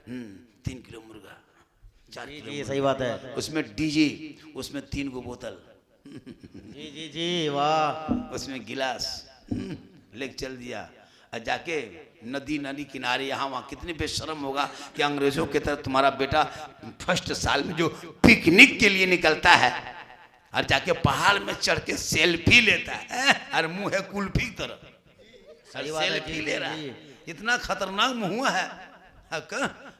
3 kilo मुर्गा, 4 kilo जी सही बात है। उसमें डीजे, उसमें 3 गो बोतल, जी जी जी वाह। उसमें गिलास लेके चल दिया और जाके नदी नदी किनारे यहाँ वहाँ। कितने बेशर्म होगा कि अंग्रेजों की तरह तुम्हारा बेटा फर्स्ट साल में जो पिकनिक के लिए निकलता है और जाके पहाड़ में चढ़ के सेल्फी लेता है और मुंह है कुल्फी की तरह, सही बात है। सेल्फी ले रहा है। जी इतना खतरनाक मुंह है,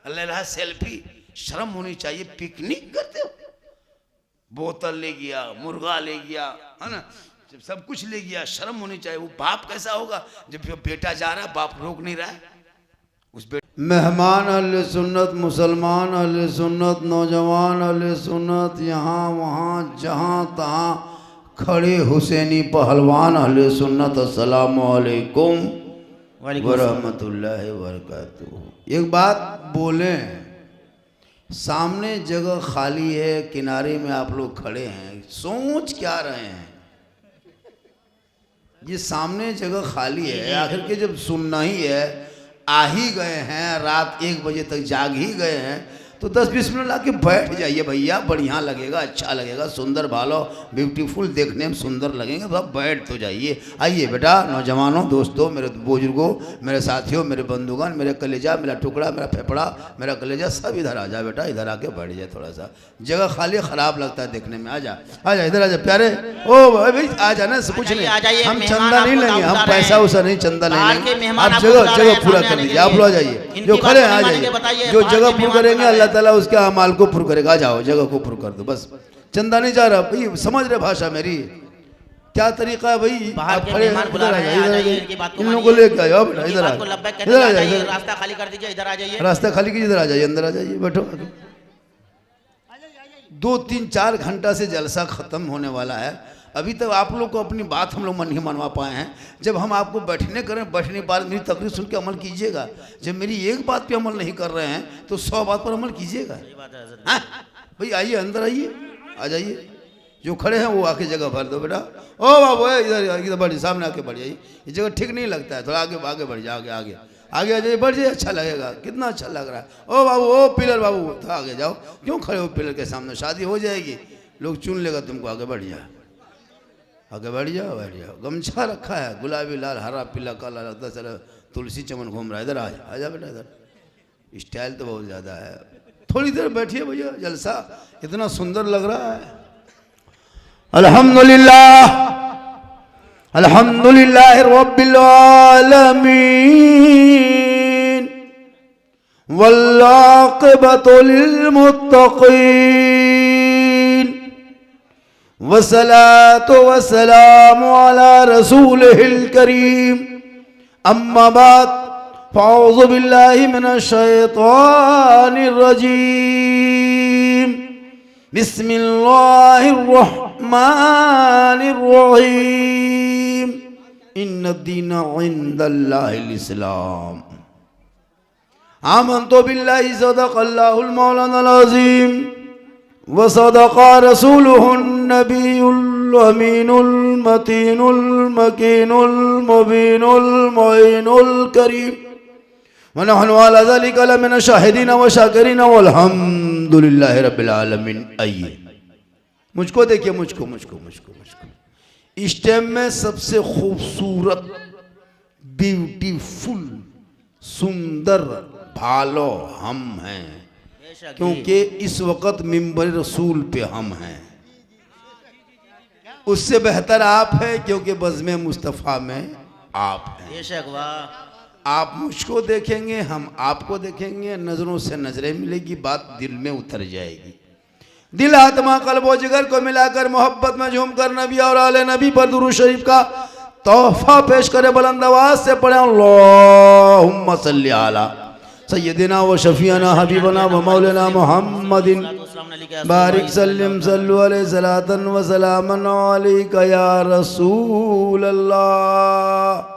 ले रहा है सेल्फी। शर्म होनी चाहिए, पिकनिक करते हो। बोतल ले गया, मुर्गा ले गया, है ना, सब कुछ ले गया। शर्म होनी चाहिए। वो बाप कैसा होगा जब बेटा जा रहा है, बाप रोक नहीं रहा है उस बेटे। मेहमान अहले सुन्नत, मुसलमान अहले सुन्नत, नौजवान अहले सुन्नत, यहाँ वहाँ जहाँ तहाँ खड़े हुसैनी पहलवान अहले सुन्नत, अस्सलामु अलैकुम वरहमतुल्लाहि वबरकातुहू। एक बात बोलें, सामने जगह खाली है, किनारे में आप लोग खड़े हैं, सोच क्या रहे हैं? ये सामने जगह खाली है, आखिर के जब सुनना ही है, आ ही गए हैं, रात 1 बजे तक जाग ही गए हैं, तो 10-20 मिनट आके बैठ जाइए भैया, बढ़िया लगेगा, अच्छा लगेगा, सुंदर भालो, ब्यूटीफुल, देखने में सुंदर लगेंगे, सब बैठ तो जाइए। आइए बेटा, नौजवानों, दोस्तों, मेरे बुजुर्गों, मेरे साथियों, मेरे बंधुगण, मेरे कलेजा, मेरा टुकड़ा, मेरा फेफड़ा, मेरा कलेजा, सब इधर आ जा बेटा, इधर आके बैठ जाए। थोड़ा सा जगह खाली, खराब लगता है देखने में। आ जा इधर आ जा प्यारे। ओ भाई आ जाना, कुछ नहीं, हम चंदा नहीं लेंगे, हम पैसा उसा नहीं, चंदा नहीं लेंगे। आप जगह पूरा कर दीजिए, आप लोग आ जाइए, जो खड़े हैं आ जाइए, जो जगह पूरा करेंगे अल्लाह ताला उसके अमाल को पुर करेगा। आ जाओ, जगह को पुर कर दो, बस चंदा नहीं जा रहा भाई, समझ रहे भाषा मेरी, क्या तरीका है भाई। आप खड़े इधर आ जाइए, इन लोगों को लेके आओ बेटा, इधर आ जाइए, रास्ता खाली कर दीजिए, इधर आ जाइए, रास्ता खाली कीजिए, इधर आ जाइए, अंदर आ जाइए, बैठो। 2-3-4 घंटा से जलसा खत्म होने वाला है, अभी तक आप लोग को अपनी बात हम लोग नहीं मनवा पाए हैं। जब हम आपको बैठने करें, बैठने के बाद मेरी तकरीर सुन के अमल कीजिएगा। जब मेरी एक बात पे अमल नहीं कर रहे हैं तो 100 बात पर अमल कीजिएगा। हाँ भाई, आइए अंदर, आइए, आ जाइए, जो खड़े हैं वो आके जगह भर दो बेटा। ओ बाबू इधर बढ़िए, सामने आके बढ़ जाइए, ये जगह ठीक नहीं लगता है, थोड़ा आगे आगे बढ़ जाओ, आगे आगे आ जाइए, बढ़ जाइए, अच्छा लगेगा। कितना अच्छा लग रहा है। ओ बाबू, ओ पिलर बाबू, थोड़ा आगे जाओ, क्यों खड़े हो पिलर के सामने? शादी हो जाएगी, लोग चुन लेगा तुमको, आगे बढ़ जाओ, आगे बढ़ जाओ, बैठ जाओ। गमछा रखा है, गुलाबी, लाल, हरा, पीला, काला, लगता चलो तुलसी चमन घूम रहा है। इधर आ जा बेटा, इधर स्टाइल तो बहुत ज़्यादा है। थोड़ी देर बैठिए भैया, जलसा इतना सुंदर लग रहा है। अल्हम्दुलिल्लाह, अल्हम्दुलिल्लाह रब्बिल आलमीन, वल्लाक़िबतु लिल्मुत्तक़ीन, वस्सलातु वस्सलामु अला रसूलिहिल करीम, अम्मा बाद, फ़अऊज़ु बिल्लाहि मिनश शैतानिर रजीम, बिस्मिल्लाहिर रहमानिर रहीम, इन्नद्दीना इन्दल्लाहिल इस्लाम। आमन्तु बिल्लाहि सदक़ल्लाहुल मौलानाल अज़ीम व सदक़ा रसूलुहुन नबियुल अमीनुल मतीनुल मकीनुल मुबीनुल मुईनुल करीम, व नहनु अला ज़ालिका लमिन शाहिदीन व शाकिरीन वल्हम्दुलिल्लाहि रब्बिल आलमीन। आइए, मुझको देखिए, मुझको इस टाइम में सबसे खूबसूरत, ब्यूटीफुल, सुंदर भालो हम हैं, क्योंकि इस वक्त मिंबर रसूल पे हम हैं। उससे बेहतर आप हैं, क्योंकि बज़्म मुस्तफ़ा में आप हैं। बेशक वाह। आप मुझको देखेंगे, हम आपको देखेंगे, नज़रों से नजरें मिलेगी, बात दिल में उतर जाएगी। दिल, आत्मा, कल्ब और जिगर को मिलाकर मोहब्बत में झूमकर नबी और आले नबी पर दुरूद शरीफ का तोहफा पेश करे। बुलंद आवाज से पढ़े अल्लाहुम्मा सल्ली अला सय्यदिना व शफीना हबीबना व मौलाना मुहम्मदिन बारिक सल्लिम सल्लु अलैहि सलातन व सलामन अलैका या रसूल अल्लाह।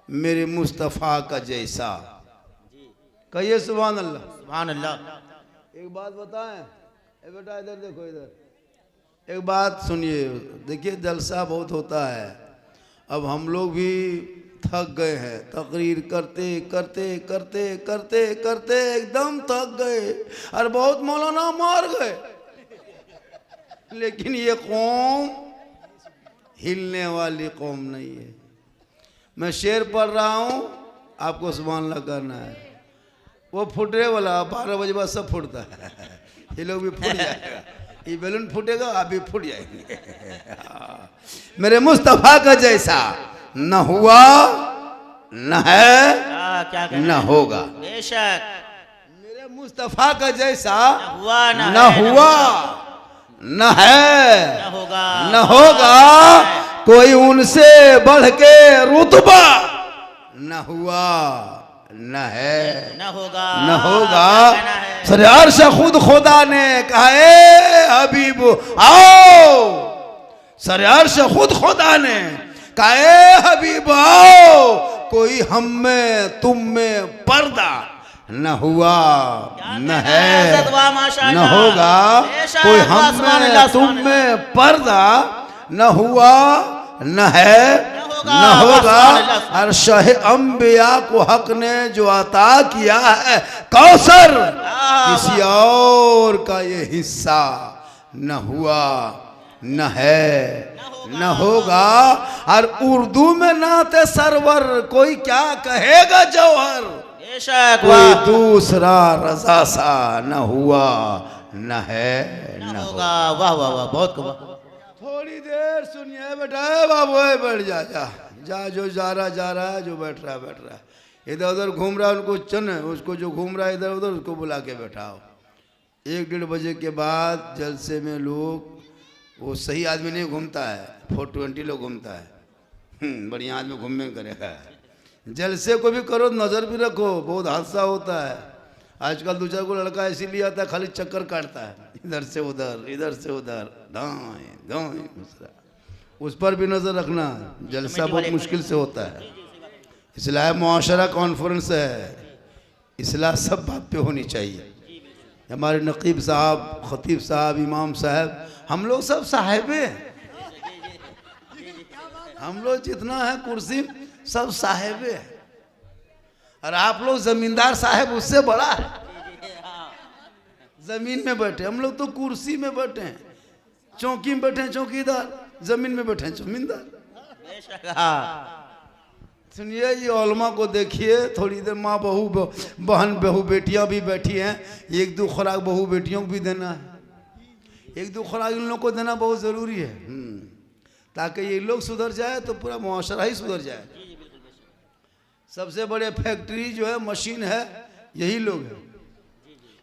मेरे मुस्तफ़ा का जैसा, कहिए सुभान अल्लाह, सुभान अल्लाह। एक बात बताएं, बेटा इधर देखो, इधर एक बात सुनिए। देखिए, जलसा बहुत होता है, अब हम लोग भी थक गए हैं, तकरीर करते करते करते करते करते एकदम थक गए और बहुत मौलाना मार गए, लेकिन ये कौम हिलने वाली कौम नहीं है। मैं शेर पढ़ रहा हूँ, आपको सुभान अल्लाह करना है। वो फुटने वाला 12 बजे बाद सब फूटता है, ये लोग भी फूट जाएगा, ये बैलून फूटेगा, आप भी फूट जाएंगे। मेरे मुस्तफा का जैसा न हुआ न है क्या न होगा। बेशक मेरे मुस्तफा का जैसा हुआ न हुआ न है न होगा न होगा, कोई उनसे बढ़ के रुतबा न हुआ न है न होगा न होगा। क्या कहना है? सर अर्श खुद खुदा ने कहा ए हबीब आओ, सर अर्श खुद खुदा ने कहा ए हबीब आओ, कोई हम में तुम में पर्दा न हुआ न है न होगा, कोई हम में तुम में पर्दा न हुआ न है न होगा। और शाह अंबिया को हक ने जो अता किया है कौसर, किसी और का ये हिस्सा न हुआ न है न होगा। और उर्दू में नाते सरवर कोई क्या कहेगा जौहर, बेशक कोई दूसरा रजा सा न हुआ न है न होगा। वाह वाह वाह, बहुत खूब। थोड़ी देर सुनिए बेटा, बाबू बैठ जा जा, जो जा रहा है, जो बैठ रहा है, इधर उधर घूम रहा है उनको चुन, उसको जो घूम रहा है इधर उधर उसको बुला के बैठाओ। 1-1.5 बजे के बाद जलसे में लोग, वो सही आदमी नहीं घूमता है, 420 लोग घूमता है, बढ़िया आदमी घूमने करेगा। जलसे को भी करो, नज़र भी रखो, बहुत हादसा होता है। आजकल 2-4 को लड़का इसीलिए आता है, खाली चक्कर काटता है, इधर से उधर दाएं दाएं दूसरा, उस पर भी नज़र रखना। जलसा बहुत मुश्किल से होता है। इसलाह मुआशरा कॉन्फ्रेंस है, इसलाह सब बात पे होनी चाहिए। हमारे नकीब साहब, खतीब साहब, इमाम साहब, हम लोग सब साहेबे हैं, हम लोग जितना है कुर्सी सब साहेबे हैं, और आप लोग जमींदार साहब उससे बड़ा है। जमीन में बैठे, हम लोग तो कुर्सी में बैठे हैं, चौकी में बैठे हैं चौकीदार, जमीन में बैठे हैं जमींदार। सुनिए, ये ओलमा को देखिए, थोड़ी देर माँ बहू बहन बहू बेटियां भी बैठी हैं, 1-2 खुराक बहू बेटियों को भी देना है, 1-2 खुराक इन लोगों को देना बहुत ज़रूरी है, ताकि ये लोग सुधर जाए तो पूरा मुआशरा ही सुधर जाए। सबसे बड़े फैक्ट्री जो है, मशीन है, यही लोग हैं।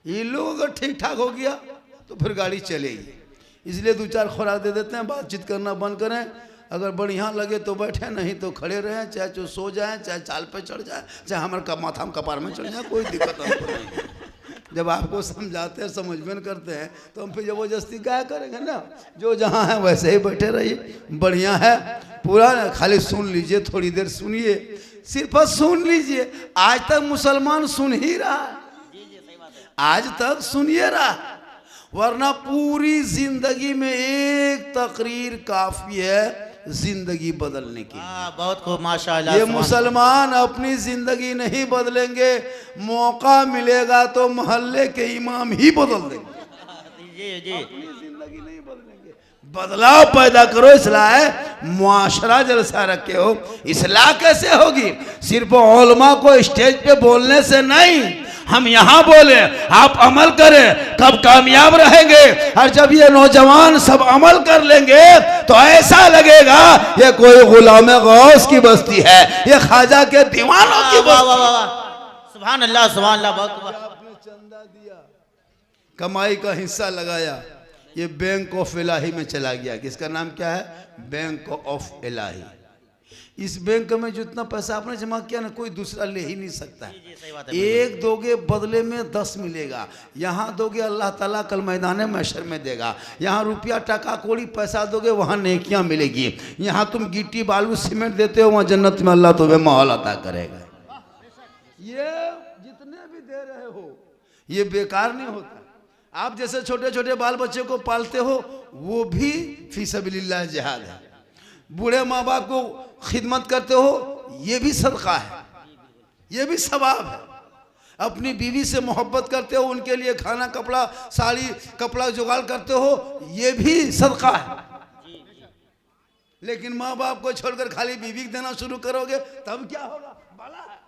ये लोग अगर ठीक ठाक हो गया तो फिर गाड़ी चलेगी। इसलिए 2-4 खुराक दे देते हैं, बातचीत करना बंद करें, अगर बढ़िया लगे तो बैठे, नहीं तो खड़े रहें, चाहे जो सो जाएं, चाहे चाल पे चढ़ जाए, चाहे हमारे माथा में कपार में चढ़ जाए, कोई दिक्कत हमको नहीं। जब आपको समझाते हैं, समझ में करते हैं, तो हम फिर जबरदस्ती क्या करेंगे ना। जो जहाँ है वैसे ही बैठे रहिए, बढ़िया है पूरा, खाली सुन लीजिए, थोड़ी देर सुनिए, सिर्फ सुन लीजिए। आज तक मुसलमान सुन ही रहा, आज तक सुनिए रहा, वरना पूरी जिंदगी में एक तकरीर काफी है जिंदगी बदलने की। बहुत खूब, माशाअल्लाह। ये मुसलमान अपनी जिंदगी नहीं बदलेंगे, मौका मिलेगा तो मोहल्ले के इमाम ही बदल देंगे। जी अपनी जिंदगी नहीं बदलेंगे, बदलाव पैदा करो। इसलाह मुआशरा जलसा रखे हो, इसलाह कैसे होगी? सिर्फ उलमा को स्टेज पे बोलने से नहीं, हम यहाँ बोले, आप अमल करें, कब कामयाब रहेंगे। और जब ये नौजवान सब अमल कर लेंगे तो ऐसा लगेगा ये कोई गुलाम गौस की बस्ती है, ये ख्वाजा के दीवानों की बस्ती। सुभान अल्लाह, सुभान अल्लाह। बहुत खूब। आपने चंदा दिया, कमाई का हिस्सा लगाया, ये बैंक ऑफ इलाही में चला गया। किसका नाम क्या है? बैंक ऑफ इलाही। इस बैंक में जितना पैसा आपने जमा किया ना, कोई दूसरा ले ही नहीं सकता है। एक दोगे बदले में 10 मिलेगा, यहाँ दोगे अल्लाह ताला कल मैदान महशर में देगा। यहाँ रुपया टका कोड़ी पैसा दोगे, वहाँ नेकियां मिलेगी। यहाँ तुम गिट्टी बालू सीमेंट देते हो, वहाँ जन्नत में अल्लाह तुम्हें माहौल अता करेगा। ये जितने भी दे रहे हो ये बेकार नहीं होता। आप जैसे छोटे छोटे बाल बच्चे को पालते हो, वो भी फी सबीलिल्लाह जिहाद है। बूढ़े माँ बाप को खिदमत करते हो, ये भी सदका है, ये भी सवाब है। अपनी बीवी से मोहब्बत करते हो, उनके लिए खाना कपड़ा साड़ी कपड़ा जुगाड़ करते हो, ये भी सदका है। लेकिन माँ बाप को छोड़कर खाली बीवी को देना शुरू करोगे तब क्या होगा? बला है,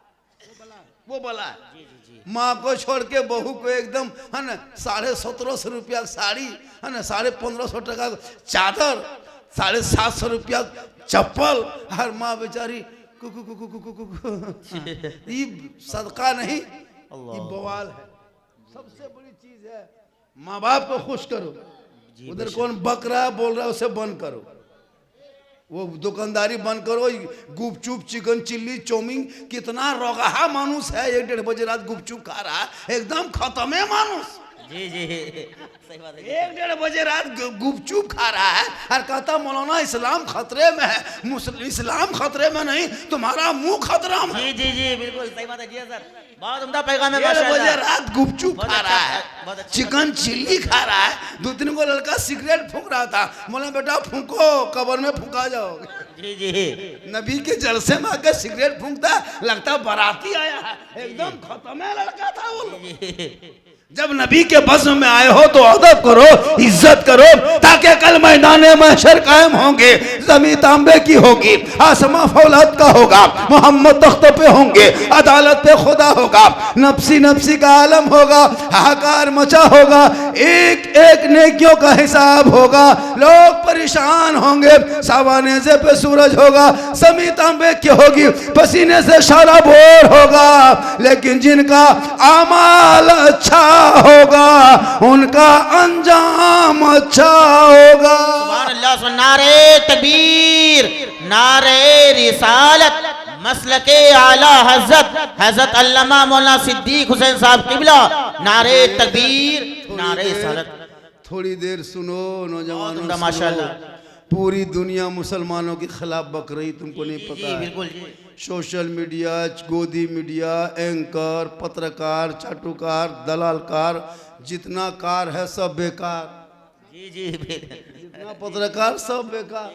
वो बला है। माँ को छोड़ के बहू को एकदम है ना 1750 रुपया साड़ी, है ना 1550 टका चादर, 750 रुपया चप्पल, हर माँ बेचारी कुकु कुकु कुकु कुकु। ये सदका नहीं, ये बवाल है। सबसे बड़ी चीज है माँ बाप को खुश करो। उधर कौन बक रहा है बोल रहा है उसे बंद करो, वो दुकानदारी बंद करो। गुपचुप चिकन चिल्ली चाउमीन, कितना रोगाहा मानुस है 1-1:30 बजे रात गुपचुप खा रहा है, एकदम खत्म है मानुस। जी जी सही बात है। 1-1:30 बजे रात गुपचुप खा रहा है और कहता मौलाना इस्लाम खतरे में है। इस्लाम खतरे में नहीं, तुम्हारा मुंह खतरा में। जी जी जी बिल्कुल सही बात है जी सर, बहुत उम्दा पैगाम है। 1:30 बजे रात गुपचुप बहुत खा अच्छा, रहा है, बहुत अच्छा। चिकन चिल्ली खा रहा है। 2-3 को लड़का सिगरेट फूंक रहा था, बोला बेटा फूंको, कब्र में फूंका जाओगे। जी जी नबी के जलसे में आकर सिगरेट फूंकता, लगता बाराती आया है, एकदम खत्म है लड़का था वो। जब नबी के बज़्म में आए हो तो अदब करो, इज्जत करो, ताकि कल मैदान महशर कायम होंगे। ज़मीन तांबे की होगी, आसमां फौलाद का होगा, मोहम्मद तख्त पे होंगे, अदालत पे खुदा होगा, नफ्सी नफ्सी का आलम होगा, हाहाकार मचा होगा, एक एक नेकियों का हिसाब होगा। लोग परेशान होंगे, सावानेज़े पे सूरज होगा, ज़मीन तांबे की होगी, पसीने से शाला बोर होगा। लेकिन जिनका अमाल अच्छा होगा उनका अंजाम अच्छा होगा। सुभान अल्लाह। नारे तकबीर, नारे रिसालत, मसलके आला हज़रत अल्लामा मौलाना सिद्दीक हुसैन साहब किबला, नारे तकबीर, नारे रिसालत। थोड़ी देर सुनो नौजवानों, माशाअल्लाह। पूरी दुनिया मुसलमानों के खिलाफ बक रही, तुमको नहीं जी पता है। बिल्कुल जी। सोशल मीडिया, गोदी मीडिया, एंकर, पत्रकार, चाटुकार, दलालकार, जितना कार है सब बेकार। जी जी जितना पत्रकार सब बेकार,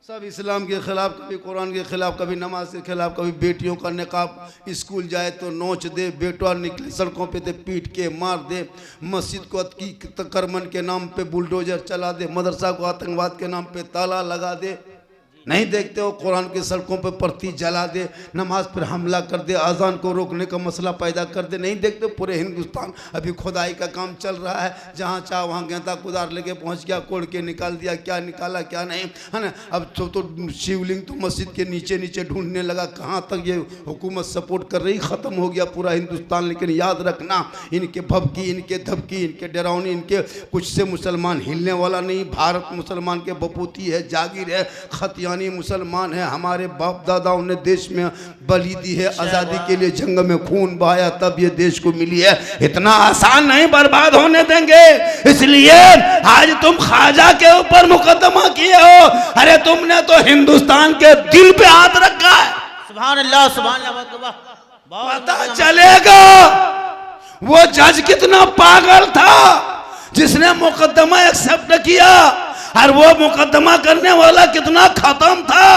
सब इस्लाम के खिलाफ, कभी कुरान के खिलाफ, कभी नमाज के खिलाफ, कभी बेटियों का निकाब, स्कूल जाए तो नोच दे, बेटा निकले सड़कों पे तो पीट के मार दे, मस्जिद को तकरमन के नाम पे बुलडोजर चला दे, मदरसा को आतंकवाद के नाम पे ताला लगा दे। नहीं देखते हो कुरान के सड़कों पर प्रति जला दे, नमाज पर हमला कर दे, अजान को रोकने का मसला पैदा कर दे। नहीं देखते पूरे हिंदुस्तान अभी खुदाई का काम चल रहा है, जहाँ चाह वहाँ गेंदा कुदार लेके पहुँच गया, कोड़ के निकाल दिया, क्या निकाला क्या नहीं, है ना। अब तो शिवलिंग तो मस्जिद के नीचे नीचे ढूंढने लगा, कहाँ तक ये हुकूमत सपोर्ट कर रही, ख़त्म हो गया पूरा हिंदुस्तान। लेकिन याद रखना, इनके भभकी, इनके धबकी, इनके डरावनी, इनके कुछ से मुसलमान हिलने वाला नहीं। भारत मुसलमान के बपूती है, जागीर है, खतियानी मुसलमान है। हमारे बाप दादाओं ने देश में बलि दी है, आज़ादी के लिए जंग में खून बहाया, तब ये देश को मिली है। इतना आसान नहीं बर्बाद होने देंगे। इसलिए आज तुम ख्वाजा के ऊपर मुकदमा किए हो, अरे तुमने तो हिंदुस्तान के दिल पे हाथ रखा है। सुभान अल्लाह, सुभान अल्लाह। पता चलेगा वो जज कितना पागल था जिसने मुकदमा एक्सेप्ट किया, और वो मुकदमा करने वाला कितना खत्म था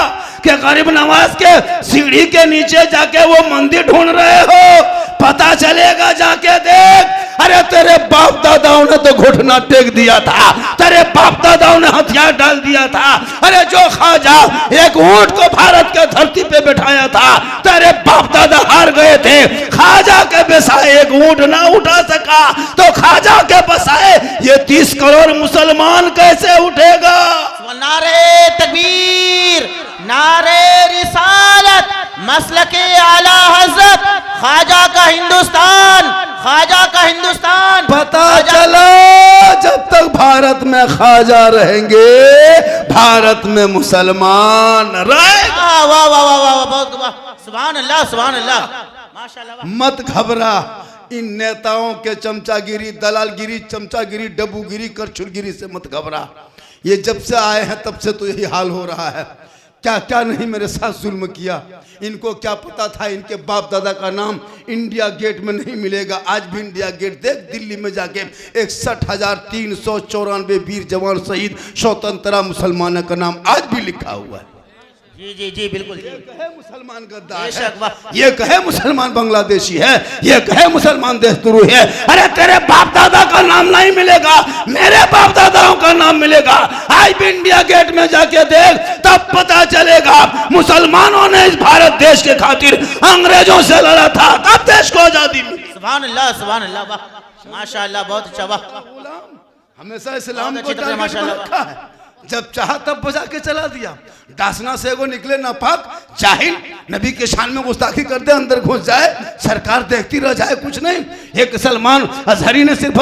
कि गरीब नवाज के सीढ़ी के नीचे जाके वो मंदिर ढूंढ रहे हो। पता चलेगा, जाके देख। अरे तेरे बाप दादाओं ने तो घुटना टेक दिया था, तेरे बाप दादाओं ने हथियार डाल दिया था। अरे जो ख्वाजा एक ऊंट को भारत के धरती पे बैठाया था, तेरे बाप दादा हार गए थे। ख्वाजा के बसाए एक ऊंट ना उठा सका, तो ख्वाजा के बसाए ये 30 करोड़ मुसलमान कैसे उठेगा? नारे तकबीर, नारे रिसालत, मसलके आला हज़रत, ख्वाजा का हिंदुस्तान, ख्वाजा का हिंदुस्तान। पता चला जब तक भारत में ख्वाजा रहेंगे, भारत में मुसलमान रहेगा। वाह वाह वाह वाह वाह, बहुत वाह, सुभान अल्लाह, सुभान अल्लाह, माशाअल्लाह। मत घबरा, इन नेताओं के चमचागिरी, दलालगिरी, चमचागिरी, डब्बूगिरी, करछुलगिरी से मत घबरा। ये जब से आए हैं तब से तो यही हाल हो रहा है। क्या क्या नहीं मेरे साथ जुल्म किया। इनको क्या पता था इनके बाप दादा का नाम इंडिया गेट में नहीं मिलेगा। आज भी इंडिया गेट देख, दिल्ली में जाके 61,394 वीर जवान शहीद स्वतंत्रता मुसलमानों का नाम आज भी लिखा हुआ है। जी जी जी बिल्कुल जी। कहे मुसलमान गद्दार बेशक, वाह। है, ये कहे मुसलमान बांग्लादेशी है, ये कहे मुसलमान देशद्रोही है। अरे तेरे बाप दादा का नाम नहीं मिलेगा, मेरे बाप दादाओं का नाम मिलेगा। आज भी इंडिया गेट में जाके देख, तब पता चलेगा मुसलमानों ने इस भारत देश के खातिर अंग्रेजों से लड़ा था, तब देश को आजादी मिली। सुभान अल्लाह, वाह माशाअल्लाह, बहुत अच्छा, वाह। हमेशा इस्लाम बहुत को अच्छी तरह टारगेट में माशाअल्लाह। रखा है, जब चाहा तब बजा के चला दिया। डासना से एगो निकले नापाक जाहिल, नबी के शान में गुस्ताखी करते अंदर घुस जाए, सरकार देखती रह जाए, कुछ नहीं। एक सलमान अजहरी ने सिर्फ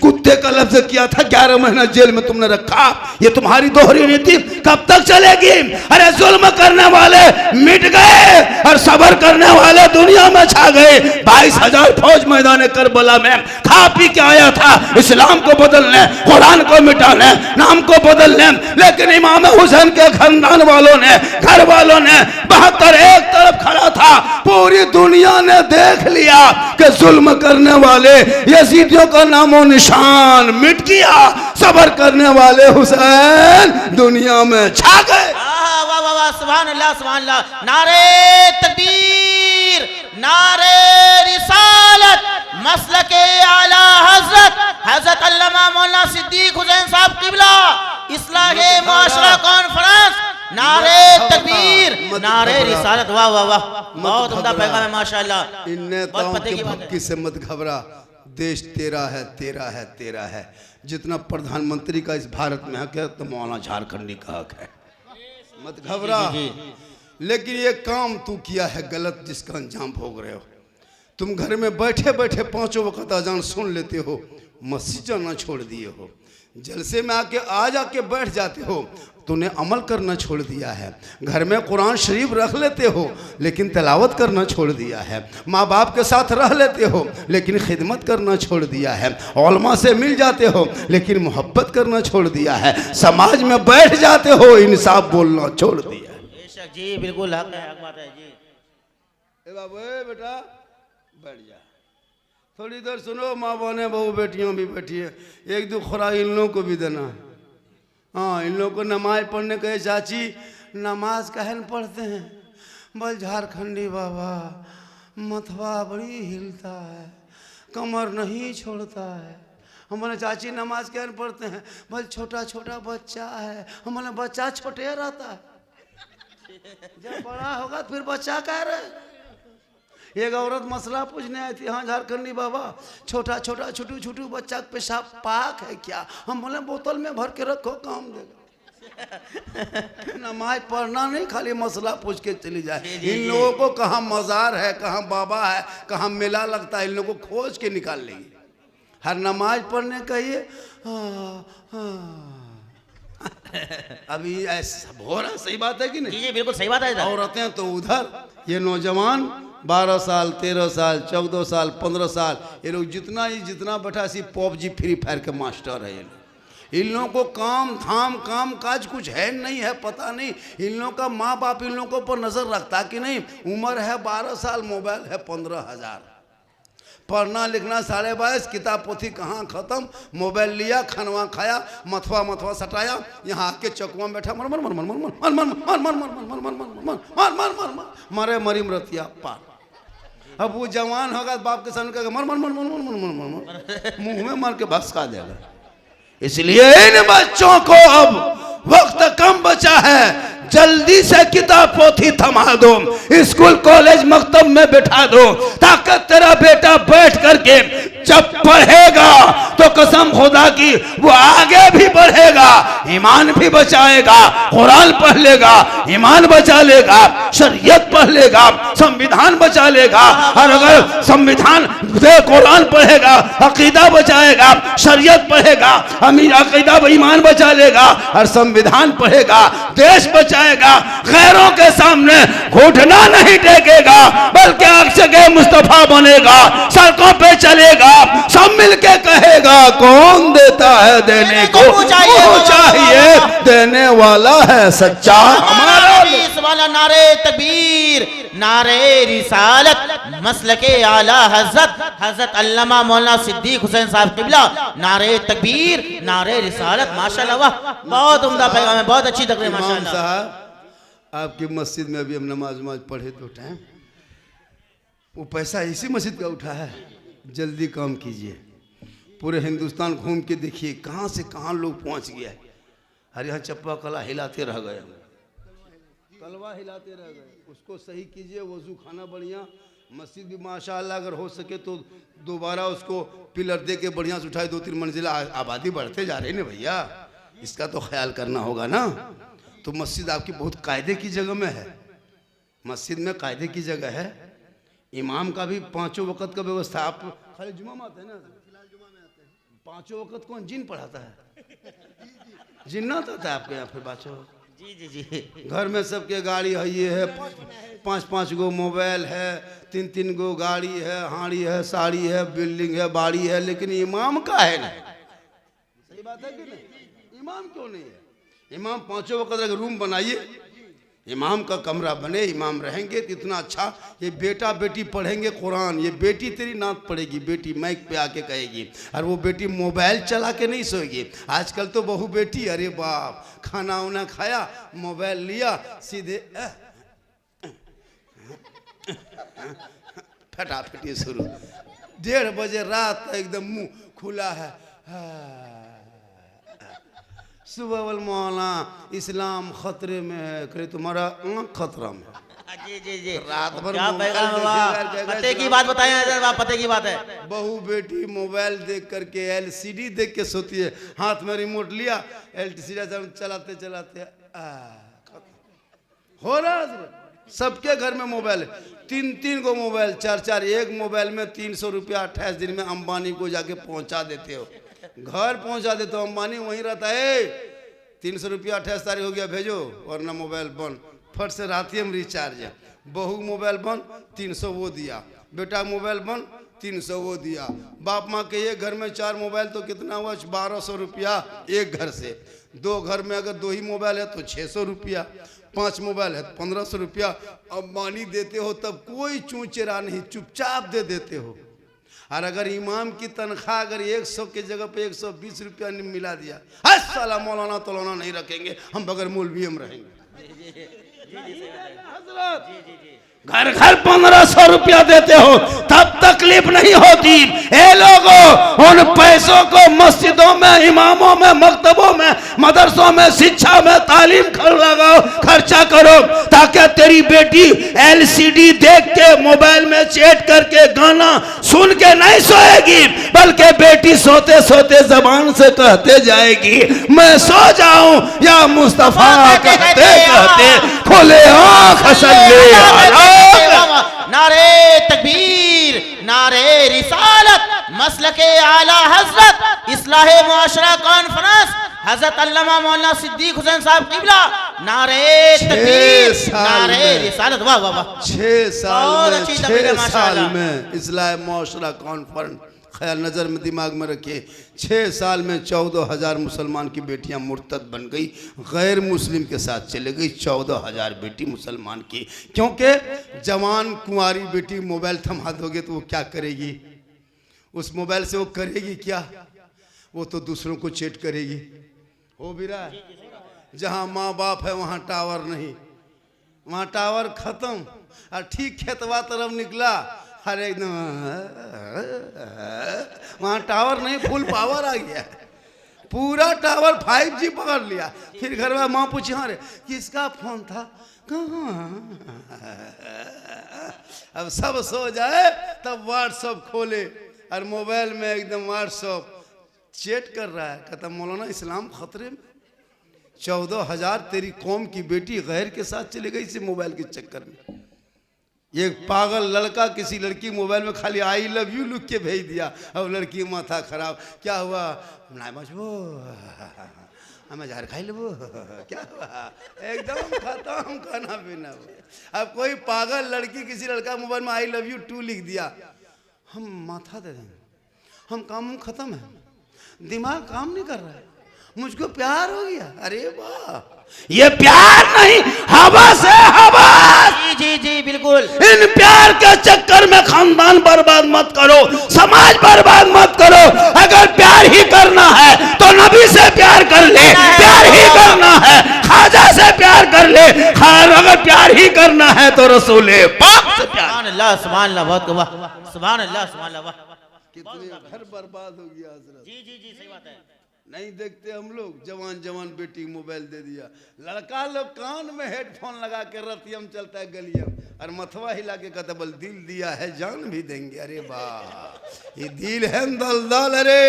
कुत्ते का लफ्ज किया था, 11 महीना जेल में तुमने रखा। ये तुम्हारी दोहरी नीति कब तक चलेगी? अरे जुल्म करने वाले मिट गए और सबर करने वाले दुनिया में छा गए। 22,000 फौज मैदान करबला में खा पी के आया था, इस्लाम को बदलने, कुरान को मिटाने, नाम को बदलने, लेकिन इमाम हुसैन के खानदान वालों ने, घर वालों ने 72 एक तरफ खड़ा था। पूरी दुनिया ने देख लिया कि जुल्म करने वाले यजीदियों का नामो निशान मिट गया, सबर करने वाले हुसैन दुनिया में छा गए। वाह वाह वाह वाह, सुभान अल्लाह, नारे तकबीर, नारे रिसालत, मसलके आला हजरत अल्लामा मौलाना सिद्दीक हुसैन साहब किबला, इस्लाहे माशरा कॉन्फ्रेंस, नारे तकबीर, नारे रिसालत, वाह वाह वाह, बहुत उम्दा पैगाम है माशाअल्लाह। इन नेताओं बहुत पते के की बात है। भक्की से मत घबरा, देश तेरा है, तेरा है, तेरा है। जितना प्रधानमंत्री का इस भारत में हक है, तो मौलाना झारखंडी का हक है, मत घबरा। जी, लेकिन ये काम तू किया है गलत, जिसका अंजाम भोग रहे हो। तुम घर में बैठे बैठे 5 वक्त अजान सुन लेते हो, मस्जिद जाना छोड़ दिए हो, जलसे में आके आके बैठ जाते हो, तूने अमल करना छोड़ दिया है। घर में कुरान शरीफ रख लेते हो, लेकिन तिलावत करना छोड़ दिया है। माँ बाप के साथ रह लेते हो, लेकिन खिदमत करना छोड़ दिया है। उलमा से मिल जाते हो, लेकिन मोहब्बत करना छोड़ दिया है। समाज में बैठ जाते हो, इंसाफ बोलना छोड़ दिया है। बेशक जी, बिल्कुल हक है, हक बात है जी। ए बाबू, ए बेटा बैठ जा, थोड़ी देर सुनो। माँ बहने बहू बेटियों भी बैठी है, एक दो खुराक इन लोगों को भी देना। हाँ, इन लोगों को नमाज पढ़ने कहे, चाची नमाज कहन पढ़ते हैं? बोल झारखंडी बाबा, मथवा बड़ी हिलता है, कमर नहीं छोड़ता है। हम बोले चाची नमाज कहन पढ़ते हैं? बोल छोटा छोटा बच्चा है। हम बोले बच्चा छोटे रहता है, जब बड़ा होगा फिर बच्चा कह रहे। एक औरत मसला पूछने आई थी, हाँ झारखंडी बाबा, छोटा छोटा छोटू छोटू बच्चा पेशाब पाक है क्या? हम बोले बोतल में भर के रखो, काम देगा। नमाज पढ़ना नहीं, खाली मसला पूछ के चली जाए। इन लोगों को कहाँ मज़ार है, कहाँ बाबा है, कहाँ मेला लगता है, इन लोगों को खोज के निकाल लेंगे। हर नमाज पढ़ने कहिए अभी ऐसा हो रहा, सही बात है कि नहीं? जी बिल्कुल सही बात है। औरतें तो उधर, ये नौजवान 12 साल 13 साल 14 साल 15 साल, ये लोग जितना बैठा सी PUBG फ्री फायर के मास्टर है। ये लोग, इन लोगों को काम धाम काम काज कुछ है नहीं है, पता नहीं इन लोगों का माँ बाप इन लोगों पर नजर रखता कि नहीं। उम्र है 12 साल, मोबाइल है 15,000, पढ़ना लिखना 22.5, किताब पोथी कहाँ खत्म। मोबाइल लिया, खानवा खाया, मथवा सटाया, यहाँ आके चौकुआ में बैठा, मर मर मर मर मर मर मर मर मर मर मर मर मर मर मर मर मर मरे मरी मरतिया पार। अब वो जवान होगा, बाप के सामने कहेगा मर मर मर मर मर मर मर मर मर, मुंह में मार के भसका देगा। इसलिए इन बच्चों को अब वक्त कम बचा है, जल्दी से किताब पोथी थमा दो, स्कूल कॉलेज मकतब में बिठा दो, ताकि तेरा बेटा बैठ करके जब पढ़ेगा तो कसम खुदा की वो आगे भी बढ़ेगा, ईमान भी बचाएगा। कुरान पढ़ लेगा, ईमान बचा लेगा, शरीयत पढ़ लेगा, संविधान बचा लेगा। और अगर संविधान से कुरान पढ़ेगा, अकीदा बचाएगा, शरीयत पढ़ेगा, अमीर अकीदा ईमान बचा लेगा, और संविधान पढ़ेगा, देश बचाएगा। गैरों के सामने घुटना नहीं टेकेगा, बल्कि अक्स के मुस्तफा बनेगा, सड़कों पे चलेगा, सब मिलके कहेगा कौन देता है देने को वो चाहिए, देने वाला है सच्चा हमारा। वाला नारे तकबीर, नारे रिसालत, मसलके आला हजरत अल्लामा मौलाना सिद्दीक हुसैन साहब किबला, नारे तकबीर, नारे रिसालत, माशाल्लाह, वाह बहुत उम्दा पैगाम है, बहुत अच्छी तकरीर माशाल्लाह। साहब आपकी मस्जिद में अभी हम नमाज वमाज पढ़े तो टाइम वो पैसा इसी मस्जिद का उठा है। जल्दी काम कीजिए, पूरे हिंदुस्तान घूम के देखिए कहाँ से कहाँ लोग पहुँच गया है। अरे यहाँ चप्पा कला हिलाते रह गए, कलवा हिलाते रह गए। उसको सही कीजिए, वजू खाना बढ़िया, मस्जिद भी माशाअल्लाह अगर हो सके तो दोबारा उसको पिलर दे के बढ़िया से उठाए। 2-3 मंजिला, आबादी बढ़ते जा रही है ना भैया, इसका तो ख्याल करना होगा ना। तो मस्जिद आपकी बहुत कायदे की जगह में है, मस्जिद में कायदे की जगह है। इमाम का भी 5 वक्त का व्यवस्था। आप खाली जुमा में आते हैं ना? 5 वक्त कौन जिन पढ़ाता है? जिन्नात आता है आपके यहाँ फिर बाचो? जी जी जी। घर में सबके गाड़ी है, ये है 5-5 गो मोबाइल है, 3-3 गो गाड़ी है, हाड़ी है, साड़ी है, बिल्डिंग है, बाड़ी है, लेकिन इमाम का है नहीं। सही बात है कि नहीं? इमाम क्यों नहीं है? इमाम 5 वक्त अगर रूम बनाइए, इमाम का कमरा बने, इमाम रहेंगे तो इतना अच्छा। ये बेटा बेटी पढ़ेंगे कुरान, ये बेटी तेरी नात पढ़ेगी, बेटी माइक पे आके कहेगी, और वो बेटी मोबाइल चला के नहीं सोएगी। आजकल तो बहू बेटी, अरे बाप, खाना वाना खाया, मोबाइल लिया, सीधे फटाफटी शुरू। 1:30 बजे रात एकदम मुंह खुला है। सुबह वाल मौलाना इस्लाम खतरे में है, करे तुम्हारा आँख खतरा में। जी जी जी। रात भर क्या मोबाइल पैगाम देखे हुआ? करके पते की बात बताएं हजरत, पते की बात है। बहू बेटी मोबाइल देख करके, LCD देख के सोती है, हाथ में रिमोट लिया, LCD चलाते चलाते हो रहा है। सबके घर में मोबाइल है, 3-3 गो मोबाइल, 4-4। एक मोबाइल में 300 रुपया 28 दिन में अंबानी को जाके पहुंचा देते हो, घर पहुंचा देते हो। अंबानी वहीं रहता है, 300 रुपया 28 तारीख हो गया भेजो, वरना मोबाइल बंद। फट से रात ही हम रिचार्ज है। बहू मोबाइल बंद, 300 वो दिया, बेटा मोबाइल बंद, 300 वो दिया। बाप माँ के एक घर में 4 मोबाइल तो कितना हुआ? 1200 रुपया एक घर से। 2 घर में अगर 2 ही मोबाइल है तो 600 रुपया, 5 मोबाइल है तो 1500 रुपया। अंबानी देते हो तब कोई चूचेरा नहीं, चुपचाप दे देते हो। और अगर इमाम की तनख्वाह अगर 100 के जगह पे 120 रुपया मिला दिया, हर साला मौलाना तौलाना नहीं रखेंगे हम, बगैर मौलवी हम रहेंगे। घर घर 1500 रुपया देते हो तब तकलीफ नहीं होती। ए लोगों, उन पैसों को मस्जिदों में, इमामों में, मकतबों में, मदरसों में, शिक्षा में, तालीम लगाओ, खर्चा करो, ताकि तेरी बेटी LCD देख के, मोबाइल में चैट करके, गाना सुन के नहीं सोएगी, बल्कि बेटी सोते सोते जबान से कहते जाएगी, मैं सो जाऊं या मुस्तफा कहते कहते खोले आँख सल्ले अला। नारे तकबीर, नारे रिसालत, मसलके आला हजरत, इस्लाहे मुआशरा कॉन्फ्रेंस, हजरत अल्लामा मौलाना सिद्दीक हुसैन साहब किबला। नारे तकबीर, नारे रिसालत। वाह वाह वाह। 6 साल में, 6 साल माशाल्लाह में इस्लाह मुआशरा कॉन्फ्रेंस, ख्याल नज़र में, दिमाग में रखिए, 6 साल में 14,000 मुसलमान की बेटियां मुर्तद बन गई, गैर मुस्लिम के साथ चले गई। 14,000 बेटी मुसलमान की, क्योंकि जवान कुंवारी बेटी मोबाइल थमा दोगे तो वो क्या करेगी? उस मोबाइल से वो करेगी क्या? वो तो दूसरों को चैट करेगी। हो भी रहा है, जहाँ माँ बाप है वहाँ टावर नहीं, वहाँ टावर खत्म। और ठीक खेतवा तरफ निकला, हर एकदम वहाँ टावर नहीं, फुल पावर आ गया, पूरा टावर 5G पकड़ लिया। फिर घर में माँ पूछी, हाँ रे किसका फोन था, कहाँ? अब सब सो जाए तब व्हाट्सअप खोले, और मोबाइल में एकदम व्हाट्सअप चैट कर रहा है। कहता मौलाना इस्लाम खतरे में, 14,000 तेरी कौम की बेटी गैर के साथ चली गई इसी मोबाइल के चक्कर में। एक पागल लड़का किसी लड़की मोबाइल में खाली आई लव यू लिख के भेज दिया, अब लड़की माथा खराब। क्या हुआ? ना मजबू हमें जहर खाई लेबो, क्या हुआ? एकदम खत्म खाना पीना। अब कोई पागल लड़की किसी लड़का मोबाइल में आई लव यू 2 लिख दिया, हम माथा दे देंगे, हम काम खत्म है, दिमाग काम नहीं कर रहा है, मुझको प्यार हो गया। अरे वाह, ये प्यार नहीं, हवस है, हवस। जी जी बिल्कुल। इन प्यार के चक्कर में खानदान बर्बाद मत करो, समाज बर्बाद मत करो। अगर प्यार ही करना है तो नबी से प्यार कर ले, प्यार ही करना है ख्वाजा से प्यार कर ले, अगर करना है तो रसूल पाक से प्यार। सुभान अल्लाह, सुभान अल्लाह, बहुत वाह, सुभान अल्लाह, सुभान अल्लाह, वाह। कितने घर बर्बाद हो गया हजरत। जी जी जी, सही बात है। नहीं देखते हम लोग, जवान जवान बेटी को मोबाइल दे दिया, लड़का लोग कान में हेडफोन लगा के रतियम चलता है गलियम, और मथवा हिला के कहता बल दिल दिया है जान भी देंगे। अरे वाह, ये दिल है दलदल। अरे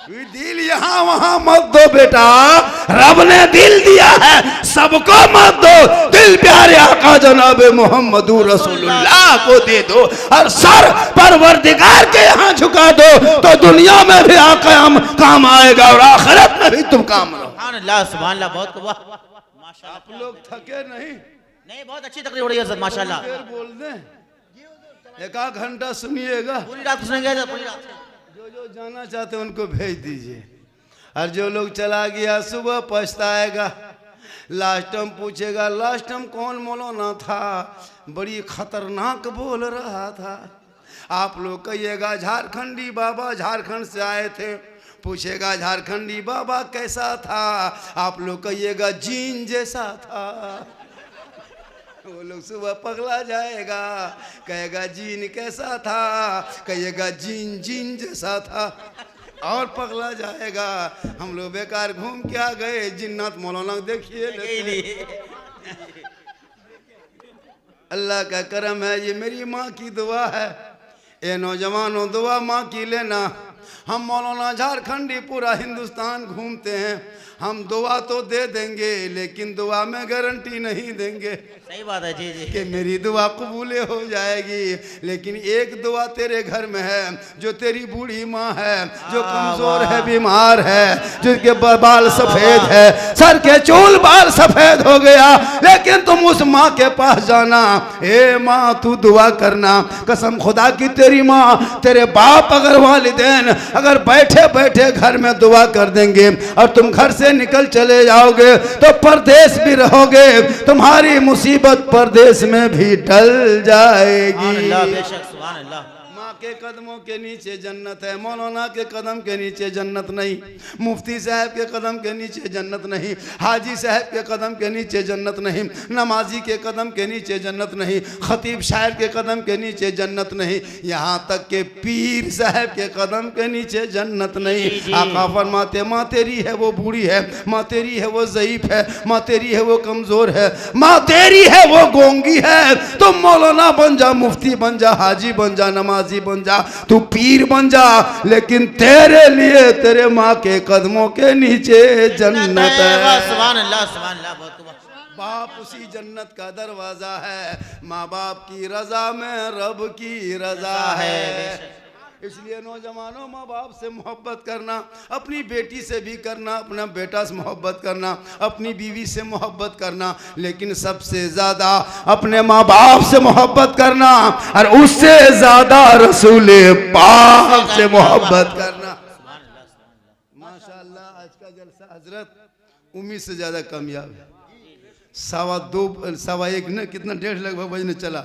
ये दिल यहाँ वहां मत दो बेटा, रब ने दिल दिया है सबको मत दो, दिल प्यारे आका जनाब मोहम्मद रसूलुल्लाह को दे दो, और सर परवरदिगार के यहाँ झुका दो, तो दुनिया में भी आका हम काम आएगा और आखिरत में भी तुम काम रहो। सुभान अल्लाह, सुभान अल्लाह, बहुत वाह, माशाल्लाह। आप लोग थके नहीं? नहीं, बहुत अच्छी तकरीर हो रही है सर, माशाल्लाह। देर बोल दें, एक आध घंटा सुनिएगा, पूरी रात सुनेंगे सर, पूरी रात। जो जाना चाहते हैं उनको भेज दीजिए, और जो लोग चला गया सुबह पछताएगा, लास्ट टाइम पूछेगा लास्ट टाइम कौन मौलाना था, बड़ी खतरनाक बोल रहा था। आप लोग कहिएगा झारखंडी बाबा झारखंड से आए थे, पूछेगा झारखंडी बाबा कैसा था, आप लोग कहिएगा जीन जैसा था। वो लोग सुबह पगला जाएगा, कहेगा जीन कैसा था, कहिएगा जीन जीन जैसा था, और पगला जाएगा। हम लोग बेकार घूम के आ गए, जिन्नत मौलाना देखिए। अल्लाह का करम है, ये मेरी माँ की दुआ है। ए नौजवानों, दुआ माँ की लेना। हम मौलाना झारखंडी पूरा हिंदुस्तान घूमते हैं, हम दुआ तो दे देंगे लेकिन दुआ में गारंटी नहीं देंगे सही बात है जी जी कि मेरी दुआ कबूले हो जाएगी। लेकिन एक दुआ तेरे घर में है, जो तेरी बूढ़ी माँ है, जो कमजोर है, बीमार है, जिसके बाल सफेद है, सर के चूल बाल सफेद हो गया, लेकिन तुम उस माँ के पास जाना, ए माँ तू दुआ करना, कसम खुदा की तेरी माँ तेरे बाप अगर वालिदैन अगर बैठे बैठे घर में दुआ कर देंगे और तुम घर से निकल चले जाओगे तो परदेश भी रहोगे, तुम्हारी मुसीबत परदेश में भी टल जाएगी। बेशक, सुभान अल्लाह। माँ के कदमों के नीचे जन्नत है, मौलाना के कदम के नीचे जन्नत नहीं, मुफ्ती साहब के कदम के नीचे जन्नत नहीं, हाजी साहब के कदम के नीचे जन्नत नहीं, नमाजी के कदम के नीचे जन्नत नहीं, खतीब शायर के कदम के नीचे जन्नत नहीं, यहाँ तक के पीर साहब के कदम के नीचे जन्नत नहीं। आका फरमाते माँ तेरी है वो बूढ़ी है, माँ तेरी है वो ज़ईफ है, माँ तेरी है वो कमज़ोर है, माँ तेरी है वो गोंगी है। तुम मौलाना बन जा, मुफ्ती बन जा, हाजी बन जा, नमाजी बन जा, तू पीर बन जा, लेकिन तेरे लिए तेरे माँ के कदमों के नीचे जन्नत है। सुभान अल्लाह, सुभान अल्लाह, बहुत बाप उसी जन्नत का दरवाजा है, माँ बाप की रजा में रब की रजा है। इसलिए नौजवानों, माँ बाप से मोहब्बत करना, अपनी बेटी से भी करना, अपना बेटा से मोहब्बत करना, अपनी बीवी से मोहब्बत करना, लेकिन सबसे ज़्यादा अपने माँ बाप से मोहब्बत करना, और उससे ज़्यादा रसूल पाक से मोहब्बत करना। माशाअल्लाह आज का जलसा हजरत उम्मीद से ज़्यादा कामयाब है। 1:15 न कितना 1:30 लगभग बजने चला,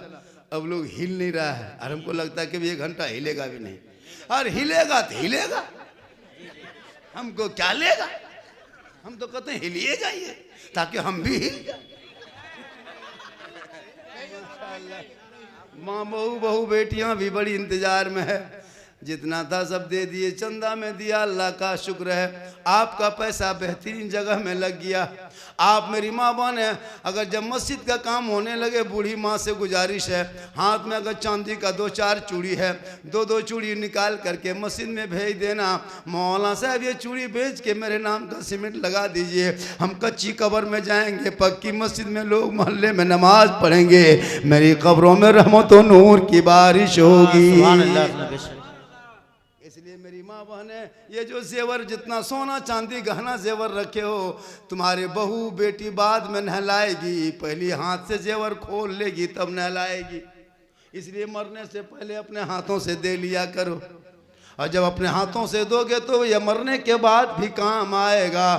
अब लोग हिल नहीं रहा है, और हमको लगता है कि 1 घंटा हिलेगा भी नहीं, और हिलेगा तो हिलेगा, हमको क्या लेगा, हम तो कहते हैं हिलिए जाइए ताकि हम भी हिल जाए। माँ बहू बेटियां भी बड़ी इंतजार में है, जितना था सब दे दिए, चंदा में दिया, अल्लाह का शुक्र है आपका पैसा बेहतरीन जगह में लग गया। आप मेरी माँ बने, अगर जब मस्जिद का काम होने लगे, बूढ़ी माँ से गुजारिश है, हाथ में अगर चांदी का 2-4 चूड़ी है, 2-2 चूड़ी निकाल करके मस्जिद में भेज देना, मौलाना साहब ये चूड़ी बेच के मेरे नाम का सीमेंट लगा दीजिए, हम कच्ची कब्र में जाएंगे, पक्की मस्जिद में लोग मोहल्ले में नमाज पढ़ेंगे, मेरी कब्रों में रहमत और नूर की बारिश होगी। इसलिए मेरी माँ बहने, ये जो जेवर जितना सोना चांदी गहना जेवर रखे हो, तुम्हारे बहू बेटी बाद में नहलाएगी, पहली हाथ से जेवर खोल लेगी तब नहलाएगी। इसलिए मरने से पहले अपने हाथों से दे लिया करो, और जब अपने हाथों से दोगे तो ये मरने के बाद भी काम आएगा।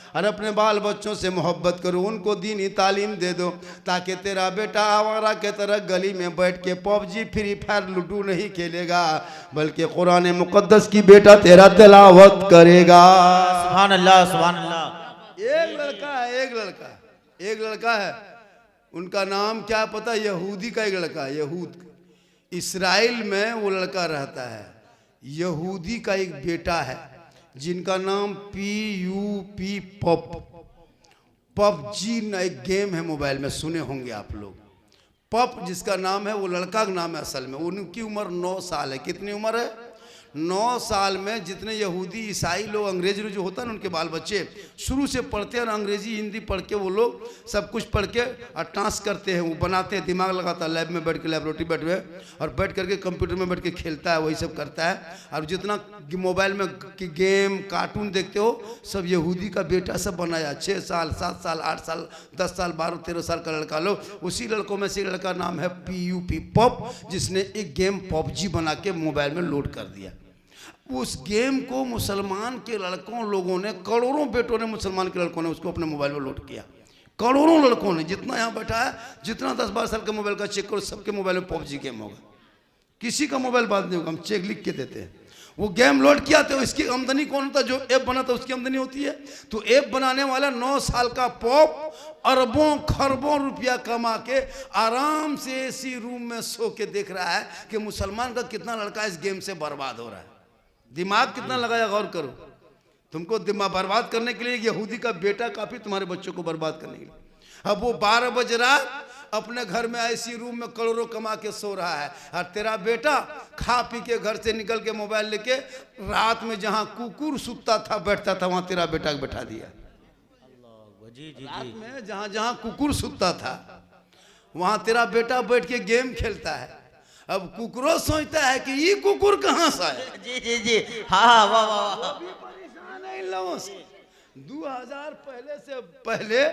और अपने बाल बच्चों से मोहब्बत करो, उनको दीनी तालीम दे दो, ताकि तेरा बेटा आवारा के तरह गली में बैठ के पबजी फ्री फायर लूडो नहीं खेलेगा, बल्कि कुरान मुकद्दस की बेटा तेरा तिलावत करेगा। सुभान अल्लाह, सुभान अल्लाह। एक लड़का है, एक लड़का है, उनका नाम क्या पता, यहूदी का एक लड़का है, यहूद इसराइल में वो लड़का रहता है। यहूदी का एक बेटा है जिनका नाम PUP पबजी ना एक गेम है, मोबाइल में सुने होंगे आप लोग। पप जिसका नाम है वो लड़का का नाम है असल में। उनकी उम्र 9 साल है। कितनी उम्र है? 9 साल में जितने यहूदी ईसाई लोग अंग्रेजी जो होता है ना, उनके बाल बच्चे शुरू से पढ़ते हैं और अंग्रेजी हिंदी पढ़ के वो लोग सब कुछ पढ़ के और टास्क करते हैं, वो बनाते हैं, दिमाग लगाता है, लैब में बैठ के, लैबोरेटरी बैठ हुए और बैठ करके कंप्यूटर में बैठ के खेलता है, वही सब करता है। और जितना मोबाइल में गेम कार्टून देखते हो सब यहूदी का बेटा सब बनाया। 6 साल 7 साल 8 साल 10 साल 12 13 साल का लड़का लोग। उसी लड़कों में से एक लड़का नाम है PUP पप, जिसने एक गेम पबजी बना के मोबाइल में लोड कर दिया। उस गेम को मुसलमान के लड़कों लोगों ने, करोड़ों बेटों ने, मुसलमान के लड़कों ने उसको अपने मोबाइल में लोड किया। करोड़ों लड़कों ने, जितना यहाँ बैठा है, जितना 10-12 साल के मोबाइल का चेक करो, सबके मोबाइल में पबजी गेम होगा। किसी का मोबाइल बात नहीं होगा, हम चेक लिख के देते हैं। वो गेम लोड किया तो इसकी आमदनी कौन होता है? जो ऐप बनाता है उसकी आमदनी होती है। तो ऐप बनाने वाला 9 साल का पॉप अरबों खरबों रुपया कमा के आराम से एसी रूम में सो के देख रहा है कि मुसलमान का कितना लड़का इस गेम से बर्बाद हो रहा है। दिमाग कितना लगाया, गौर करो। तुमको दिमाग बर्बाद करने के लिए यहूदी का बेटा काफी, तुम्हारे बच्चों को बर्बाद करने के लिए। अब वो 12 बजे रात अपने घर में ऐसी रूम में करोड़ों कमा के सो रहा है, और तेरा बेटा खा पी के घर से निकल के मोबाइल लेके रात में जहां कुकुर सुतता था बैठता था वहां तेरा बेटा को बैठा दिया। रात में जहां जहां कुकुर सुतता था वहां तेरा बेटा बैठ के गेम खेलता है। अब कुकुरो सोचता है कि ये कुकुर कहां से आया। जी जी जी, हाँ, वाह वाह वाह। भी परेशान है इन लोगों से। 2000 पहले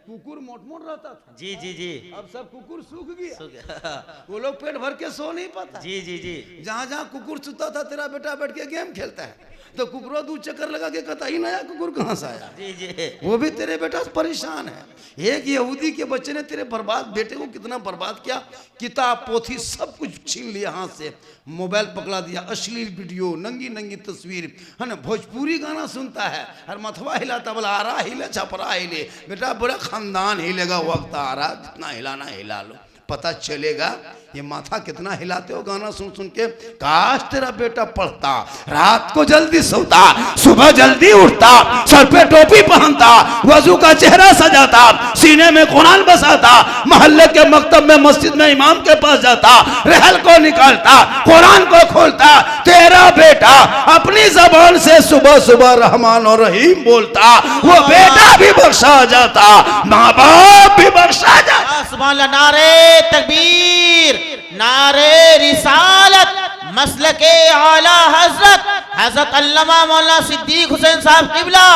कुकुर मोट रहता था। जी जी जी, अब सब कुकुर सूख गया। वो लोग पेट भर के सो नहीं पाता। जी जी जी, जहां जहां कुकुर सुता था तेरा बेटा बैठ के गेम खेलता है। तो कुकुरो 2 चक्कर लगा के कहता ही नया कुकुर कहां से आया। जी जी, वो भी तेरे बेटा से परेशान है। एक यहूदी के बच्चे ने तेरे बर्बाद बेटे को कितना बर्बाद किया। किताब पोथी सब कुछ छीन लिया हाथ से, मोबाइल पकड़ा दिया, अश्लील वीडियो, नंगी नंगी तस्वीर, है ना, भोजपुरी गाना सुनता है और मथवा हिलाता, बोला आ रहा हिले छपरा हिले। बेटा बड़ा खानदान हिलेगा, वक्त आ रहा, जितना हिलाना हिला लो, पता चलेगा ये माथा कितना हिलाते हो गाना सुन सुन के। काश तेरा बेटा पढ़ता, रात को जल्दी सोता, सुबह जल्दी उठता, सर पे टोपी पहनता, वजू का चेहरा सजाता, सीने में कुरान बसाता, मोहल्ले के मकतब में मस्जिद में इमाम के पास जाता, रहल को निकालता, कुरान को खोलता। तेरा बेटा अपनी जबान से सुबह सुबह रहमान और रहीम बोलता, वो बेटा भी बख्शा जाता, माँ बाप भी बख्शा जाता। सुभान अल्लाह। नारे तकबीर, नारे रिसालत, मसलके आला हजरत अल्लामा मौलाना सिद्दीक हुसैन साहब किबला,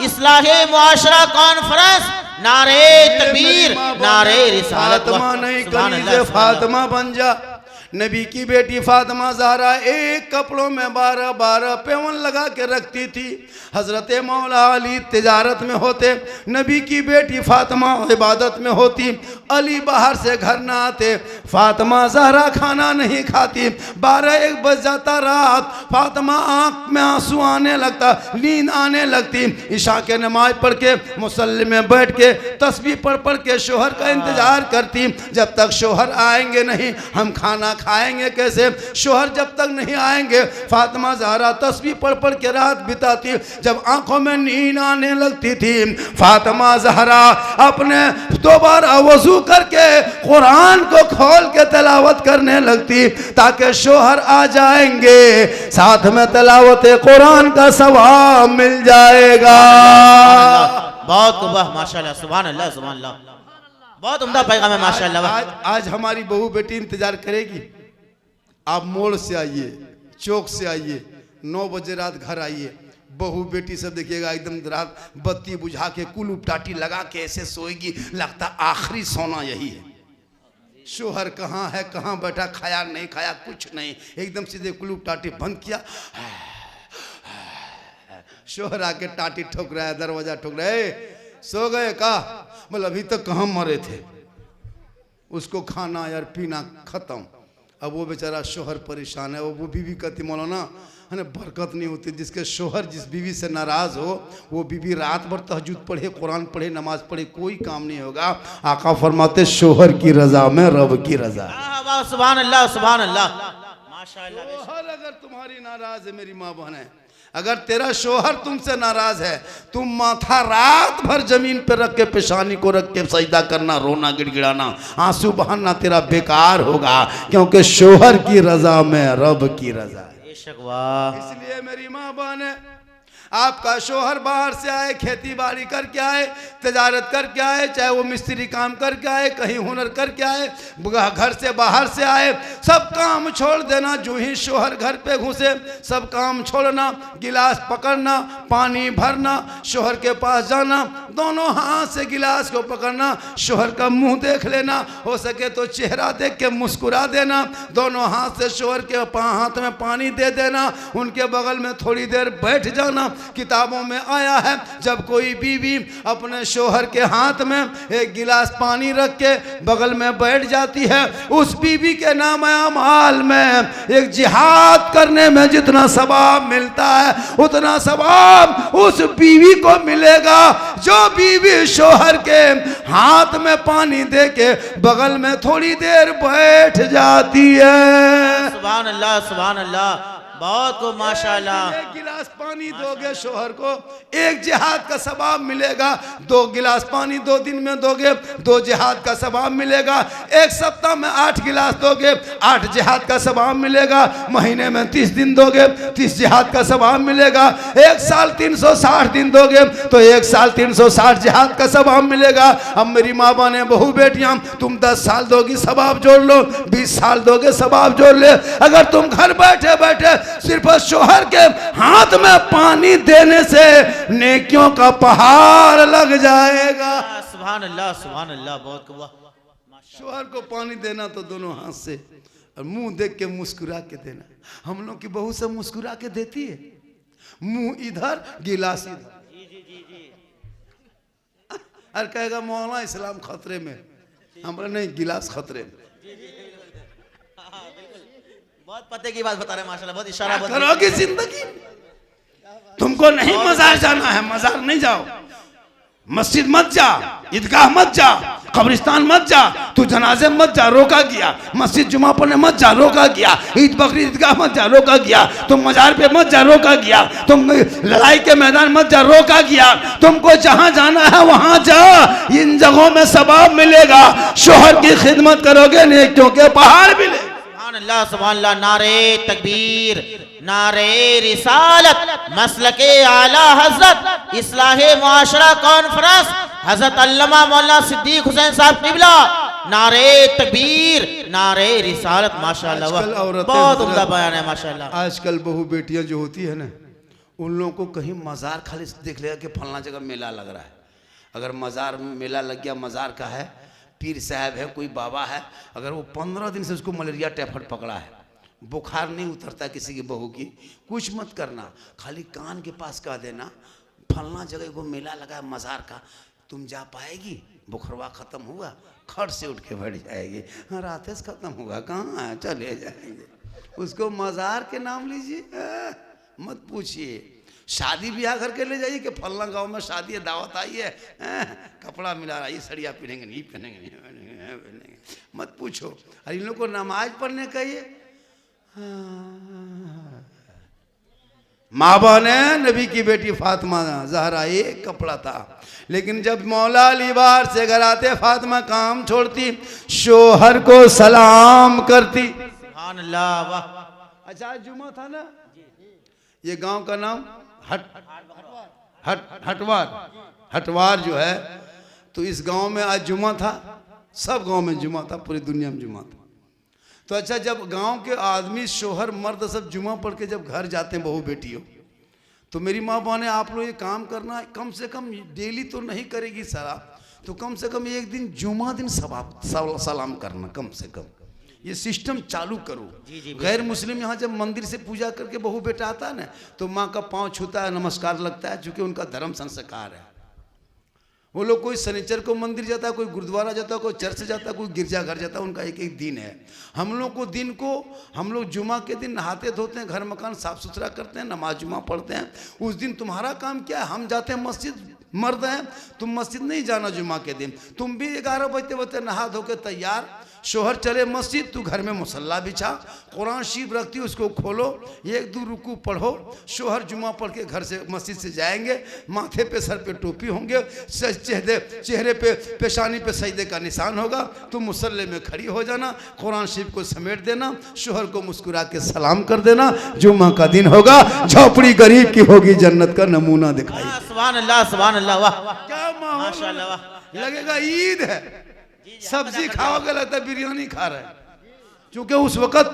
इस्लाहे मुआशरा कॉन्फ्रेंस। नारे तकबीर, नारे रिसालत। फातिमा नहीं कली से फातिमा बन जा। नबी की बेटी फातिमा ज़हरा एक कपड़ों में 12-12 पेवन लगा के रखती थी। हजरत मौला अली तिजारत में होते, नबी की बेटी फातिमा इबादत में होती। अली बाहर से घर ना आते, फातिमा ज़हरा खाना नहीं खाती। 12-1 बज जाता रात, फातिमा आँख में आंसू आने लगता, नींद आने लगती। ईशा के नमाज पढ़ के मुसल्ले में बैठ के तस्बीह पढ़ पढ़ के शोहर का इंतजार करती। जब तक शोहर आएंगे नहीं हम खाना खाएंगे कैसे। शोहर जब तक नहीं आएंगे फातिमा ज़हरा तस्बीह पढ़ पढ़ के रात बिताती। जब आंखों में नींद आने लगती थी, फातिमा ज़हरा अपने दोबारा वजू करके कुरान को खोल के तिलावत करने लगती, ताकि शोहर आ जाएंगे, साथ में तिलावत कुरान का सवाब मिल जाएगा। बहुत वाह, माशाल्लाह, सुभान अल्लाह, सुभान अल्लाह। बहुत उम्दा पैगाम है, माशाल्लाह। आज हमारी बहू बेटी इंतजार करेगी। आप मोड़ से आइए, चौक से आइए, 9 बजे रात घर आइए। बहू बेटी सब देखिएगा एकदम रात बत्ती बुझा के कुल टाटी लगा के ऐसे सोएगी, लगता आखिरी सोना यही है। शोहर कहाँ है, कहाँ बैठा, खाया नहीं खाया, कुछ नहीं, एकदम सीधे कुल टाटी बंद किया। शोहर आके टाटी ठोक रहा है, दरवाजा ठोक रहा है। सो गए का? बोल अभी तक कहाँ मरे थे। उसको खाना यार पीना खत्म। अब वो बेचारा शोहर परेशान है। वो बीवी कहती मौलाना है ना बरकत नहीं होती। जिसके शोहर जिस बीवी से नाराज़ हो वो बीवी रात भर तहज्जुद पढ़े, कुरान पढ़े, नमाज पढ़े, कोई काम नहीं होगा। आका फरमाते शोहर की रज़ा में रब की रज़ा। वाह सुभान अल्लाह सुभान अल्लाह माशाअल्लाह। शोहर अगर तुम्हारी नाराज़ है मेरी माँ बहन है, अगर तेरा शोहर तुमसे नाराज है, तुम माथा रात भर जमीन पे रख के पेशानी को रख के सजदा करना, रोना, गिड़गिड़ाना, आंसू बहाना तेरा बेकार होगा, क्योंकि शोहर की रजा में रब की रजा है। बेशक वाह। इसलिए मेरी माँ बहन है, आपका शोहर बाहर से आए, खेती बाड़ी करके आए, तजारत करके आए, चाहे वो मिस्त्री काम करके आए, कहीं हुनर करके आए, घर से बाहर से आए, सब काम छोड़ देना। जो ही शोहर घर पे घुसे सब काम छोड़ना, गिलास पकड़ना, पानी भरना, शोहर के पास जाना, दोनों हाथ से गिलास को पकड़ना, शोहर का मुंह देख लेना, हो सके तो चेहरा देख के मुस्कुरा देना, दोनों हाथ से शोहर के हाथ में पानी दे देना, उनके बगल में थोड़ी देर बैठ जाना। किताबों में आया है जब कोई बीवी अपने शोहर के हाथ में एक गिलास पानी रख के बगल में बैठ जाती है, उस बीवी के नाम अमाल में एक जिहाद करने में जितना सवाब मिलता है उतना सवाब उस बीवी को मिलेगा जो बीवी शोहर के हाथ में पानी दे के बगल में थोड़ी देर बैठ जाती है। सुभान अल्लाह सुभान अल्लाह। बहुत को माशाअल्लाह। एक गिलास पानी दोगे शोहर को, एक जिहाद का सवाब मिलेगा। 2 गिलास पानी 2 दिन में दोगे, 2 जिहाद का सवाब मिलेगा। एक सप्ताह में 8 गिलास दोगे, 8 जिहाद का सवाब मिलेगा। महीने में 30 दिन दोगे, 30 जिहाद का सवाब मिलेगा। एक साल 360 दिन दोगे तो 1 साल 360 जिहाद का सवाब मिलेगा। अब मेरी माँ बहने बहू बेटियां, तुम 10 साल दोगी सवाब जोड़ लो, 20 साल दोगे सवाब जोड़ ले। अगर तुम घर बैठे बैठे सिर्फ शोहर के हाथ में पानी देने से नेकियों का पहाड़ लग जाएगा। सुभान अल्लाह सुभान अल्लाह। बहुत को वाह। शोहर को पानी देना तो दोनों हाथ से और मुंह देख के मुस्कुरा के देना। हम लोग की बहू सब मुस्कुरा के देती है, मुंह इधर गिलास इधर, और कहेगा मौलाना इस्लाम खतरे में। हमारा नहीं, गिलास खतरे में। बहुत पते की बात बता रहे हैं माशाल्लाह। बहुत इशारा करोगे जिंदगी। तुमको नहीं मजार जाना है, मजार नहीं जाओ, मस्जिद मत जा, ईदगाह मत जा, कब्रिस्तान मत जा, तू जनाजे मत जा, रोका गया। मस्जिद जुमा पढ़ने मत जा, रोका गया। ईद बकरी ईदगाह मत जा, रोका गया। तुम मजार पे मत जा, रोका गया। तुम लड़ाई के मैदान मत जा, रोका गया। तुमको जहां जाना है वहां जा, इन जगहों में सवाब मिलेगा। शोहर की खिदमत करोगे नेकियों के पहाड़ मिले। अल्लाह सुभान अल्लाह। नारे तकबीर, नारे रिसालत, मसलके आला हजरत इस्लाहे मुआशरा कॉन्फ्रेंस हजरत अल्लामा मौलाना सिद्दीक हुसैन साहब किबला। नारे तकबीर, नारे रिसालत। माशाअल्लाह बहुत उम्दा बयान है माशाअल्लाह। आजकल बहू बेटियां जो होती है ना, उन लोगों को कहीं मजार खाली देख लेगा कि फलना जगह मेला लग रहा है। अगर मजार में मेला लग गया, मजार का है, पीर साहब है, कोई बाबा है, अगर वो 15 दिन से उसको मलेरिया टाइफाइड पकड़ा है, बुखार नहीं उतरता किसी की बहू की, कुछ मत करना, खाली कान के पास कह देना फलना जगह को मेला लगा है मजार का, तुम जा पाएगी? बुखरवा खत्म हुआ, खट से उठ के बैठ जाएगी। हाँ रातें खत्म होगा, कहाँ है, चले जाएंगे। उसको मजार के नाम लीजिए, मत पूछिए। शादी ब्याह करके ले जाइए कि फलना गांव में शादी है, दावत आई है, कपड़ा मिला रहा है, ये सड़िया पहनेंगे नहीं पहनेंगे, नहीं पहनेंगे, मत पूछो। और इन लोग को नमाज पढ़ने कहिए। माँ बहने, नबी की बेटी फातिमा जहरा एक कपड़ा था, लेकिन जब मौला अली बार से घर आते फातिमा काम छोड़ती, शोहर को सलाम करती। सुभान अल्लाह वाह। अच्छा जुमा था ना, ये गांव का नाम हटवार जो है, तो इस गांव में आज जुमा था, सब गांव में जुमा था, पूरी दुनिया में जुमा था। तो अच्छा, जब गांव के आदमी शोहर मर्द सब जुमा पढ़ के जब घर जाते हैं बहू बेटियों, तो मेरी माँ बहने आप लोग ये काम करना, कम से कम डेली तो नहीं करेगी सारा, तो कम से कम एक दिन जुमा दिन सलाम करना, कम से कम ये सिस्टम चालू करो। गैर मुस्लिम यहाँ जब मंदिर से पूजा करके बहू बेटा आता है ना, तो माँ का पाँव छूता है, नमस्कार लगता है, चूँकि उनका धर्म संस्कार है। वो लोग कोई शनिचर को मंदिर जाता है, कोई गुरुद्वारा जाता है, कोई चर्च जाता है, कोई गिरजाघर जाता है, उनका एक एक दिन है। हम लोग को दिन को हम लोग जुमा के दिन नहाते धोते हैं, घर मकान साफ सुथरा करते हैं, नमाज जुमा पढ़ते हैं। उस दिन तुम्हारा काम क्या है? हम जाते हैं मस्जिद, मर्द हैं, तुम मस्जिद नहीं जाना जुमा के दिन। तुम भी 11 बजते बजते नहा धो के तैयार, शोहर चले मस्जिद, तू घर में मुसल्ला बिछा, कुरान शरीफ रखती उसको खोलो, 1-2 रुकू पढ़ो। शोहर जुमा पढ़ के घर से मस्जिद से जाएंगे, माथे पे सर पे टोपी होंगे, चेहरे पे पेशानी पे सजदे का निशान होगा। तुम मुसल्ले में खड़ी हो जाना, कुरान शरीफ को समेट देना, शोहर को मुस्कुरा के सलाम कर देना। जुम्मा का दिन होगा, झोपड़ी गरीब की होगी, जन्नत का नमूना दिखाई। सुभान अल्लाह, सुभान अल्लाह, वाह क्या माहौल माशाअल्लाह, वाह। लगेगा ईद है। सब्जी खाओगे लगता है बिरयानी खा रहे हैं, क्योंकि उस वक्त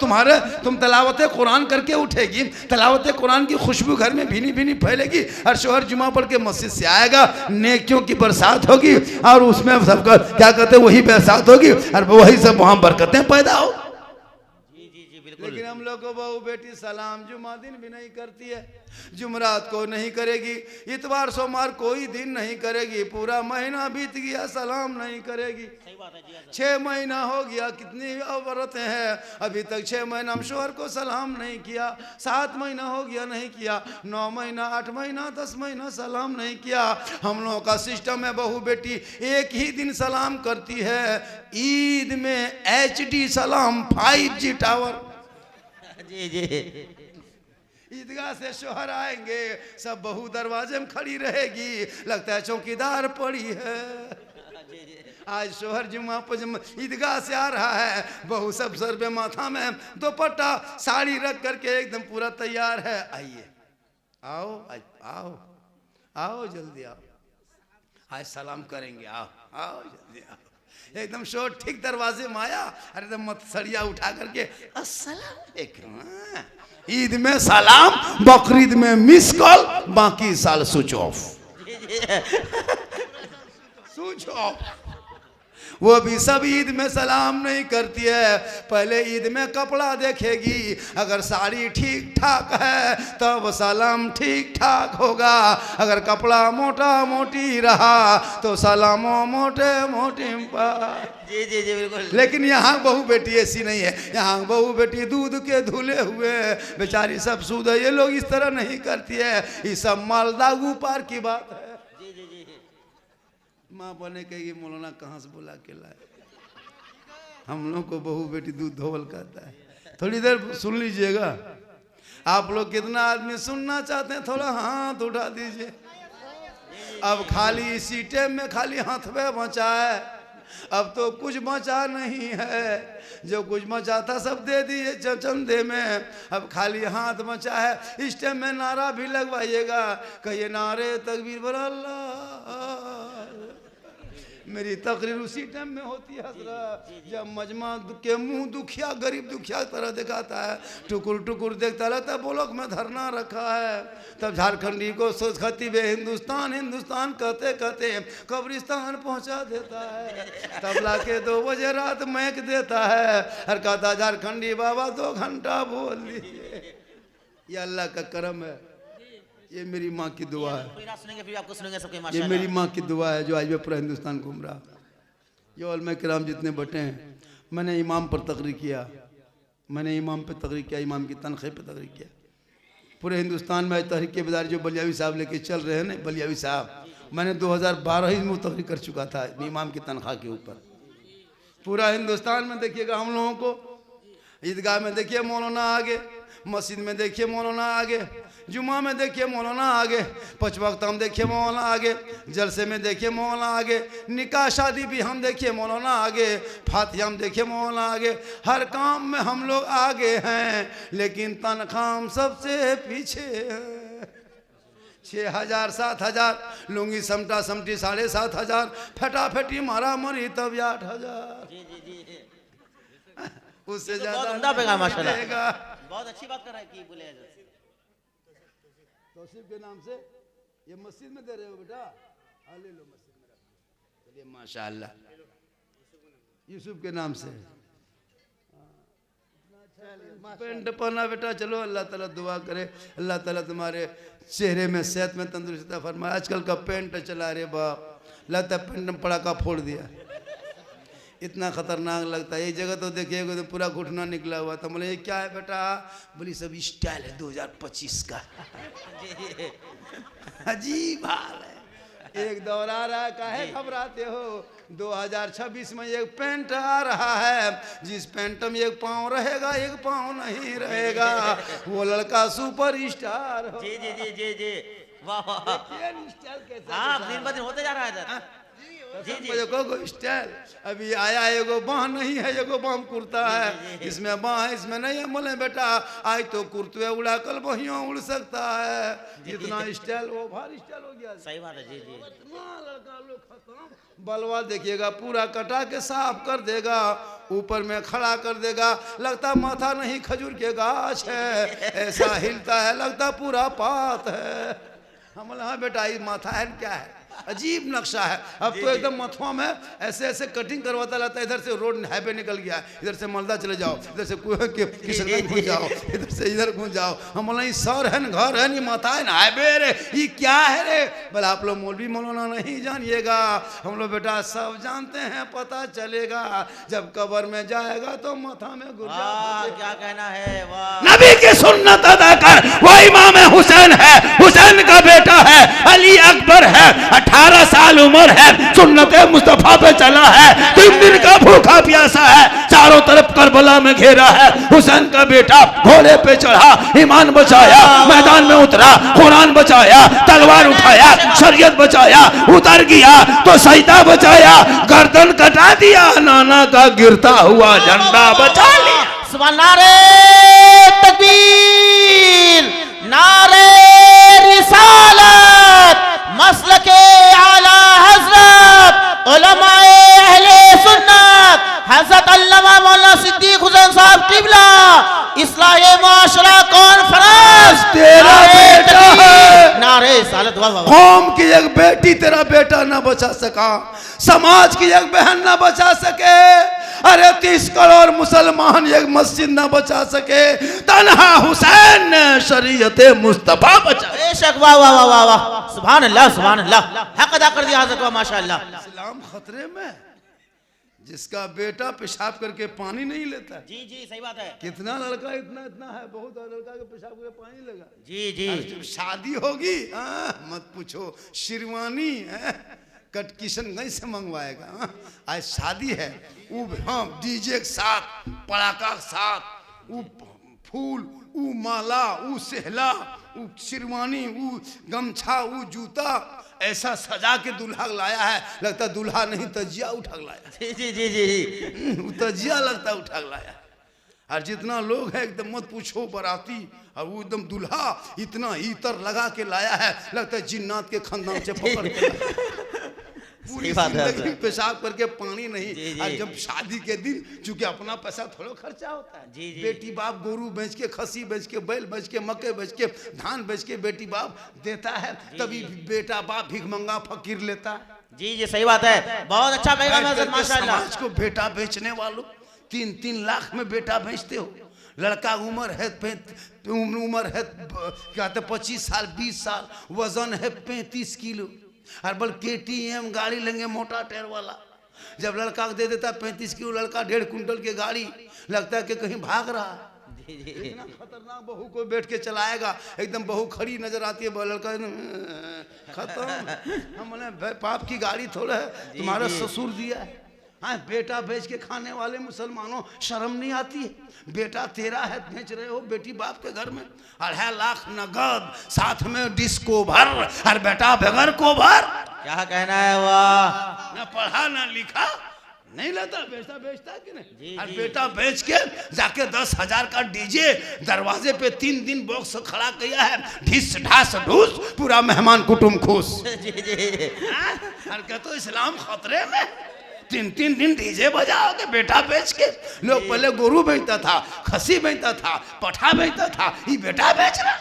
तुम तलावत कुरान करके उठेगी, तलावत कुरान की खुशबू घर में भीनी भीनी फैलेगी, और शोहर जुमा पढ़ के मस्जिद से आएगा, नेकियों की बरसात होगी, और उसमें सबका क्या कहते हैं, वही बरसात होगी, और वही सब वहां बरकतें पैदा हो। लेकिन हम लोग को बहू बेटी सलाम जुमा दिन भी नहीं करती है, जुमरात को नहीं करेगी, इतवार सोमवार कोई दिन नहीं करेगी, पूरा महीना बीत गया सलाम नहीं करेगी। 6 महीना हो गया, कितनी औरतें हैं अभी तक 6 महीना हम शोहर को सलाम नहीं किया, 7 महीना हो गया नहीं किया, 9 महीना 8 महीना 10 महीना सलाम नहीं किया। हम लोगों का सिस्टम है, बहू बेटी एक ही दिन सलाम करती है, ईद में HD सलाम 5G टावर। जी जी, ईदगाह से शोहर आएंगे, सब बहू दरवाजे में खड़ी रहेगी, लगता है चौकीदार पड़ी है। आज शोहर जुम्मा पर ईदगाह से आ रहा है, बहू सब सर पे माथा में दुपट्टा साड़ी रख करके एकदम पूरा तैयार है। आइए, आओ आओ आओ, जल्दी आओ, आज सलाम करेंगे, आओ आओ जल्दी आओ। एकदम शोर ठीक दरवाजे में आया, अरे एकदम मत सड़िया उठा करके अस्सलाम वालेकुम। ईद में सलाम, बकरीद में मिस कॉल, बाकी साल स्विच ऑफ। Switch off. वो भी सब ईद में सलाम नहीं करती है, पहले ईद में कपड़ा देखेगी, अगर साड़ी ठीक ठाक है तब सलाम ठीक ठाक होगा, अगर कपड़ा मोटा मोटी रहा तो सलामो मोटे मोटी पर। जी जी जी, बिल्कुल। लेकिन यहाँ बहू बेटी ऐसी नहीं है, यहाँ बहू बेटी दूध के धुले हुए बेचारी सब सूद है, ये लोग इस तरह नहीं करती है, ये सब मालदागू पार की बात है। माँ बने कहेगी मौलाना कहाँ से बुला के लाए, हम लोग को बहू बेटी दूध धोवल कहता है। थोड़ी देर सुन लीजिएगा, आप लोग कितना आदमी सुनना चाहते हैं, थोड़ा हाथ उठा दीजिए। अब खाली इसी टाइम में खाली हाथ में बचा है, अब तो कुछ बचा नहीं है, जो कुछ बचा था सब दे दिए चंदे में, अब खाली हाथ बचा है। इस टाइम में नारा भी लगवाइएगा, कहिए नारे तकबीर बर अल्लाह। मेरी तकरीर उसी टाइम में होती है हजरत, जब मजमा के मुंह दुखिया गरीब दुखिया तरह दिखाता है, टुकुर टुकुर देखता रहता है, बोलक में धरना रखा है, तब झारखंडी को खतीब हिंदुस्तान हिंदुस्तान कहते कहते कब्रिस्तान पहुंचा देता है, तबला के 2 बजे रात महक देता है, हर कहता झारखंडी बाबा 2 घंटा बोल लिए। ये अल्लाह का करम है, ये मेरी माँ की दुआ है, कोई रात सुनेंगे फिर आपको सुनेंगे सबके ये माशाल्लाह। मेरी माँ की दुआ है जो आज मैं पूरा हिंदुस्तान घूम रहा। ये उलमा किराम जितने बटे हैं, मैंने इमाम पर तकरीर किया, मैंने इमाम पर तकरीर किया, इमाम की तनख्वाह पर तकरीर किया। पूरे हिंदुस्तान में आज तहरीक के बेदार जो बलियावी साहब लेके चल रहे हैं ना, बलियावी साहब, मैंने 2012 ही में तकरीर कर चुका था इमाम की तनख्वाह के ऊपर। पूरा हिंदुस्तान में देखिएगा हम लोगों को, ईदगाह में देखिए मौलाना आगे, मस्जिद में देखिए मौलाना आगे, जुमा में देखिए मौलाना आगे, 5 वक्त हम देखिए मौलाना आगे, जलसे में देखिए मौलाना आगे, निकाह शादी भी हम देखिए मौलाना आगे, फातिहा हम देखिए मौलाना आगे, हर काम में हम लोग आगे हैं, लेकिन तनख्वाह हम सबसे पीछे हैं। 6,000 7,000 लुंगी समटा समटी 7,500 फटाफटी मारा मरी तब 8,000। उससे बहुत ज्यादा उम्दा पैगाम माशाल्लाह, मिलेगा। बहुत अच्छी बात कर रहा है कि बोले तौसीफ के नाम से ये मस्जिद में दे रहे हो बेटा, ले लो मस्जिद में रख, चलिए माशाअल्लाह, यूसुफ के नाम से पेंट पहना बेटा, चलो अल्लाह ताला दुआ करे, अल्लाह ताला तुम्हारे चेहरे में सेहत में तंदुरुस्ती फरमाए। आजकल का पेंट चला रे बाप, लगता है पेंट में पड़ाका फोड़ दिया, इतना खतरनाक लगता है। एक जगह तो देखिएगा तो पूरा घुटना निकला हुआ था। बोले ये क्या है बेटा? बोली सब स्टाइल है 2025 का। अजीब हाल है। एक दौर आ रहा है, काहे घबराते हो? 2026 में एक पेंट आ रहा है, जिस पेंट में एक पाँव रहेगा एक पाँव नहीं रहेगा, वो लड़का सुपर स्टार हो। जी जी जी जी जी, वाह वाह, हाँ दिन ब दिन होते जा रहा है इधर। जी जी, देखो स्टाइल अभी आया, एगो बाह नहीं है, एगो बाम कुर्ता है, इसमें बाह है इसमें नहीं है। बोले बेटा आज तो कुर्ते उड़ा कल बहियों उड़ सकता है, जितना स्टाइल वो भारी स्टाइल हो गया। सही बात है। जी जी, इतना लड़का लोग खत्म। बलवा देखिएगा पूरा कटा के साफ कर देगा, ऊपर में खड़ा कर देगा, लगता माथा नहीं खजूर के गाछ है, ऐसा हिलता है लगता पूरा पात है। हम बोले हाँ बेटा ये माथा है क्या है? अजीब नक्शा है। अब तो एकदम मथुआ में ऐसे ऐसे कटिंग करवाता रहता है। इधर से रोड हाईवे निकल गया, इधर से मालदा चले जाओ, इधर से किशनगंज घुस जाओ, इधर से इधर घुस जाओ। हम बोला ये सर है न घर है न माथा है न हाईवे रे, ये क्या है रे? बोले आप लोग मौलवी मौलाना नहीं जानिएगा, हम लोग बेटा सब जानते हैं, पता चलेगा जब कब्र में जाएगा तो माथा में घुस जाएगा। क्या कहना है? वाह, नबी की सुन्नत अदा कर। वो इमाम हुसैन है, हुसैन का बेटा है, अली अकबर है, 18 साल उम्र है, सुन्नत मुस्तफा पे चला है, 3 दिन का भूखा प्यासा है, चारों तरफ करबला में घेरा है। हुसैन का बेटा घोड़े पे चढ़ा, ईमान बचाया, मैदान में उतरा, कुरान बचाया, तलवार उठाया, शरीयत बचाया, उतर गया तो सईदा बचाया, गर्दन कटा दिया, नाना का गिरता हुआ झंडा बचा लिया। सुभान, नारे तकबीर, नारे रिसालत, मसलके आला हजरत उलमाए अहले सुन्नत हजरत अल्लामा मौलाना सिद्दीक हुसैन साहब किबला, इस्लाहे माशरा कॉन्फ्रेंस तेरा बेटा है। नारे रिसालत। वाह वाह, कौम की एक बेटी तेरा बेटा ना बचा सका, समाज की एक बहन ना बचा सके, अरे 30 करोड़ मुसलमान एक मस्जिद ना बचा सके, तन्हा हुसैन ने शरीयत मुस्तफा बचा। बेशक, वाह वाह वाह वाह वाह, सुभान अल्लाह सुभान अल्लाह, हक अदा कर दिया हजरत, वाह माशाअल्लाह। इस्लाम खतरे में, जिसका बेटा पेशाब करके पानी नहीं लेता। जी जी, सही बात है। कितना लड़का इतना इतना है, बहुत लड़का के पेशाब करके पानी लगा। जी जी, जब शादी होगी मत पूछो, शेरवानी किशनगंज से मंगवाएगा। आज शादी है, वो हाँ डीजे के साथ, पड़ाका के साथ, वो फूल, वो माला, वो सहला, वो शेरवानी, वो गमछा, वो जूता, ऐसा सजा के दूल्हा लाया है, लगता दूल्हा नहीं तजिया उठा लाया। जी जी जी जी, तजिया लगता उठा लाया। और जितना लोग है एकदम मत पूछो बाराती, और वो एकदम दूल्हा इतना इतर लगा के लाया है, लगता है जिन्नात के खानदान से पकड़ के। पूरी जिंदगी पेशाब करके पानी नहीं। जी, जी। और जब शादी के दिन, चूंकि अपना पैसा थोड़ा खर्चा होता है, जी, जी। बेटी बाप गोरू बेच के, खसी बेच के, बैल बेच के, मक्के बेच के, धान बेच के बेटी बाप देता है, तभी बेटा बाप भिख मंगा फकीर लेता है। जी जी, सही बात है। बहुत अच्छा पैगाम है हजरत, माशाअल्लाह। समाज को बेटा बेचने वालों 3-3 लाख में बेटा बेचते हो। लड़का उम्र है कहते 25 साल 20 साल, वजन है 35 किलो, और बल KTM गाड़ी लेंगे मोटा टायर वाला। जब लड़का को दे देता 35 किलो, लड़का 1.5 कुंटल की गाड़ी, लगता है कि कहीं भाग रहा है। इतना खतरनाक बहू को बैठ के चलाएगा, एकदम बहू खड़ी नजर आती है, लड़का खत्म। हम बोले बाप की गाड़ी थोड़ा है, तुम्हारा ससुर दिया है। हाँ, बेटा बेच के खाने वाले मुसलमानों, शर्म नहीं आती है? बेटा तेरा है, बेच रहे हो बेटी बाप के घर में, 2.5 लाख नगद, साथ में डिस्को भर, और बेटा बगैर को भर। क्या कहना है? वाह, ना पढ़ा ना लिखा, नहीं लेता, बेचता कि नहीं? और जी। बेटा बेच के जाके 10,000 का डीजे दरवाजे पे 3 दिन बॉक्स खड़ा किया है, ढिस ढास ढूस, पूरा मेहमान कुटुंब खुश। जी जी, और कहते इस्लाम खतरे में, 3-3 दिन डीजे बजाओगे बेटा बेच के। लोग पहले गोरू बेचता था, खसी बेचता था, पठा बेचता था, ये बेटा बेच रहा।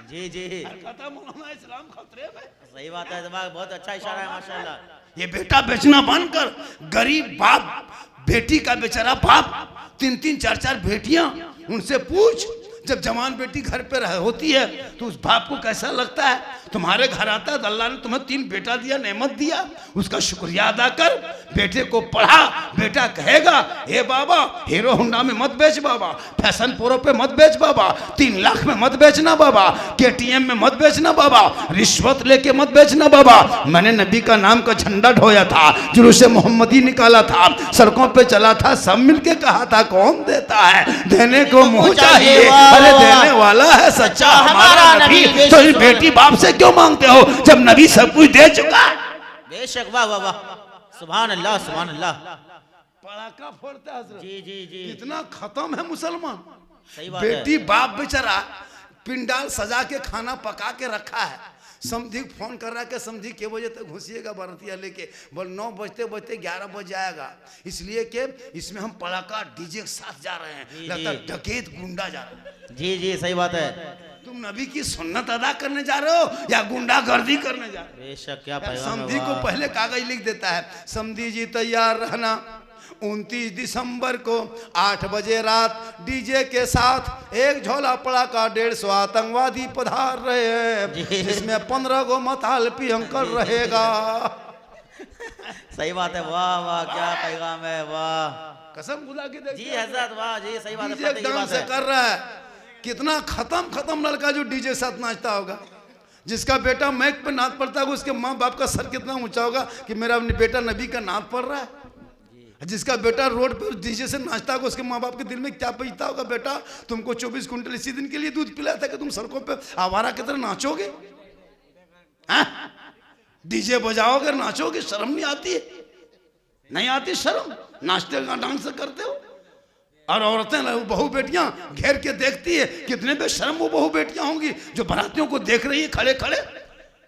जी जी, मौलाना इस्लाम खतरे में। सही बात है, दिमाग बहुत अच्छा इशारा है माशाअल्लाह। ये बेटा बेचना बंद कर। गरीब बाप बेटी का बेचारा बाप, 3-3 4-4 बेटियां, उनसे पूछ जब जवान बेटी घर पे होती है तो उस बाप को कैसा लगता है? तुम्हारे घर आता है तो अल्लाह ने तुम्हें 3 बेटा दिया, नेमत दिया, उसका शुक्रिया अदा कर। बेटे को पढ़ा, बेटा कहेगा हे बाबा हीरो होंडा में मत बेच बाबा, फैशन प्रो पे मत बेच बाबा, 3 लाख में मत बेचना बाबा, KTM में मत बेचना बाबा, रिश्वत लेके मत बेचना बाबा। मैंने नबी का नाम का झंडा ढोया था, जुलूस मोहम्मदी निकाला था, सड़कों पे चला था, सब मिलके कहा था कौन देता है, देने को मुंह चाहिए, अरे देने वाला है सच्चा हमारा नबी। तो इस बेटी बाप से क्यों मांगते हो जब नबी सब कुछ दे चुका है? बेशक, वाह वाह वाह, सुभान अल्लाह सुभान अल्लाह। पड़ाका फोड़ता है हजरत। जी जी जी, कितना खत्म है मुसलमान। सही बात है। बेटी बाप बेचारा पिंडाल सजा के खाना पका के रखा है, समझी फोन कर रहा है कि समझी के बजे तक घुसिएगा बरतिया लेके, बोल 9 बजते बजते 11 बज जाएगा, इसलिए कि इसमें हम पड़ाका डीजे के साथ जा रहे हैं, लगता है डकैत गुंडा जा रहे हैं। जी जी सही बात है। तुम नबी की सुन्नत अदा करने जा रहे हो या गुंडागर्दी करने जा रहे हो? बेशक, क्या पैगाम है, समधी को वाह। पहले कागज लिख देता है, समधी जी तैयार रहना, 29 दिसंबर को 8 बजे रात डीजे के साथ एक झोला पड़ाका 150 आतंकवादी पधार रहे हैं, जिसमें 15 गो मतालपी अंकल रहेगा। सही बात है, वाह वाह, क्या पैगाम है, वाह। कसम खुदा की देख जी हजरत, वाह जी, सही बात है, डीजे पते की डांस बात से है। कर रहा है। कितना खत्म लड़का जो डीजे साथ नाचता होगा, जिसका बेटा मैक पे नाच पड़ता होगा, उसके माँ बाप का सर कितना ऊंचा होगा कि मेरा बेटा नबी का नाच पढ़ रहा है। जिसका बेटा रोड पे डीजे से नाचता होगा, उसके माँ बाप के दिल में क्या बीतता होगा, बेटा तुमको 24 कुंटल इसी दिन के लिए दूध पिलाया था कि तुम सड़कों पे आवारा की तरह नाचोगे, डीजे बजाओगे, नाचोगे, शर्म नहीं आती है? नहीं आती शर्म? नाचते का डांस करते हो। और औरतें बहू बेटियां घेर के देखती है, कितने बेशर्म वो बहू बेटियां होंगी जो बारातियों को देख रही है खड़े खड़े।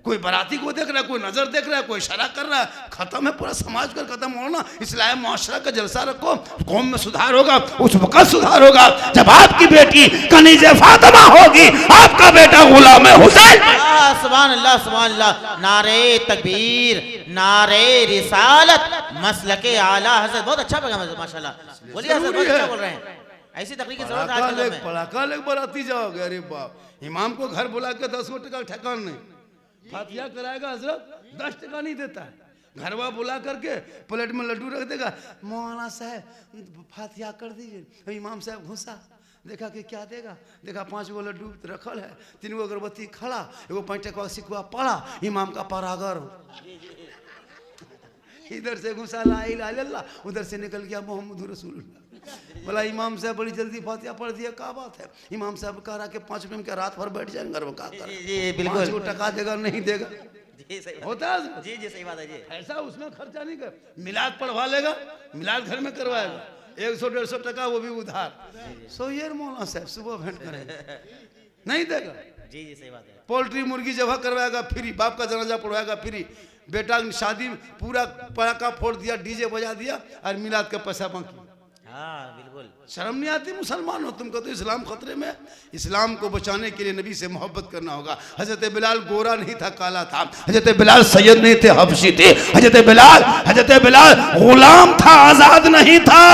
कोई बाराती को देख रहा है, कोई नजर देख रहा है, कोई इशारा कर रहा है। खत्म है पूरा समाज का, खत्म होना। इसलिए मुआशरा का जलसा रखो, कौम में सुधार होगा, उस वक्त सुधार होगा जब आपकी बेटी कनीज़े फातिमा होगी, आपका बेटा गुलाम हुसैन। सुभान अल्लाह सुभान अल्लाह। नारे तकबीर, नारे रिसालत, मसलके आला हज़रत। बहुत अच्छा पैगाम है माशाल्लाह, बोलिए हज़रत, बहुत अच्छा बोल रहे हैं। ऐसी तकरीर की जरूरत है आज में। पड़ाका लेके बाराती जाओगे, अरे बाप। इमाम को घर बुला के 10 टका ठेकान नहीं, फातिया कराएगा हजरत 10 टका नहीं देता है। घरवा बुला करके प्लेट में लड्डू रख देगा, मौलाना साहब फातिया कर दीजिए। इमाम साहब घुसा, देखा कि क्या देगा, देखा 5 गो लड्डू रखल है, 3 गो अगरबत्ती खड़ा, 1 5 टका सिकुआ पड़ा, इमाम का परागर। इधर से घुसा ला इलाहा इल्लल्लाह, उधर से निकल गया मोहम्मद रसूलुल्लाह। बोला इमाम साहब बड़ी जल्दी फातिया पढ़ दिया, क्या बात है? इमाम साहब कह रहा कि 5 रुपये में रात भर बैठ जाएंगे घर में, क्या कर? जी बिल्कुल, 5 टका देगा नहीं देगा, जी सही होता है। जी जी सही बात है जी। ऐसा उसमें खर्चा नहीं कर, मिलाद पढ़वा लेगा, मिलाद घर में करवाएगा, 100-150 टका वो भी उधार। सो ये मौलाना साहब सुबह भेंट करेंगे, नहीं देगा। जी जी सही बात है। पोल्ट्री मुर्गी जबा करवाएगा फ्री, बाप का जनाजा पढ़वाएगा फ्री, बेटा की शादी पूरा पटाखा फोड़ दिया, डीजे बजा दिया और मिलाद का पैसा बाकी। हाँ बिल्कुल, शर्म नहीं आती? मुसलमान हो तुमको तो इस्लाम खतरे में। इस्लाम को बचाने के लिए नबी से मोहब्बत करना होगा। हजरत बिलाल गोरा नहीं था, काला था। हजरत बिलाल सैयद नहीं थे, हबशी थे। हजरत बिलाल गुलाम था, आजाद नहीं था।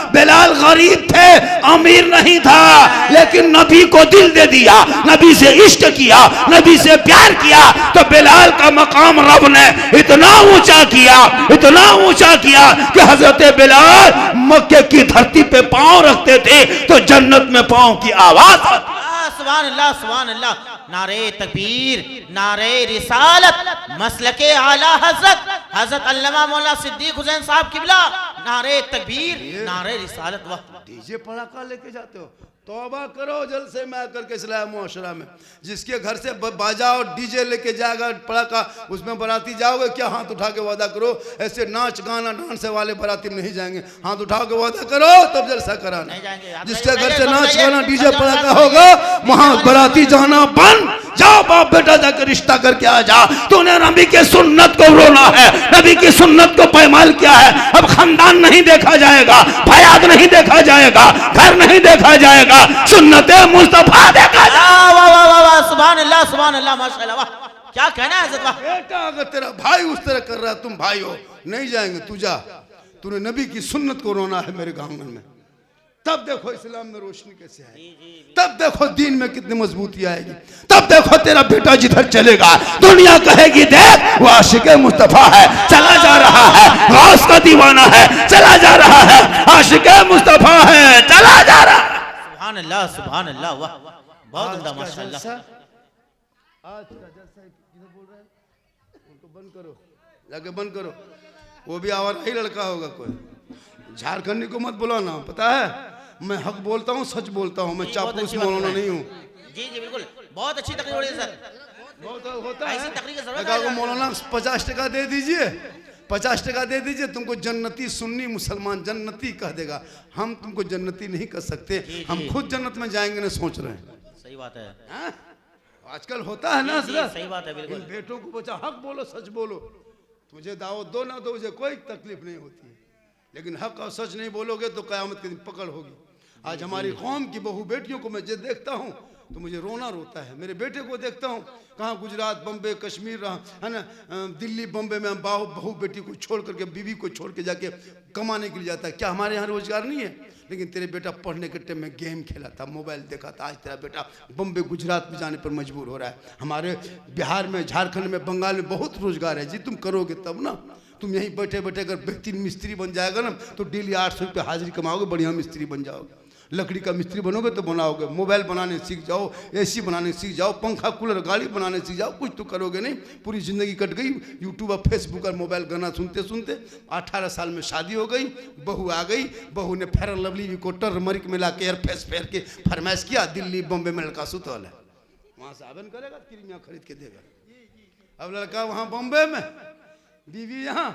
बिलाल गरीब थे, अमीर नहीं था, लेकिन नबी को दिल दे दिया, नबी से इश्क किया, नबी से प्यार किया, तो बिलाल का मकाम रब ने इतना ऊंचा किया, इतना ऊंचा किया कि हजरत बिलाल मक्के की धरती पे पांव रखते थे तो जन्नत में पांव की आवाज आती। सुभान अल्लाह सुभान अल्लाह। नारे तकबीर, नारे रिसालत, मसलके आला हज़रत अल्लामा मौलाना सिद्दीक हुसैन साहब किबला। नारे तकबीर, नारे रिसालत। वाह, डीजे पटाखा लेके जाते हो, तौबा करो जल्द से मैं करके इस्लाम मुआशरा में। जिसके घर से बाजा और डीजे लेके जाएगा पटाखा, उसमें बाराती जाओगे क्या? हाथ उठा के वादा करो, ऐसे नाच गाना डांस वाले बाराती में नहीं जाएंगे। हाथ उठा के वादा करो तब जलसा कराना। नहीं जाएंगे। जिसके घर से नाच गाना डीजे पटाखा होगा वहां बाराती जाना बंद। जाओ बाप बेटा जाकर रिश्ता करके आ जा। तूने नबी के सुन्नत को रोना है, नबी की सुन्नत को पैमाल किया है। अब खानदान नहीं देखा जाएगा, भयात नहीं देखा जाएगा, घर नहीं देखा जाएगा, सुन्नते मुस्तफा देखा जाएगा। वाह वाह वाह वाह, सुभान अल्लाह सुभान अल्लाह, माशाअल्लाह। वाह, क्या कहना है हज़रत? वाह बेटा, अगर तेरा भाई उस तरह कर रहा है, तुम भाई हो, नहीं जाएंगे, तू जा। तूने नबी की सुन्नत को रोना है मेरे आंगन में, तब देखो इस्लाम में रोशनी कैसे आएगी, तब देखो दीन में कितनी मजबूती आएगी, तब देखो तेरा बेटा जिधर चलेगा दुनिया कहेगी देख वो आशिक मुस्तफा है चला जा रहा है, गौस का दीवाना है चला जा रहा है, आशिक मुस्तफा है चला जा रहा है। सुभान अल्लाह सुभान अल्लाह, वाह बहुत उम्दा माशाअल्लाह। आज का जलसा किधर बोल रहा है, उनको बंद करो, जाके बंद करो, वो भी आवारा ही लड़का होगा कोई, झारखंडी को मत बुलाना, पता है मैं हक बोलता हूँ, सच बोलता हूँ, मैं चापलूस मौलाना नहीं हूँ। जी जी बिल्कुल, बहुत अच्छी तकरीर हो रही है सर, बहुत होता ऐसी है तकरीर की जरूरत लगा को है। मौलाना 50 टका दे दीजिए, 50 टका दे दीजिए, तुमको जन्नती सुन्नी मुसलमान जन्नती कह देगा, हम तुमको जन्नती नहीं कर सकते, हम खुद जन्नत में जाएंगे ना सोच रहे हैं। सही बात है, हाँ? आजकल होता है ना जी, हजरत, सही बात है बिल्कुल। इन बेटों को बचा हक बोलो सच बोलो, तुझे दावत दो ना दो मुझे कोई तकलीफ नहीं होती है, लेकिन हक और सच नहीं बोलोगे तो कयामत के दिन पकड़ होगी। आज हमारी कौम की बहू बेटियों को मैं जब देखता हूँ तो मुझे रोना रोता है, मेरे बेटे को देखता हूँ कहाँ गुजरात बम्बे कश्मीर रहा है ना, दिल्ली बम्बे में बहू बेटी को छोड़ करके बीवी को छोड़ के जाके कमाने के लिए जाता है। क्या हमारे यहाँ रोजगार नहीं है? लेकिन तेरे बेटा पढ़ने के टाइम में गेम खेला था, मोबाइल देखा था, आज तेरा बेटा बम्बे गुजरात में जाने पर मजबूर हो रहा है। हमारे बिहार में झारखंड में बंगाल में बहुत रोजगार है जी, तुम करोगे तब ना, तुम यहीं बैठे बैठे अगर बेहतरीन मिस्त्री बन जाएगा ना तो डेली 800 रुपये हाजिरी कमाओगे, बढ़िया मिस्त्री बन जाओगे, लकड़ी का मिस्त्री बनोगे तो बनाओगे, मोबाइल बनाने सीख जाओ, एसी बनाने सीख जाओ, पंखा कूलर गाड़ी बनाने सीख जाओ, कुछ तो करोगे नहीं, पूरी ज़िंदगी कट गई यूट्यूब और फेसबुक और मोबाइल गाना सुनते सुनते। 18 साल में शादी हो गई, बहू आ गई, बहू ने फेयर लवली को टर्मरिक मिला के एयरफेस फेयर के फरमाइश किया, दिल्ली बम्बे में लड़का सुतल है, वहाँ से आवेदन करेगा क्रीमिया खरीद के देगा। अब लड़का वहाँ बम्बे में, बीवी यहाँ,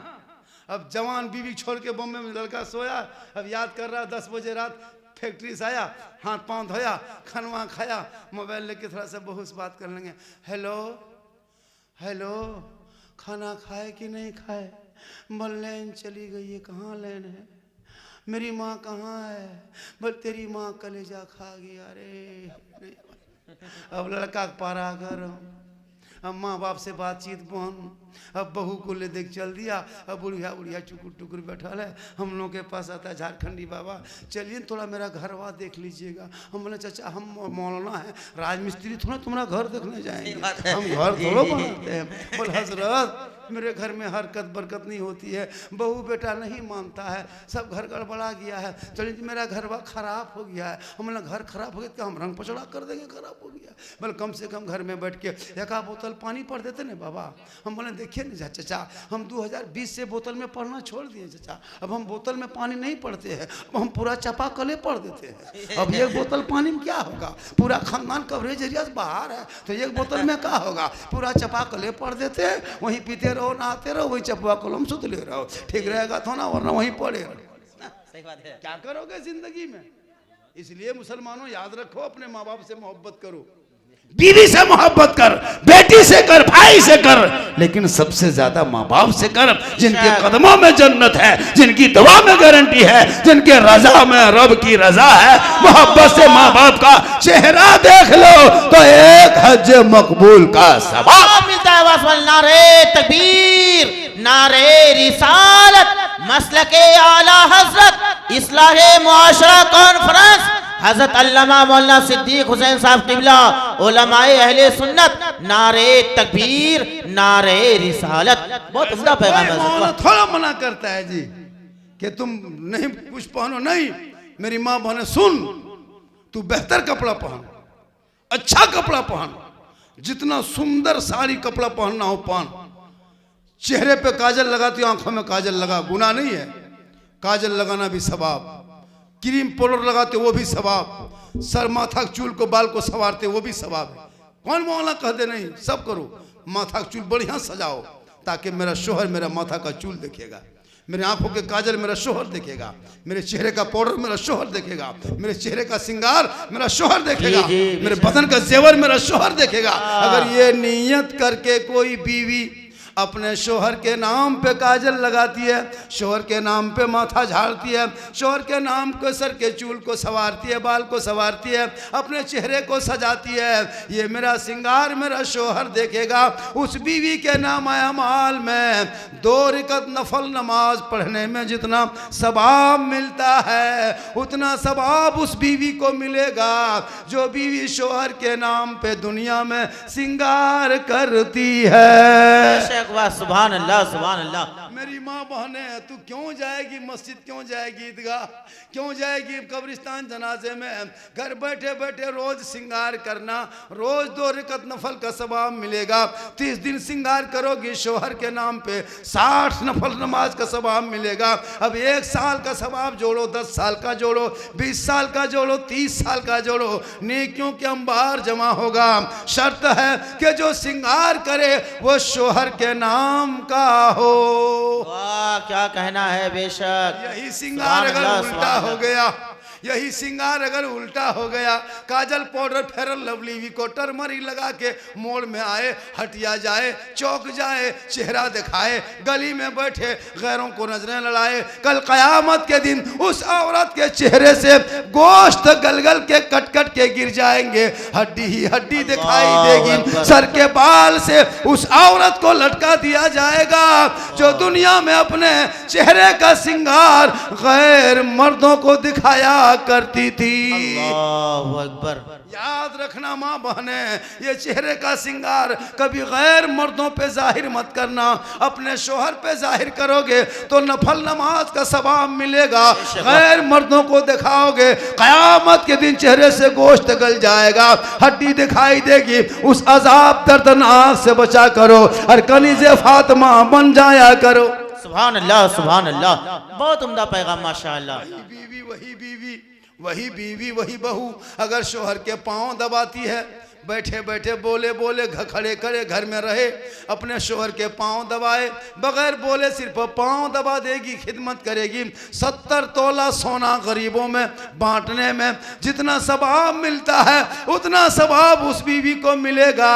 अब जवान बीवी छोड़ के बम्बे में लड़का सोया, अब याद कर रहा 10 बजे रात फैक्ट्री से आया, हाथ पांव धोया, खाना खाया, मोबाइल लेके थोड़ा सा बहू से बात कर लेंगे, हेलो हेलो खाना खाए कि नहीं खाए, बोल लैन चली गई है, कहाँ लैन है, मेरी माँ कहाँ है, बोल तेरी माँ कलेजा खा गई, अरे अब लड़का पारा गरम, अब माँ बाप से बातचीत बंद, अब बहू को ले देख चल दिया, अब बुढ़िया बुढ़िया चुकुर टुकुर बैठा है, हम लोग के पास आता है झारखंडी बाबा, चलिए थोड़ा मेरा घर वार देख लीजिएगा। हम बोले चाचा हम मौलाना है, राजमिस्त्री थोड़ा तुम्हारा घर देखने जाएंगे, हम घर थोड़ा बनाते हैं। बोल हजरत मेरे घर में हरकत बरकत नहीं होती है, बहू बेटा नहीं मानता है, सब घर गड़बड़ा गया है, चलिए मेरा घर वार खराब हो गया है। हम बोले घर खराब हो गया तो हम रंग पचड़ा कर देंगे, खराब हो गया, बोले कम से कम घर में बैठ के एक बोतल पानी पढ़ देते ना बाबा। हम बोले देखिए ना चाचा, हम 2020 से बोतल में पढ़ना छोड़ दिए चाचा, अब हम बोतल में पानी नहीं पढ़ते हैं, अब हम पूरा चापाकले पढ़ देते हैं। अब एक बोतल पानी में क्या होगा, पूरा खानदान कवरेज एरिया से बाहर है तो एक बोतल में क्या होगा, पूरा चापाकले पढ़ देते हैं, वहीं पीते रहो नहाते रहो, वही चपवा कलम सुध ले रहो, ठीक रहेगा तो ना, वरना वहीं पड़े रहो। सही बात है, क्या करोगे जिंदगी में? इसलिए मुसलमानों याद रखो, अपने माँ बाप से मोहब्बत करो, बीवी से मोहब्बत कर, बेटी से कर, भाई से कर, लेकिन सबसे ज्यादा माँ बाप से कर, जिनके कदमों में जन्नत है, जिनकी दुआ में गारंटी है, जिनके रजा में रब की रजा है। मोहब्बत से माँ बाप का चेहरा देख लो तो एक हज मकबूल का सवाब मिलता है। वासवाल नारे तकबीर, नारे रिसालत, मसलके आला हजरत, इस्लाहे मुआशरा कॉन्फ्रेंस, हजरत अल्लामा मौलाना सिद्दीक हुसैन साहब किबला, उलमाए अहले सुन्नत, नारे तकबीर, नारे रिसालत। बहुत उम्दा पैगाम है। मौलाना थोड़ा मना करता है जी कि तुम नहीं कुछ पहनो, नहीं, मेरी माँ बहने सुन, तू बेहतर कपड़ा पहन, अच्छा कपड़ा पहन, जितना सुंदर साड़ी कपड़ा पहनना हो पहन, चेहरे पे काजल लगाती, आंखों में काजल लगा, गुनाह नहीं है, काजल लगाना भी सवाब, क्रीम पाउडर लगाते वो भी सवाब, सर माथा चूल को बाल को संवारते वो भी सवाब है। कौन मौला कह दे नहीं, सब करो, माथा का चूल बढ़िया सजाओ ताकि मेरा शोहर मेरा माथा का चूल देखेगा, मेरे आंखों के काजल मेरा शोहर देखेगा, मेरे चेहरे का पाउडर मेरा शोहर देखेगा, मेरे चेहरे का श्रृंगार मेरा शोहर देखेगा, मेरे बदन का जेवर मेरा शोहर देखेगा। अगर ये नियत करके कोई बीवी अपने शोहर के नाम पे काजल लगाती है, शोहर के नाम पे माथा झाड़ती है, शोहर के नाम को सर के चूल को संवारती है, बाल को संवारती है, अपने चेहरे को सजाती है। ये मेरा श्रृंगार मेरा शोहर देखेगा। उस बीवी के नाम अमाल में 2 रकात नफल नमाज पढ़ने में जितना सवाब मिलता है उतना सवाब उस बीवी को मिलेगा जो बीवी शोहर के नाम पे दुनिया में श्रृंगार करती है। सुभान अल्लाह सुभान अल्लाह। मेरी माँ बहने, तू क्यों जाएगी मस्जिद, क्यों जाएगी ईदगाह, क्यों जाएगी कब्रिस्तान जनाजे में? घर बैठे बैठे रोज श्रृंगार करना, रोज 2 रकात नफल का सवाब मिलेगा। 30 दिन श्रृंगार करोगी शोहर के नाम पे 60 नफल नमाज का सवाब मिलेगा। अब 1 साल का सवाब जोड़ो, 10 साल का जोड़ो, 20 साल का जोड़ो, 30 साल का जोड़ो, नेकियों के अंबार जमा होगा। शर्त है कि जो श्रृंगार करे वो शोहर के नाम का हो। वाह क्या कहना है, बेशक। यही श्रृंगार अगर उल्टा हो गया, यही श्रृंगार अगर उल्टा हो गया, काजल पाउडर फेरन लवली को टरमरी लगा के मोड़ में आए, हटिया जाए, चौक जाए, चेहरा दिखाए, गली में बैठे गैरों को नजरें लड़ाए, कल कयामत के दिन उस औरत के चेहरे से गोश्त गलगल के कट कट के गिर जाएंगे, हड्डी ही हड्डी दिखाई देगी। सर के बाल से उस औरत को लटका दिया जाएगा जो दुनिया में अपने चेहरे का श्रृंगार गैर मर्दों को दिखाया करती थी। अल्लाहु अकबर। याद रखना माँ बहने, ये चेहरे का श्रृंगार कभी गैर मर्दों पे जाहिर मत करना। अपने शोहर पे जाहिर करोगे तो नफल नमाज का सवाब मिलेगा, गैर मर्दों को दिखाओगे कयामत के दिन चेहरे से गोश्त गल जाएगा, हड्डी दिखाई देगी। उस अजाब दर्दनाक से बचा करो और कनीज़े फातिमा बन जाया करो। सुभान अल्लाह सुभान अल्लाह। बहुत उम्दा पैगाम माशाअल्लाह। वही बीवी वही बहू अगर शोहर के पांव दबाती है, बैठे बैठे बोले बोले खड़े खड़े घर में रहे, अपने शोहर के पांव दबाए, बगैर बोले सिर्फ पांव दबा देगी, खिदमत करेगी। 70 तोला सोना गरीबों में बांटने में जितना सवाब मिलता है उतना सवाब उस बीवी को मिलेगा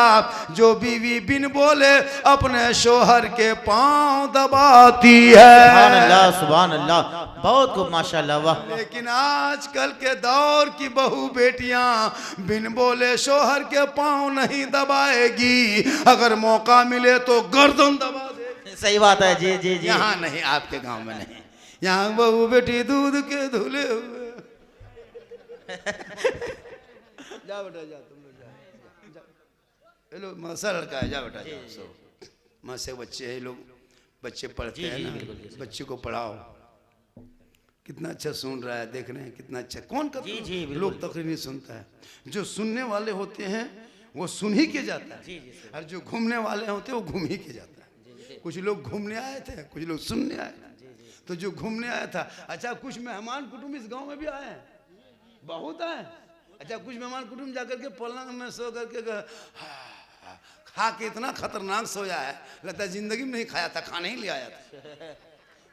जो बीवी बिन बोले अपने शोहर के पांव दबाती है। सुभान अल्लाह सुभान अल्लाह। बहुत खूब माशाअल्लाह। वाह। लेकिन आजकल के दौर की बहू बेटियां बिन बोले शोहर के पांव नहीं दबाएगी, अगर मौका मिले तो गर्दन दबा दे। सही बात है जी जी जी। यहाँ नहीं, आपके गांव में नहीं, यहाँ बहू बेटी दूध के धुले हुए। जा बेटा जा, तुम लोग जा। ये लोग मसा लड़का है, जा बेटा जा। सो माँ से बच्चे हैं, लोग बच्चे पढ़ते हैं ना, बच्चे को पढ़ाओ। कितना अच्छा सुन रहा है, देख रहे हैं कितना अच्छा। कौन करता है? लोग तकरीर नहीं सुनता है, जो सुनने वाले होते हैं वो सुन ही के जाता है, और जो घूमने वाले होते हैं वो घूम ही के जाता है। कुछ लोग घूमने आए थे, कुछ लोग सुनने आए थे। तो जो घूमने आया था, अच्छा कुछ मेहमान कुटुंब इस गांव में भी आए हैं, बहुत आए। अच्छा कुछ मेहमान कुटुंब जाकर के पलंग में सो करके खा के इतना खतरनाक सोया है, लगता है जिंदगी में नहीं खाया था, खाने ही ले आया था।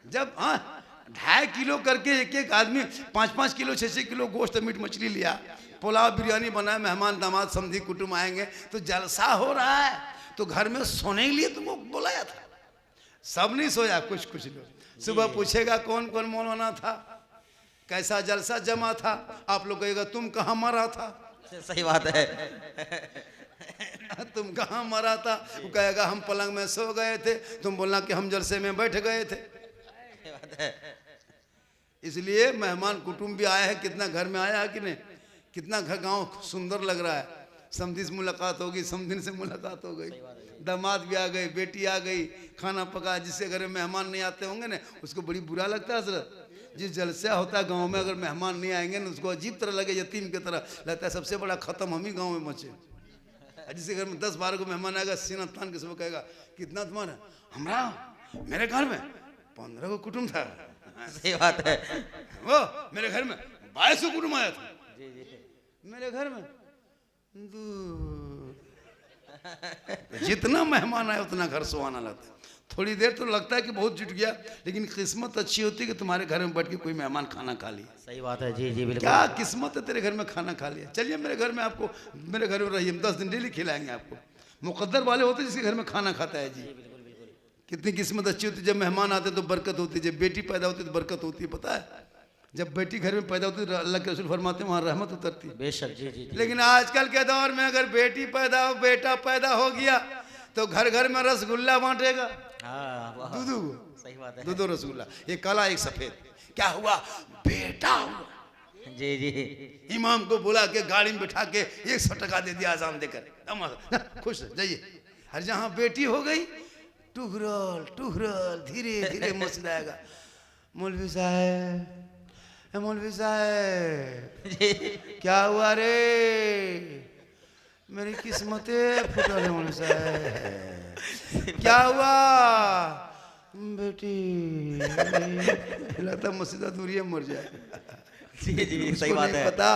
जब 2.5 किलो करके एक एक आदमी 5-5 किलो 6-6 किलो गोश्त मीट मछली लिया, पुलाव बिरयानी बनाया, मेहमान दामाद समधी कुटुंब आएंगे तो जलसा हो रहा है, तो घर में सोने के लिए तुमको बुलाया था। सब नहीं सोया, कुछ कुछ लोग। सुबह पूछेगा कौन कौन मौलाना था, कैसा जलसा जमा था, आप लोग कहेगा तुम कहाँ मरा था। सही बात है। तुम कहाँ मरा था, वो कहेगा हम पलंग में सो गए थे, तुम बोलना कि हम जलसे में बैठ गए थे। इसलिए मेहमान कुटुंब भी आए हैं, कितना घर में आया है कि नहीं, कितना घर गांव सुंदर लग रहा है। समधी से मुलाकात होगी, समधिन से मुलाकात हो गई, दामाद भी आ गए, बेटी आ गई, खाना पका। जिसके घर में मेहमान नहीं आते होंगे ना उसको बड़ी बुरा लगता है हजरत। जिस जलसा होता है गांव में, अगर मेहमान नहीं आएंगे ना उसको अजीब तरह लगे, यतीम की तरह लगता है सबसे बड़ा खत्म हम ही गाँव में मचे। जिसके घर में 10-12 को मेहमान आएगा, सीना तान के सुबह कहेगा कितना तुम्हारा, हमारा मेरे घर में 15 को कुटुंब था। सही बात है। वो मेरे घर में 22 को कुटुंब आया था, मेरे घर में जितना मेहमान आए उतना घर सुहाना लगता है। थोड़ी देर तो लगता है कि बहुत जुट गया, लेकिन किस्मत अच्छी होती है कि तुम्हारे घर में बैठ के कोई मेहमान खाना खा लिया। सही बात है जी जी बिल्कुल। क्या किस्मत है तेरे घर में खाना खा लिया। चलिए मेरे घर में, आपको मेरे घर में रहिए, 10 दिन डेली खिलाएंगे आपको। मुकद्दर वाले होते जिसके घर में खाना खाता है जी। कितनी किस्मत अच्छी होती है, जब मेहमान आते तो बरकत होती है, जब बेटी पैदा होती है तो बरकत होती है, पता है। जब बेटी घर में पैदा होती है तो अल्लाह के रसूल फरमाते हैं वहाँ रहमत उतरती है। बेशक जी जी जी। लेकिन आजकल के दौर में अगर बेटी पैदा हो, बेटा पैदा हो गया तो घर घर में रसगुल्ला बांटेगा, हाँ वाह, दूधू सही बात है। दो रसगुल्ला, एक काला एक सफेद। क्या हुआ? बेटा हुआ। जी जी। इमाम को बुला के गाड़ी में बिठा के 100 टका दे दिया आजान देकर, खुश जाइए। हर जहाँ बेटी हो गई टुहरल टुहरल, धीरे धीरे मुस्कुराएगा। मौलवी साहब, मौलवी साहब क्या हुआ रे? मेरी किस्मतें फुटल है मौलवी साहब। क्या हुआ? बेटी लगता मस्जिद दूरी मर जाए। जी जी सही उसको बात नहीं है। पता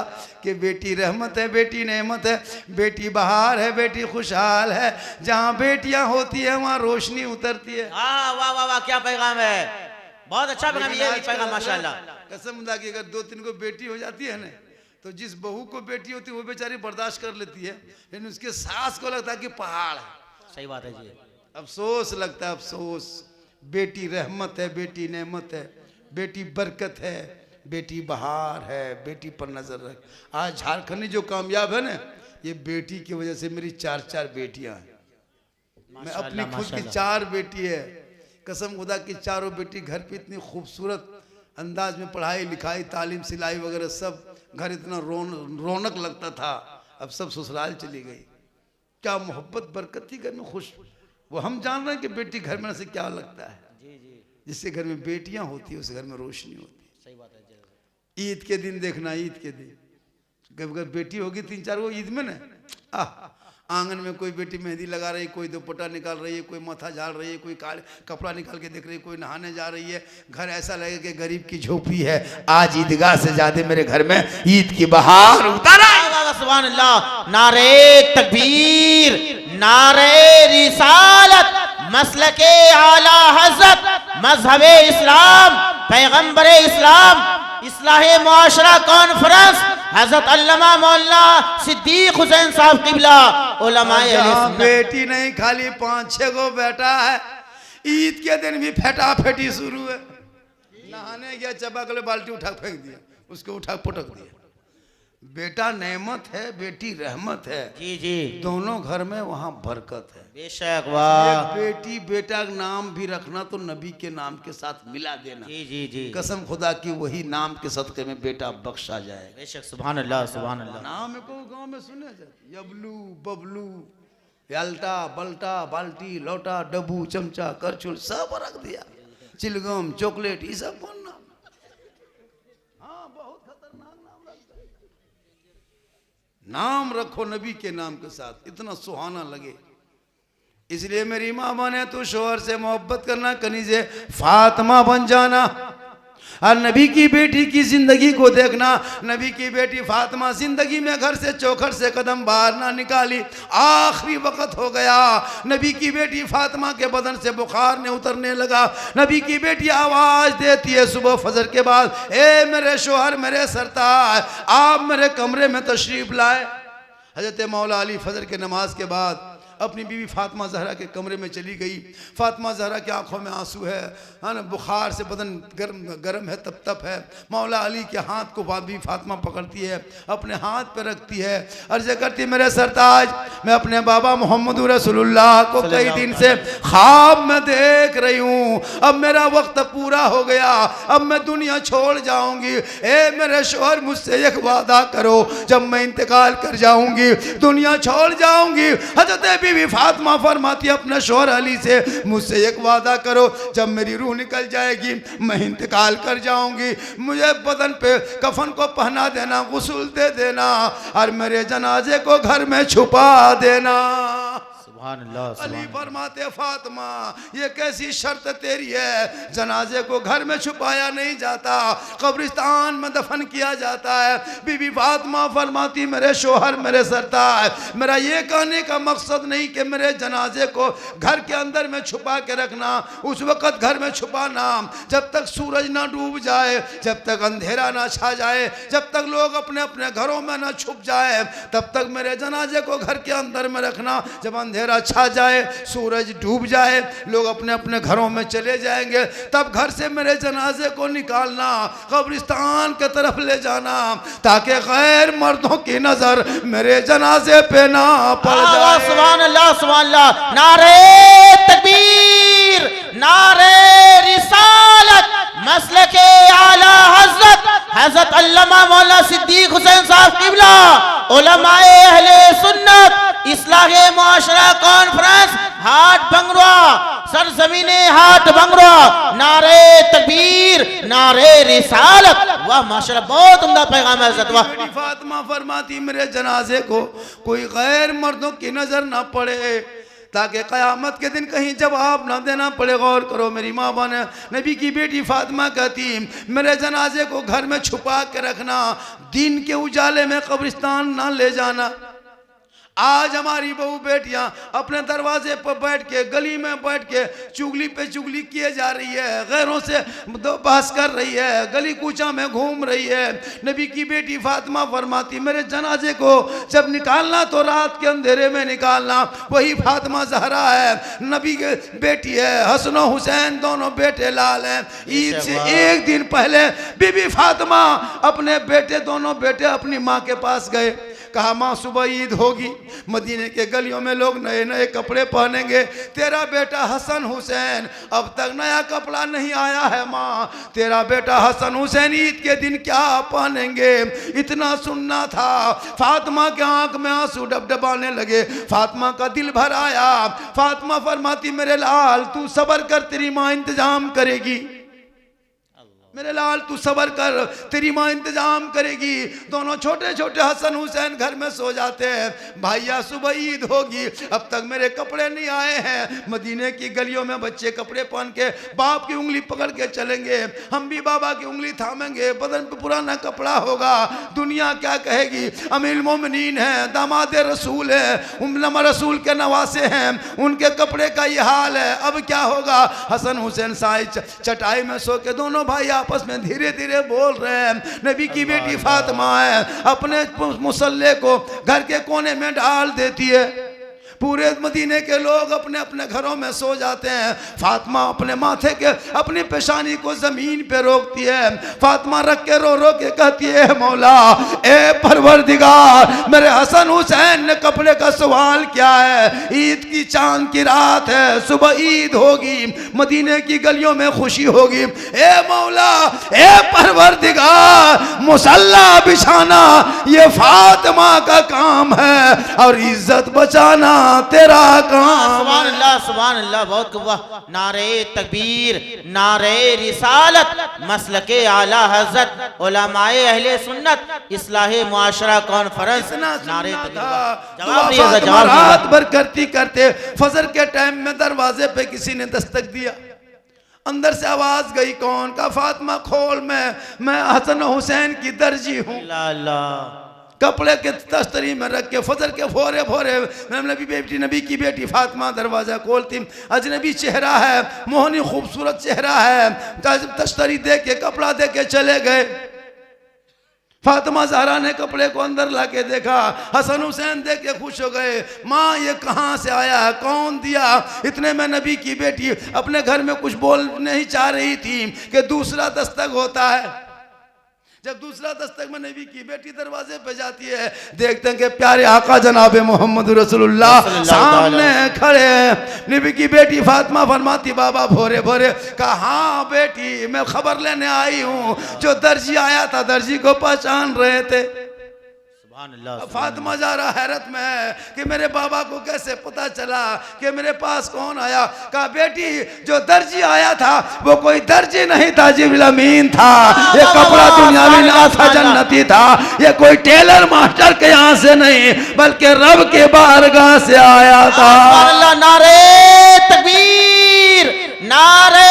कि बेटी रहमत है, बेटी नेमत है, बेटी बहार है, बेटी खुशहाल है। जहाँ बेटियां होती है वहाँ रोशनी उतरती है। हाँ वाह वाह वाह, क्या पैगाम है, बहुत अच्छा पैगाम, ये भी पैगाम माशाल्लाह। कसम खुदा की अगर 2-3 को बेटी हो जाती है ना, तो जिस बहू को बेटी होती है वो बेचारी बर्दाश्त कर लेती है, लेकिन उसके सास को लगता है कि पहाड़ है। सही बात है जी। अफसोस लगता है, अफसोस। बेटी रहमत है, बेटी नेमत है, बेटी बरकत है, बेटी बहार है, बेटी पर नजर रख। आज झारखंड जो कामयाब है ना, ये बेटी की वजह से। मेरी 4 बेटियां हैं, मैं अपनी खुद की 4 बेटी है। कसम खुदा की चारों बेटी घर पे इतनी खूबसूरत अंदाज में पढ़ाई लिखाई तालीम सिलाई वगैरह सब, घर इतना रौनक लगता था। अब सब ससुराल चली गई। क्या मोहब्बत बरकत थी घर में, खुश। वो हम जान रहे हैं कि बेटी घर में से क्या लगता है। जी जी जिससे घर में बेटियां होती है उस घर में रोशनी होती है। सही बात है जी। ईद के दिन देखना, ईद के दिन अगर बेटी होगी 3-4 वो ईद में ना, आंगन में कोई बेटी मेहंदी लगा रही है, कोई दुपट्टा निकाल रही है, कोई माथा झाड़ रही है, कोई कपड़ा निकाल के देख रही है, कोई नहाने जा रही है। घर ऐसा लगे कि गरीब की झोपड़ी है। आज ईदगाह से ज्यादा मेरे घर में ईद की बहार उतर आई। सुभान अल्लाह। नारे तकबीर, नारे रिसालत, मसलके आला हज़रत, मजहबे इस्लाम, पैगंबरे इस्लाम, इस्लाहे मुआशरा कॉन्फ्रेंस, हजरत अल्लामा मौलाना सिद्दीक हुसैन साहब किबला, उलमाए अहले सुन्नत। बेटी नहीं, खाली 5-6 गो बेटा है। ईद के दिन भी फेटा फेटी शुरू है। नहाने गया, चपाकले बाल्टी उठा फेंक दिया, उसको उठा पटक दिया। बेटा नेमत है, बेटी रहमत है। जी जी दोनों घर में वहाँ बरकत है। बेशक वाह। बेटी बेटा का नाम भी रखना तो नबी के नाम के साथ मिला देना। जी जी जी कसम खुदा की वही नाम के सदक़े में बेटा बख्शा जाए। बेशक सुभान अल्लाह सुभान अल्लाह। नाम को गांव में सुने जाते, यबलू बबलू, याल्टा बल्टा, बाल्टी लोटा, डब्बू चमचा करछुल सब रख दिया। चिलगम चॉकलेट ये सब कौन नाम? हाँ, बहुत खतरनाक नाम रखता है। नाम रखो नबी के नाम के साथ, इतना सुहाना लगे। इसलिए मेरी माँ बने तो शोहर से मोहब्बत करना, कनीज़े फातिमा बन जाना। और नबी की बेटी की जिंदगी को देखना। नबी की बेटी फातिमा जिंदगी में घर से चौखट से कदम बाहर ना निकाली। आखिरी वक्त हो गया, नबी की बेटी फातिमा के बदन से बुखार ने उतरने लगा। नबी की बेटी आवाज देती है सुबह फजर के बाद, ए मेरे शोहर, मेरे सरताज, आप मेरे कमरे में तशरीफ लाए। हजरत मौला अली फजर के नमाज के बाद अपनी बीवी फातिमा जहरा के कमरे में चली गई। फातिमा जहरा की आंखों में आंसू है ना, बुखार से बदन गर्म है, तप है। मौला अली के हाथ को बीवी फातिमा पकड़ती है, अपने हाथ पे रखती है, अर्ज़ करती है, मेरे सरताज, मैं अपने बाबा मोहम्मद रसूलुल्लाह को कई दिन से ख्वाब में देख रही हूँ। अब मेरा वक्त पूरा हो गया, अब मैं दुनिया छोड़ जाऊंगी। ए मेरे शोहर, मुझसे एक वादा करो, जब मैं इंतकाल कर जाऊंगी, दुनिया छोड़ जाऊंगी। हजरत बीवी फातिमा फरमाती अपने शोहर अली से, मुझसे एक वादा करो, जब मेरी रूह निकल जाएगी, मैं इंतकाल कर जाऊंगी, मुझे बदन पे कफन को पहना देना, गुस्ल दे देना और मेरे जनाजे को घर में छुपा देना। सुभान अल्लाह। अली फरमाते, फातिमा ये कैसी शर्त तेरी है, जनाजे को घर में छुपाया नहीं जाता, कब्रिस्तान में दफन किया जाता है। बीबी फातिमा फरमाती, मेरे शोहर, मेरे सरताज, मेरा ये कहने का मकसद नहीं कि मेरे जनाजे को घर के अंदर में छुपा के रखना, उस वक़्त घर में छुपाना जब तक सूरज ना डूब जाए, जब तक अंधेरा ना छा जाए, जब तक लोग अपने अपने घरों में ना छुप जाए, तब तक मेरे जनाजे को घर के अंदर में रखना। जब अंधेरा अंधेरा छा जाए, सूरज डूब जाए, लोग अपने अपने घरों में चले जाएंगे, तब घर से मेरे जनाजे को निकालना, कब्रिस्तान के तरफ ले जाना, ताकि गैर मर्दों की नजर मेरे जनाजे पे ना पड़ जाए। सुभान अल्लाह, सुभान अल्लाह। नारे तकबीर, नारे रिसालत, मसलके आला हजरत हजरत अल्लामा मौलाना सिद्दीक हुसैन साहब किबला, उलमाए अहले सुन्नत, इस्लाहे मुआशरा कॉन्फ्रेंस हाट बंगरा, सरजमीने हाट बंगरा। नारे तकबीर, नारे रिसालत। वाह माशाल्लाह, बहुत उम्दा पैगाम है हजरत। वाह। बेटी फातिमा फरमाती मेरे जनाजे को कोई गैर मर्दों की नजर ना पड़े, ताकि क़यामत के दिन कहीं जवाब ना देना पड़े। गौर करो, मेरी माँ बने नबी की बेटी फातिमा कहती मेरे जनाजे को घर में छुपा के रखना, दिन के उजाले में कब्रिस्तान ना ले जाना। आज हमारी बहू बेटियां अपने दरवाजे पर बैठ के, गली में बैठ के चुगली पे चुगली किए जा रही है, गैरों से बहस कर रही है, गली कूचा में घूम रही है। नबी की बेटी फातिमा फरमाती मेरे जनाजे को जब निकालना तो रात के अंधेरे में निकालना। वही फातिमा जहरा है, नबी की बेटी है, हसन हुसैन दोनों बेटे लाल हैं। ईद से एक दिन पहले बीबी फातिमा अपने बेटे, दोनों बेटे अपनी माँ के पास गए, कहा माँ सुबह ईद होगी, मदीने के गलियों में लोग नए नए कपड़े पहनेंगे, तेरा बेटा हसन हुसैन अब तक नया कपड़ा नहीं आया है माँ, तेरा बेटा हसन हुसैन ईद के दिन क्या पहनेंगे। इतना सुनना था। फातिमा के आंख में आंसू डबडबाने लगे, फातिमा का दिल भर आया। फातिमा फरमाती मेरे लाल तू सब्र कर, तेरी माँ इंतजाम करेगी। मेरे लाल तू सबर कर, तेरी माँ इंतजाम करेगी। दोनों छोटे छोटे हसन हुसैन घर में सो जाते हैं। भैया सुबह ईद होगी, अब तक मेरे कपड़े नहीं आए हैं। मदीने की गलियों में बच्चे कपड़े पहन के बाप की उंगली पकड़ के चलेंगे, हम भी बाबा की उंगली थामेंगे, बदन पे पुराना कपड़ा होगा। दुनिया क्या कहेगी, अमीरुल मोमिनीन है, दामाद रसूल है, उम्मा रसूल के नवासे हैं, उनके कपड़े का ये हाल है, अब क्या होगा। हसन हुसैन साई चटाई में सो के दोनों भाई आपस में धीरे धीरे बोल रहे हैं। नबी की बेटी फातिमा है, अपने मुसल्ले को घर के कोने में डाल देती है। पूरे मदीने के लोग अपने अपने घरों में सो जाते हैं। फातिमा अपने माथे के, अपनी पेशानी को जमीन पे रोकती है। फातिमा रख के रो रो के कहती है मौला ए परवरदिगार, मेरे हसन हुसैन ने कपड़े का सवाल क्या है। ईद की चांद की रात है, सुबह ईद होगी, मदीने की गलियों में खुशी होगी। ए मौला, ए परवरदिगार, मुसल्ला बिछाना ये फातिमा का काम है और इज्जत बचाना तेरा काम। सुभान अल्लाह, सुभान अल्लाह, बहुत वाह। नारे तकबीर, नारे रिसालत, मसलके आला हजरत, उलमाए अहले सुन्नत, इस्लाहे मुआशरा कॉन्फ्रेंस। नारे तकबीर। जवाब नहीं है, जवाब नहीं। रात भर करती करते फजर के टाइम में दरवाजे पे किसी ने दस्तक दिया। अंदर से आवाज गई, कौन? का फातिमा खोल, मैं हसन हुसैन की दर्जी हूँ। कपड़े के तस्तरी में रख के फजर के फोरे फोरे नबी की बेटी फातिमा दरवाजा खोलती। अजनबी चेहरा है, मोहनी खूबसूरत चेहरा है, तस्तरी दे के, कपड़ा दे के चले गए। फातिमा ज़हरा ने कपड़े को अंदर ला के देखा, हसन हुसैन देख के खुश हो गए। माँ ये कहाँ से आया है, कौन दिया? इतने में नबी की बेटी अपने घर में कुछ बोल नहीं चाह रही थी कि दूसरा दस्तक होता है। जब दूसरा दस्तक में नबी की बेटी दरवाजे पे जाती है, देखते हैं कि प्यारे आका जनाबे मोहम्मद रसूलुल्लाह सामने खड़े हैं। नबी की बेटी फातिमा फरमाती बाबा भोरे भोरे, कहा हाँ बेटी मैं खबर लेने आई हूँ, जो दर्जी आया था दर्जी को पहचान रहे थे। फातिमा ज़हरा हैरत में है कि मेरे बाबा को कैसे पता चला कि मेरे पास कौन आया। कहा बेटी जो दर्जी आया था वो कोई दर्जी नहीं था, जिब्रील अमीन था। ये कपड़ा दुनियावी ना था, जन्नती था। ये कोई टेलर मास्टर के यहाँ से नहीं बल्कि रब के बारगाह से आया था। नारे तकबीर, नारे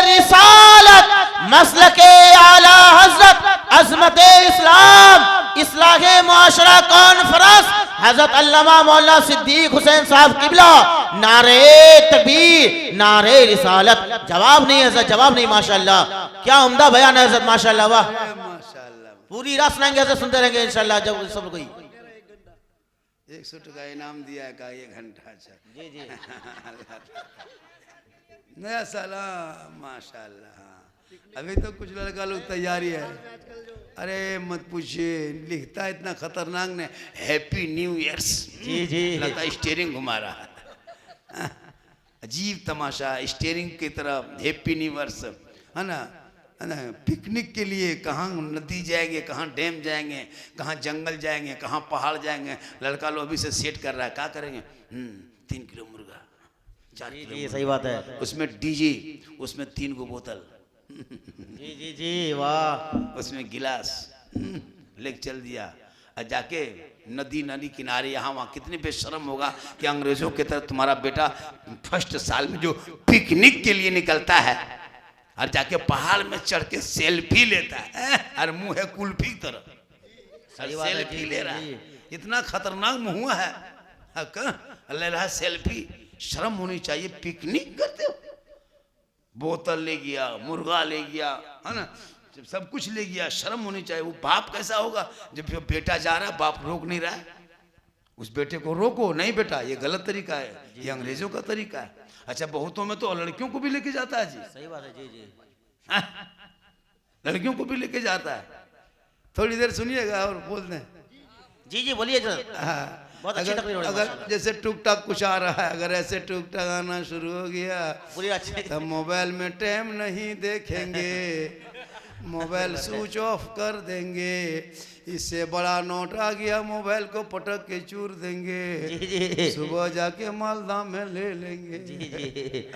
रिसालत, मसलके आला हजरत, अजमत इस्लाम, इस्लाहे मुआशरा कॉन्फ्रेंस, हजरत अल्लामा मौलाना सिद्दीक हुसैन साहब किबला। नारे तकबीर, नारे रिसालत। जवाब नहीं है, जवाब नहीं। माशाल्लाह, क्या उम्दा बयान है हजरत, माशाल्लाह। वाह, पूरी रात सुनाएंगे, सुनते रहेंगे इंशाल्लाह। जब सब कोई 100 टका इनाम दिया है का 1 घंटा। अच्छा जी जी नया सलाम माशाल्लाह। हाँ अभी तो कुछ लड़का लोग तैयारी है। अरे मत पूछिए, लिखता है इतना खतरनाक ने, हैप्पी न्यू ईयर्स। जी जी लगता है स्टीयरिंग घुमा रहा है। अजीब तमाशा, स्टीयरिंग की तरह हैप्पी न्यू ईयर्स है ना। पिकनिक के लिए कहाँ नदी जाएंगे, कहाँ डैम जाएंगे, कहाँ जंगल जाएंगे, कहाँ पहाड़ जाएंगे। लड़का लोग अभी से सेट कर रहा है, क्या करेंगे। 3 किलो मुर्गा, 4 जी किलो जी मुर्गा, सही बात है। उसमें डीजे, उसमें 3 गो बोतल, जी जी जी वाह। उसमें गिलास लेके चल दिया और जाके नदी नदी किनारे यहाँ वहाँ। कितने बेशर्म होगा कि अंग्रेजों की तरह तुम्हारा बेटा फर्स्ट साल में जो पिकनिक के लिए निकलता है और जाके पहाड़ में चढ़ के सेल्फी लेता है और मुंह है कुल्फी की तरह, सही बात है, सेल्फी जी, ले रहा जी। है। इतना खतरनाक मुंह है, ले रहा है सेल्फी। शर्म होनी चाहिए, पिकनिक करते हो। बोतल ले गया, मुर्गा ले गया, है ना, जब सब कुछ ले गया, शर्म होनी चाहिए। वो बाप कैसा होगा जब बेटा जा रहा है, बाप रोक नहीं रहा है। उस बेटे को रोको, नहीं बेटा ये गलत तरीका है, ये अंग्रेजों का तरीका है। अच्छा बहुतों में तो लड़कियों को भी लेके जाता है जी। सही बात है जी जी हाँ? लड़कियों को भी लेके जाता है। थोड़ी देर सुनिएगा और बोल दें। जी जी बोलिए सर। हाँ, बहुत अच्छी तकरीर हो रही है, अगर माशाल्लाह। जैसे टुक टाक कुछ आ रहा है, अगर ऐसे टुक टाक आना शुरू हो गया पूरी अच्छी तब मोबाइल में टाइम नहीं देखेंगे, मोबाइल स्विच ऑफ कर देंगे। इससे बड़ा नोट आ गया, मोबाइल को पटक के चूर देंगे। जी जी सुबह जाके मालदा में ले लेंगे। जी जी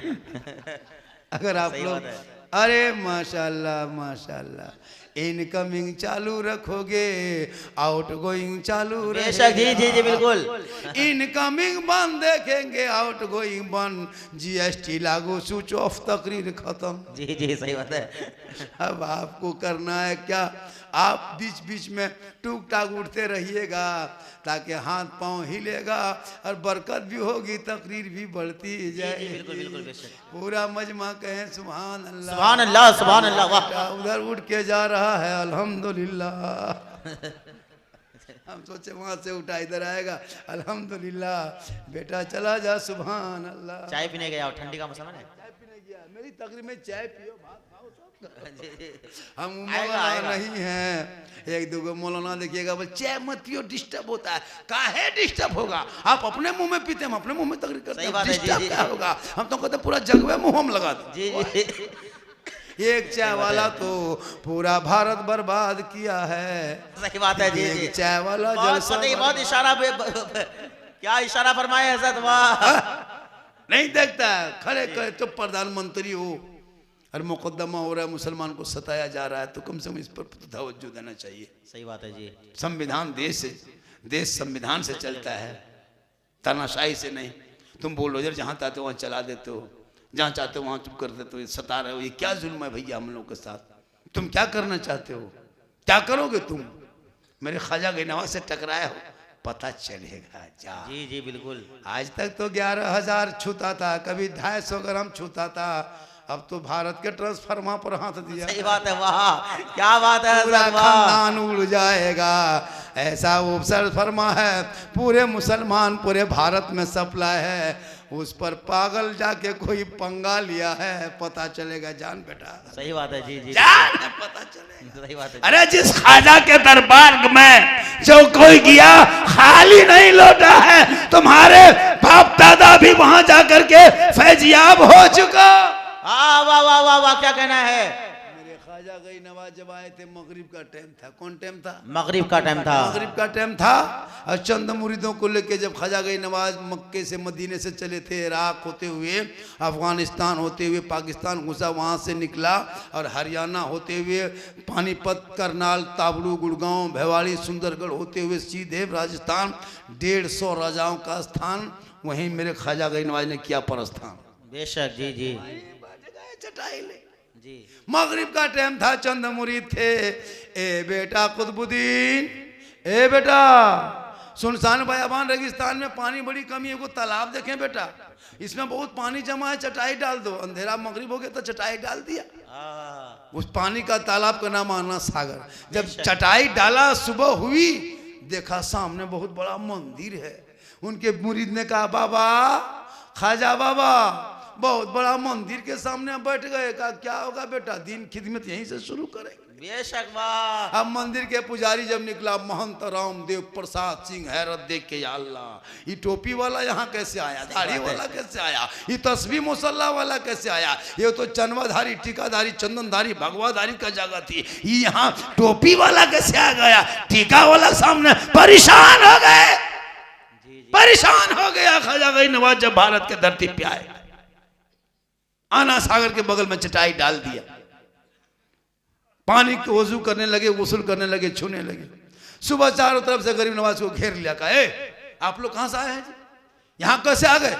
अगर आप सही लोग बात है। अरे माशाल्लाह माशाल्लाह, इनकमिंग चालू रखोगे, आउटगोइंग चालू बेशक जी जी जी बिल्कुल। इनकमिंग बंद देखेंगे, आउटगोइंग बंद, जीएसटी लागू, स्विच ऑफ, तकरीर खत्म। जी जी सही बात है। अब आपको करना है क्या, आप बीच बीच में टूक टाक उठते रहिएगा ताकि हाथ पांव हिलेगा और बरकत भी होगी, तकरीर भी बढ़ती जी जाएगी। बिल्कुल बिल्कुल बेशक। पूरा मजमा कहें सुभान अल्लाह। सुभान अल्लाह सुभान अल्लाह वाह। बेटा उधर उठ के जा रहा है, अल्हम्दुलिल्लाह। हम सोचे वहां से उठा इधर आएगा, अल्हम्दुलिल्लाह। बेटा चला जा, सुभान अल्लाह। चाय पीने गया हो, ठंडी का मौसम है ना। चाय पीने गया, मेरी तकरीर में चाय पियो, भात खाओ, सब। जी जी हम आएगा, मौलाना आएगा। नहीं हैं। एक दो मौलाना देखिएगा, बोल चाय मत पियो, डिस्टर्ब होता है। काहे डिस्टर्ब होगा, आप अपने मुंह में पीते, हम अपने मुंह में तकरीर करते सही हैं, बात है, जी, डिस्टर्ब जी। क्या होगा। हम तो कहते पूरा जगवे मुंह हम लगा दो। जी जी एक चाय वाला तो पूरा भारत बर्बाद किया है। सही बात है जी जी। एक चाय वाला बहुत जलसा पता ही, बहुत इशारा क्या इशारा फरमाए हजरत वाह। नहीं देखता है, खड़े खड़े तो प्रधानमंत्री हो और मुकदमा हो रहा है, मुसलमान को सताया जा रहा है, तो कम से कम इस पर तवज्जो देना चाहिए। सही बात है जी। संविधान देश संविधान से चलता है, तानाशाही से नहीं। तुम बुलडोजर जहाँ चाहते हो वहाँ चला देते हो, जहाँ चाहते हो वहाँ चुप कर देते हो, सता रहे हो। ये क्या जुल्म है भैया हम लोग के साथ। तुम क्या करना चाहते हो, क्या करोगे तुम। मेरे ख्वाजा गैनवाज से टकराए हो, पता चलेगा जा। जी जी बिल्कुल। आज तक तो 11,000 छूता था, कभी 250 ग्राम छूता था, अब तो भारत के ट्रांसफार्मर पर हाथ दिया। सही बात है वाह, क्या बात है पूरा हजरत वाह। खानदान उड़ जाएगा, ऐसा उपसर फरमा है। पूरे मुसलमान पूरे भारत में सप्लाई है, उस पर पागल जाके कोई पंगा लिया है, पता चलेगा जान बेटा, सही बात है जी जी जान पता चलेगा। सही बात है। अरे जिस ख्वाजा के दरबार में जो कोई गया खाली नहीं लौटा है, तुम्हारे बाप दादा भी वहां जाकर के फैजियाब हो चुका। वाह वाह वाह वाह वाह, क्या कहना है। मेरे ख्वाजा गई नवाज जब आए थे, मगरिब का टाइम था। कौन टाइम था, मगरिब का टाइम था। मगरिब का टाइम था। और चंद मुरीदों को लेके जब ख्वाजा गई नवाज मक्के से मदीने से चले थे, इराक होते हुए अफगानिस्तान होते हुए पाकिस्तान घुसा, वहाँ से निकला और हरियाणा होते हुए पानीपत, करनाल, ताबड़ू, गुड़गांव, भिवाड़ी, सुंदरगढ़ होते हुए सीधे राजस्थान। 150 राजाओं का स्थान वहीं मेरे ख्वाजा गई नवाज ने किया प्रस्थान। बेशक जी जी चटाई ले जी। मगरिब का टाइम था, चंद मुरीद थे। ए बेटा कुतुबुद्दीन, ए बेटा, सुनसान बयाबान रेगिस्तान में पानी बड़ी कमी है, को तालाब देखें बेटा, इसमें बहुत पानी जमा है, चटाई डाल दो। अंधेरा मगरिब हो गया तो चटाई डाल दिया। उस पानी का तालाब का नाम आना सागर। जब चटाई डाला, सुबह हुई देखा सामने बहुत बड़ा मंदिर है। उनके मुरीद ने कहा बाबा, खाजा बाबा, बहुत बड़ा मंदिर के सामने बैठ गए। कहा क्या होगा बेटा, दिन खिदमत यहीं से शुरू करेंगे। बेशक वाह। अब मंदिर के पुजारी जब निकला, महंत रामदेव प्रसाद सिंह, हैरत देख के, या अल्लाह, ये टोपी वाला यहाँ कैसे आया, दाढ़ी वाला कैसे आया, ये तस्बीह मुसल्ला वाला कैसे आया, ये तो चनवाधारी, टीकाधारी, चंदनधारी, भगवाधारी का जगह थी, ये यहाँ टोपी वाला कैसे आ गया। टीका वाला सामने परेशान हो गए, परेशान हो गया। ख्वाजा गरीब नवाज जब भारत के धरती पे आए, आना सागर के बगल में चटाई डाल दिया, पानी को वजू करने लगे, गुस्ल करने लगे, छूने लगे। सुबह चारों तरफ से गरीब नवाज को घेर लिया। कहा आप लोग कहां से आए हैं जी, यहाँ कैसे आ गए।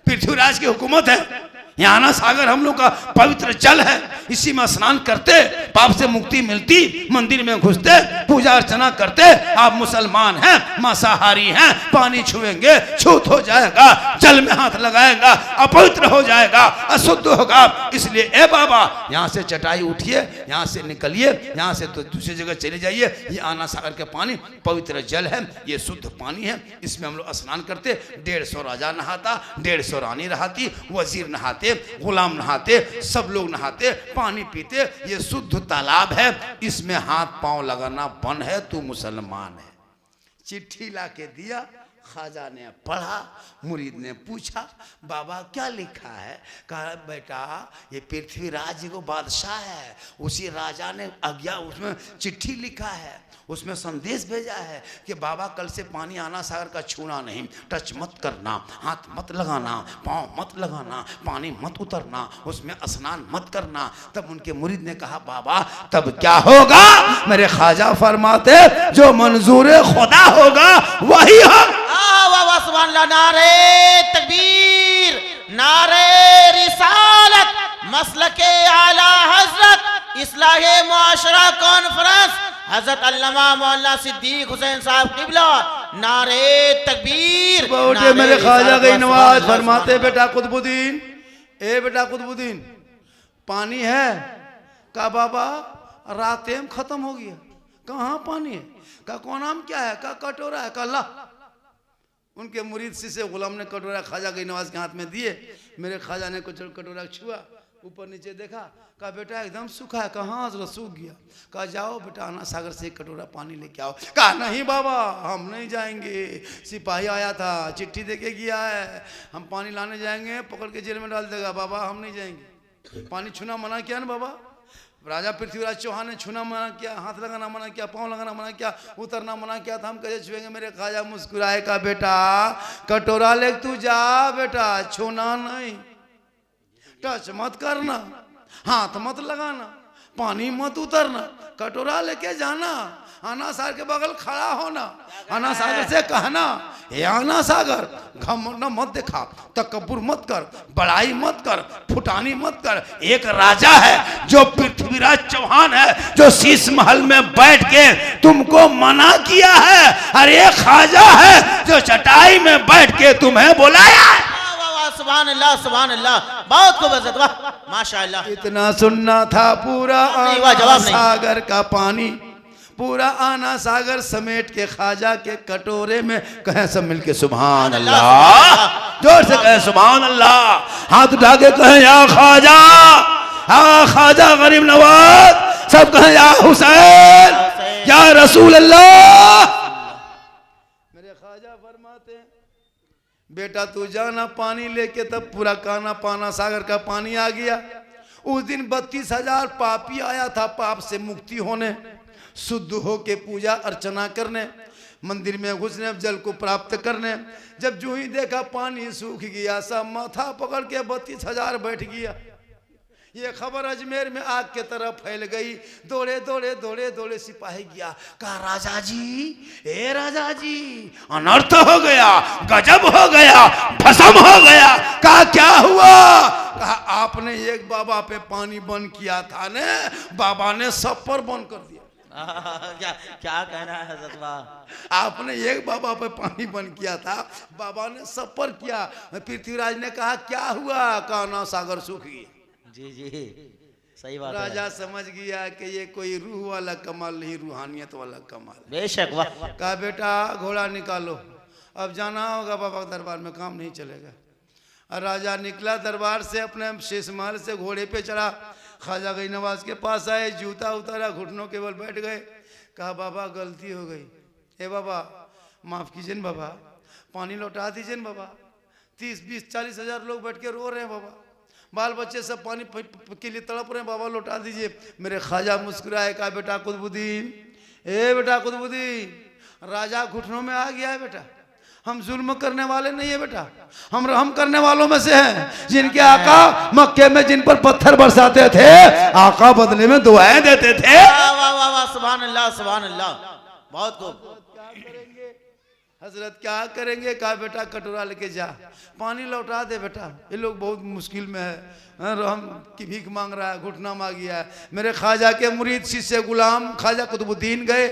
पृथ्वीराज की हुकूमत है, यहाँ आना सागर हम लोग का पवित्र जल है, इसी में स्नान करते पाप से मुक्ति मिलती, मंदिर में घुसते पूजा अर्चना करते। आप मुसलमान हैं, मांसाहारी हैं, पानी छुएंगे छूत हो जाएगा, जल में हाथ लगाएगा अपवित्र हो जाएगा, अशुद्ध होगा। इसलिए ए बाबा, यहाँ से चटाई उठिए, यहाँ से निकलिए, यहाँ से तो दूसरी जगह चले जाइए। ये आना सागर के पानी पवित्र जल है, ये शुद्ध पानी है, इसमें हम लोग स्नान करते। 150 राजा नहाता, 150 रानी नहाती, वजीर नहाते, गुलाम नहाते, सब लोग नहाते, पानी पीते। ये शुद्ध तालाब है, इसमें हाथ पांव लगाना बंद है, तू मुसलमान है। चिट्ठी ला के दिया, ख्वाजा ने पढ़ा, मुरीद ने पूछा बाबा क्या लिखा है। कहा बेटा ये पृथ्वीराज को बादशाह है, उसी राजा ने आज्ञा, उसमें चिट्ठी लिखा है, उसमें संदेश भेजा है कि बाबा कल से पानी आना सागर का छूना नहीं, टच मत करना, हाथ मत लगाना, पाँव मत लगाना, पानी मत उतरना, उसमें स्नान मत करना। तब उनके मुरीद ने कहा बाबा तब क्या होगा। मेरे ख्वाजा फरमाते जो मंजूर खुदा होगा वही होगा। सुभान अल्लाह। नारे तकबीर, नारे रिसालत, मसलके आला हजरत, इस्लाहे मुआशरा कॉन्फ्रेंस, हजरत अल्लामा मौलाना सिद्दीक हुसैन साहब किबला, नारे तकबीर। उठे मेरे ख्वाजा गई नवाज फरमाते बेटा कुतुबुद्दीन, ए बेटा कुतुबुद्दीन पानी है। का बाबा रातें खत्म हो गया। कहाँ पानी है। का कौन नाम क्या है। का कटोरा है। का ला। उनके मुरीद से गुलाम ने कटोरा ख्वाजा गई नवाज के हाथ में दिए। मेरे ख्वाजा ने कुछ कटोरा छुआ, ऊपर नीचे देखा, कहा बेटा एकदम सूखा है। कहाँ सूख गया। कहा जाओ बेटा आना सागर से एक कटोरा पानी लेके आओ। कहा नहीं बाबा हम नहीं जाएंगे, सिपाही आया था चिट्ठी देके गया है, हम पानी लाने जाएंगे पकड़ के जेल में डाल देगा। बाबा हम नहीं जाएंगे। पानी छूना मना किया ना बाबा। राजा पृथ्वीराज चौहान ने छूना मना किया, हाथ लगाना मना किया, पाँव लगाना मना किया, उतरना मना किया था, हम कैसे छुएंगे। मेरे ख्वाजा मुस्कुराए का बेटा कटोरा ले तू जा बेटा, छूना नहीं, टच मत करना, हाथ मत लगाना, पानी मत उतरना, कटोरा लेके जाना, आना सागर के बगल खड़ा होना, आना सागर से कहना हे आना सागर घमंड मत दिखा, तकब्बुर मत कर, बड़ाई मत कर, फुटानी मत कर। एक राजा है जो पृथ्वीराज चौहान है, जो शीश महल में बैठ के तुमको मना किया है, और एक ख्वाजा है जो चटाई में बैठ के तुम्हें बुलाया है। सुभान अल्लाह, सुभान अल्लाह, बहुत खूब इज्जत, वाह माशाअल्लाह। इतना सुनना था पूरा आना सागर का पानी, पूरा आना सागर समेट के ख्वाजा के कटोरे में। कहें सब मिलके सुभान अल्लाह, जोर से कहें सुभान अल्लाह, हाथ उठा के कहें या ख्वाजा, हाँ ख्वाजा गरीब नवाज, सब कहें या हुसैन, या रसूल अल्लाह। मेरे ख्वाजा फरमाते हैं बेटा तू जाना पानी लेके। तब पूरा काना पाना सागर का पानी आ गया। उस दिन 32,000 पापी आया था पाप से मुक्ति होने, शुद्ध हो के पूजा अर्चना करने, मंदिर में घुसने, जल को प्राप्त करने। जब जो ही देखा पानी सूख गया, सब माथा पकड़ के 32,000 बैठ गया। ये खबर अजमेर में आग के तरह फैल गई। दौड़े दौड़े दौड़े दौड़े सिपाही गया, कहा राजा जी, ए राजा जी अनर्थ हो गया, गजब हो गया, भस्म हो गया। कहा क्या हुआ। कहा आपने एक बाबा पे पानी बंद किया था ने, बाबा ने सब पर बंद कर दिया। क्या कहना है हजरत वाह। आपने एक बाबा पे पानी बंद किया था, बाबा ने सब पर किया। पृथ्वीराज ने कहा क्या हुआ। कहा ना सागर सूख गया। जी जी। सही बात है। राजा समझ गया कि ये कोई रूह वाला कमाल नहीं, रूहानियत वाला कमाल है। बेशक, वाह। कहा बेटा घोड़ा निकालो, अब जाना होगा बाबा के दरबार में, काम नहीं चलेगा। और राजा निकला दरबार से, अपने शेष महल से घोड़े पे चढ़ा, ख्वाजा गई नवाज के पास आए, जूता उतारा, घुटनों के बल बैठ गए। कहा बाबा गलती हो गई, ए बाबा माफ़ कीजिए न बाबा, पानी लौटा दीजिए न बाबा, 30-20-40 हज़ार लोग बैठ के रो रहे हैं बाबा, बाल बच्चे सब पानी के लिए तड़प रहे हैं, बाबा लौटा दीजिए। मेरे ख्वाजा मुस्कुराए, कहा बेटा कुतुबुद्दीन, ए बेटा कुतुबुद्दीन, राजा घुटनों में आ गया है बेटा, हम जुल्म करने वाले नहीं है बेटा, हम रहम करने वालों में से हैं। जिनके आका मक्के में जिन पर पत्थर बरसाते थे, आका बदले में दुआएं देते थे। वाह वाह वाह वाह, सुभान अल्लाह सुभान अल्लाह, बहुत खूब। हजरत क्या करेंगे? कहा बेटा कटोरा लेके जा, पानी लौटा दे बेटा, ये लोग बहुत मुश्किल में है, रहम की भीख मांग रहा है, घुटना मांग गया है। मेरे ख्वाजा के मुरीद शिष्य गुलाम ख्वाजा कुतुबुद्दीन गए,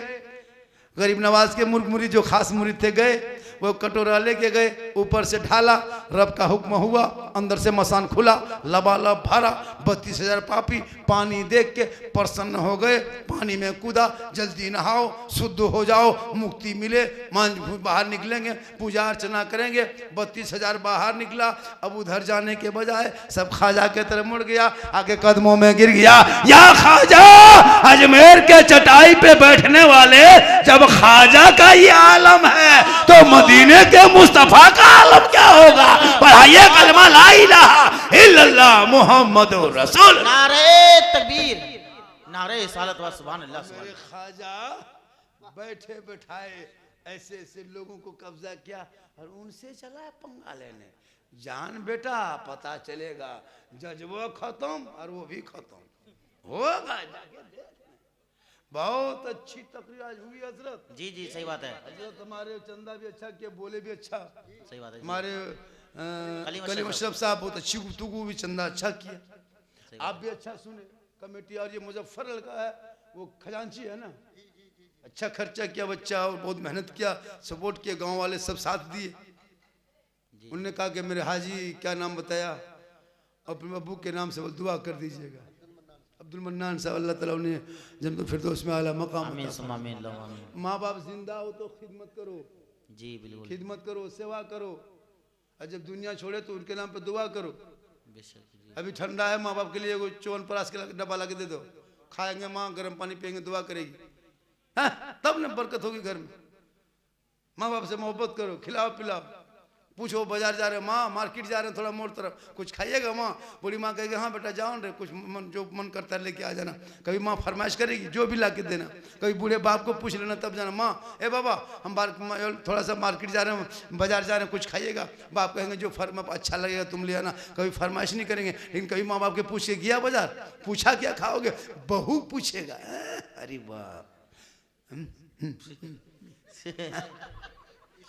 गरीब नवाज के मुरीद जो खास मुरीद थे गए, वो कटोरा लेके गए, ऊपर से ढाला, रब का हुक्म हुआ, अंदर से मसान खुला, लबालब भरा, 32,000 पापी पानी देख के प्रसन्न हो गए, पानी में कूदा, जल्दी नहाओ, शुद्ध हो जाओ, मुक्ति मिले, बाहर निकलेंगे, पूजा अर्चना करेंगे। 32,000 बाहर निकला, अब उधर जाने के बजाय सब ख्वाजा के तरफ मुड़ गया, आगे कदमों में गिर गया। या ख्वाजा, अजमेर के चटाई पे बैठने वाले, जब ख्वाजा का ये आलम है तो मदीने के मुस्तफा का आलम क्या होगा? पढ़ाइए कलमा ला इलाहा इल्लल्लाह मुहम्मदुर रसूल। नारे तकबीर, नारे सालत व सुभान अल्लाह सुभान मेरे ख्वाजा बैठे बैठाए ऐसे ऐसे लोगों को कब्जा किया और उनसे चला है पंगा लेने। जान बेटा पता चलेगा, जज्बा खत्म और वो भी खत्म होगा, जाके देख। बहुत अच्छी तकरीर आज हुई हजरत। जी जी सही बात है, हजरत हमारे चंदा भी अच्छा किया, बोले भी अच्छा, सही बात है। हमारे कलीम अशरफ साहब बहुत अच्छी गुफ्तगू भी, चंदा अच्छा किया, आप भी अच्छा सुने। कमेटी और ये मुजफ्फर लड़का है, वो खजांची है ना, अच्छा खर्चा किया बच्चा, और बहुत मेहनत किया, सपोर्ट किया, गांव वाले सब साथ दिए। उन्होंने कहा कि मेरे हाजी क्या नाम बताया, अपने अबू के नाम से वो दुआ कर दीजिएगा, अब्दुल मन्नान साहब, अल्लाह ताला उन्हें जन्नतुल फिरदौस में आला मकाम। आमीन सुम्मा आमीन अल्लाहुम्मा आमीन। माँ बाप जिंदा हो तो खिदमत करो, जी बिल्कुल, खिदमत करो, सेवा करो, और जब दुनिया छोड़े तो उनके नाम पे दुआ करो। बेशक जी। अभी ठंडा है, माँ बाप के लिए कोई च्यवनप्राश के डब्बा ला के दे दो, खाएंगे माँ, गर्म पानी पियेंगे, दुआ करेगी, हाँ, तब ना बरकत होगी घर में। माँ बाप से मोहब्बत करो, खिलाओ पिलाओ, पूछो बाजार जा रहे हैं माँ, मार्केट जा रहे हैं थोड़ा मोड़ तरफ, कुछ खाइएगा माँ? बूढ़ी माँ कहेगी हाँ बेटा जाओ रे, कुछ मन जो मन करता है लेके आ जाना। कभी माँ फरमाइश करेगी जो भी ला के देना, कभी बूढ़े बाप को पूछ लेना तब जाना, माँ ए बाबा हम थोड़ा सा मार्केट जा रहे हैं, बाजार जा रहे हैं, कुछ खाइएगा? बाप कहेंगे जो फरमा अच्छा लगेगा तुम ले आना। कभी फरमाइश नहीं करेंगे, लेकिन कभी माँ बाप के पूछ के गया बाजार, पूछा क्या खाओगे, बहू पूछेगा, अरे बाप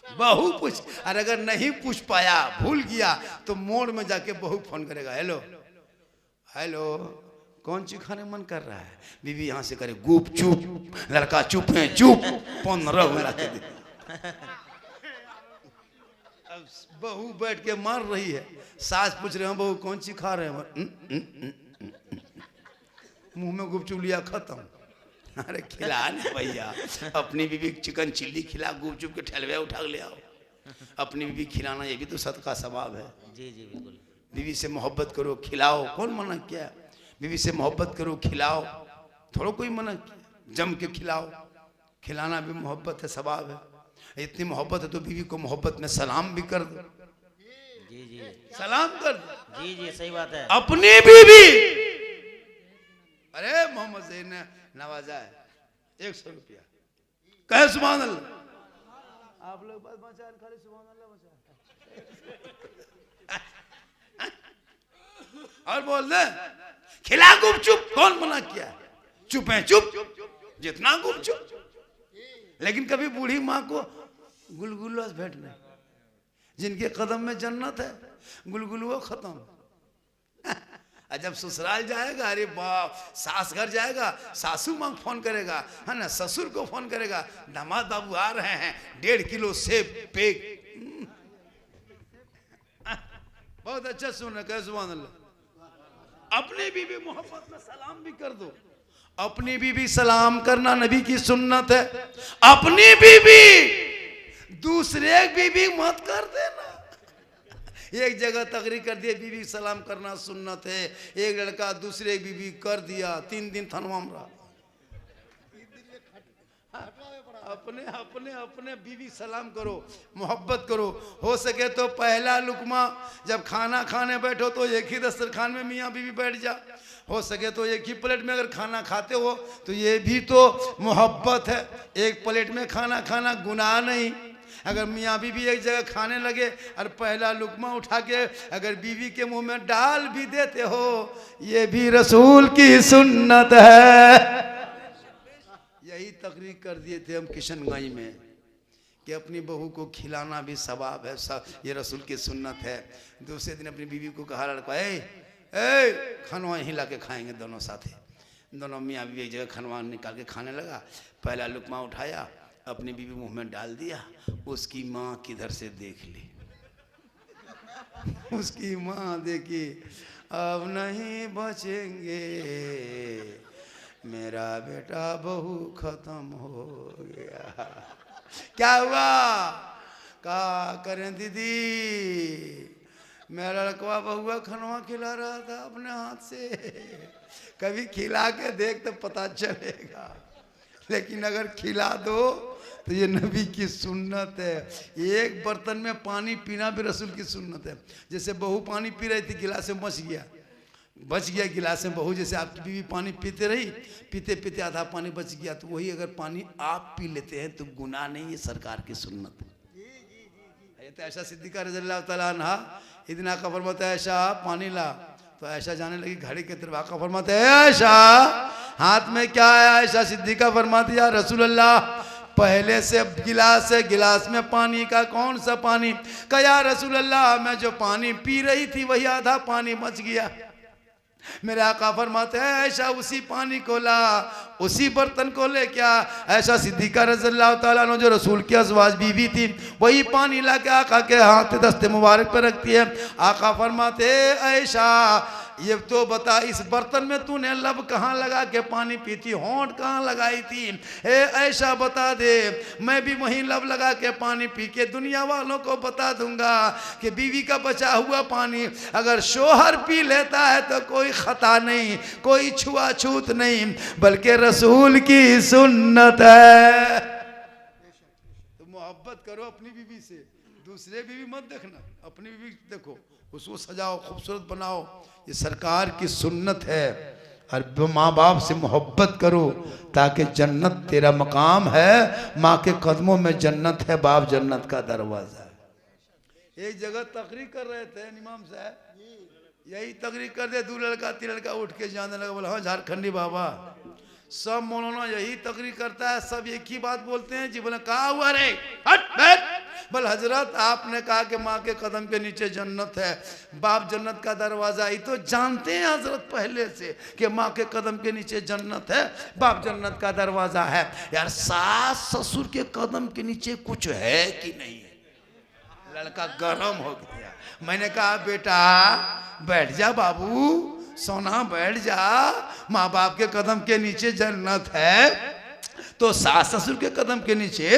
बहू पूछ, और अगर नहीं पूछ पाया, भूल गया, तो मोड़ में जाके बहू फोन करेगा, हेलो हेलो कौन चीज खाने मन कर रहा है? बीवी यहाँ से करे गुप चुप, लड़का चुप है चुप, 15 गुना के दे। अब बहू बैठ के मार रही है, सास पूछ रहे हैं बहू कौन सी खा रहे हैं, मुंह में गुपचुप लिया खत्म। अरे खिला नहीं भैया, अपनी बीवी चिकन चिल्ली खिला, गुपचुप के ठेलवे उठा ले आओ। अपनी बीवी खिलाना ये भी तो सदका सवाब है। जी जी बिल्कुल, बीवी से मोहब्बत करो, खिलाओ, कौन मना किया? बीवी से मोहब्बत करो, खिलाओ, थोड़ा कोई मना किया? जम के खिलाओ, खिलाना भी मोहब्बत है, सवाब है। इतनी मोहब्बत है तो बीवी को मोहब्बत में सलाम भी कर दो, जी जी सलाम कर दो। जी जी सही बात है। अपनी बीवी, अरे मोहम्मद ज़हीर ने नवाजा है 100 रुपया, कहे सुभान अल्लाह। आप लोग बात बचा खाली सुभान अल्लाह बचा और बोल दे खिला गुपचुप, कौन मना किया? चुप है चुप, जितना गुपचुप। लेकिन कभी बूढ़ी माँ को गुलगुला भेंट नहीं, जिनके कदम में जन्नत है, गुलगुलुआ खत्म। जब ससुराल जाएगा, अरे बाप, सास घर जाएगा, सासू माँ फोन करेगा, है ना, ससुर को फोन करेगा, दामाद बाबू आ रहे हैं, 1.5 किलो सेब पेक। बहुत अच्छा सुन रहे, कहे सुभान अल्लाह। अपनी बीवी मोहब्बत में सलाम भी कर दो। अपनी बीवी सलाम करना नबी की सुन्नत है। अपनी बीवी दूसरे बीवी मत कर देना। एक जगह तकरीर कर दिया बीवी सलाम करना सुन्नत है, एक लड़का दूसरे बीवी कर दिया, 3 दिन थनवा में रहा। अपने अपने अपने बीवी सलाम करो, मोहब्बत करो। हो सके तो पहला लुकमा जब खाना खाने बैठो तो एक ही दस्तरखान में मियाँ बीवी बैठ जा। हो सके तो एक ही प्लेट में अगर खाना खाते हो तो ये भी तो मोहब्बत है। एक प्लेट में खाना खाना गुनाह नहीं। अगर मियाँ बीवी एक जगह खाने लगे और पहला लुकमा उठा के अगर बीवी के मुंह में डाल भी देते हो, ये भी रसूल की सुन्नत है। यही तकरीर कर दिए थे हम किशनगंज में कि अपनी बहू को खिलाना भी सवाब है, ये रसूल की सुन्नत है। दूसरे दिन अपनी बीवी को कहा लड़का, ए खनवा यहीं ला के खाएंगे दोनों साथी। दोनों मियाँ बीवी एक जगह खनवा निकाल के खाने लगा। पहला लुकमा उठाया, अपनी बीवी मुंह में डाल दिया। उसकी माँ किधर से देख ली। उसकी माँ देखी, अब नहीं बचेंगे, मेरा बेटा बहू खत्म हो गया। क्या हुआ? कहा करें दीदी, मेरा लड़का बहुआ खनवा खिला रहा था अपने हाथ से। कभी खिला के देख तो पता चलेगा, लेकिन अगर खिला दो तो ये नबी की सुन्नत है। एक बर्तन में पानी पीना भी रसूल की सुन्नत है। जैसे बहू पानी पी रही थी, गिलास में बच गया गिलास में बहू, जैसे आपकी बीवी पानी पीते रही, पीते पीते आधा पानी बच गया, तो वही अगर पानी आप पी लेते हैं तो गुनाह नहीं, ये सरकार की सुन्नत है। ये तो ऐसा सिद्दीक़ा रज़ियल्लाहु तआला अन्हा इतना का फरमाता है, ऐशा पानी ला, तो ऐशा जाने लगी घड़ी के तरफ, आका फरमाते हैं ऐशा हाथ में क्या है? ऐशा सिद्दीक़ा फरमाती है, रसूल अल्लाह पहले से गिलास है, गिलास में पानी का कौन सा पानी? कहा रसूल अल्लाह मैं जो पानी पी रही थी वही आधा पानी बच गया। मेरे आका फरमाते हैं ऐसा उसी पानी को ला, उसी बर्तन को ले। क्या? ऐसा सिद्दीक़ा रज़ियल्लाहु ताला अन्हा जो रसूल की अज़वाज बीवी थी, वही पानी ला के आका के हाथ दस्ते मुबारक पर रखती है। आका फरमाते ऐसा ये तो बता, इस बर्तन में तूने लब कहाँ लगा के पानी पी थी, होंठ कहाँ लगाई थी? ऐसा बता दे, मैं भी वहीं लब लगा के पानी पी के दुनिया वालों को बता दूंगा कि बीवी का बचा हुआ पानी अगर शोहर पी लेता है तो कोई खता नहीं, कोई छुआछूत नहीं, बल्कि रसूल की सुन्नत है। तो मोहब्बत करो अपनी बीवी से, दूसरे बीवी मत देखना, अपनी बीवी देखो, उसको सजाओ, खूबसूरत बनाओ, ये सरकार की सुन्नत है। और माँ बाप से मोहब्बत करो ताकि जन्नत तेरा मकाम है, माँ के कदमों में जन्नत है, बाप जन्नत का दरवाजा है। एक जगह तकरीर कर रहे थे इमाम साहब, यही तकरीर कर दे, 2 लड़का 3 लड़का उठ के जाने लगा, बोला हाँ झारखंडी बाबा, सब मौलाना यही तकरीर करता है, सब एक ही बात बोलते हैं जी। बोले कहा हुआ रे, हट बैठ। बोल हजरत आपने कहा कि माँ के कदम के नीचे जन्नत है, बाप जन्नत का दरवाजा, ये तो जानते हैं हजरत पहले से कि माँ के कदम के नीचे जन्नत है, बाप जन्नत का दरवाजा है। यार सास ससुर के कदम के नीचे कुछ है कि नहीं है? लड़का गरम हो गया। मैंने कहा बेटा बैठ जा बाबू, सोना बैठ जा, माँ बाप के कदम के नीचे जन्नत है तो सास ससुर के कदम के नीचे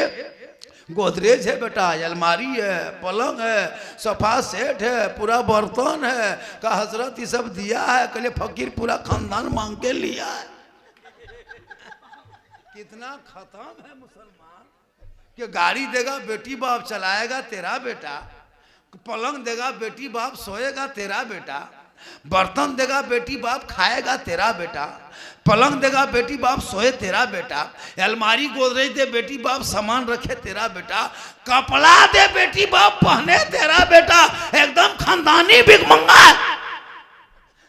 गोदरेज है बेटा, अलमारी है, पलंग है, सोफा सेट है, पूरा बर्तन है। कहा हजरत ये सब दिया है? कहले फकीर पूरा खानदान मांग के लिया है। कितना खत्म है मुसलमान कि गाड़ी देगा बेटी बाप चलाएगा तेरा बेटा, पलंग देगा बेटी बाप सोएगा तेरा बेटा, बर्तन देगा बेटी बाप खाएगा तेरा बेटा, पलंग देगा बेटी बाप सोए तेरा बेटा, अलमारी गोदरेज दे बेटी बाप सामान रखे तेरा बेटा, कपड़ा दे बेटी बाप पहने तेरा बेटा, एकदम खानदानी भिखमंगा है।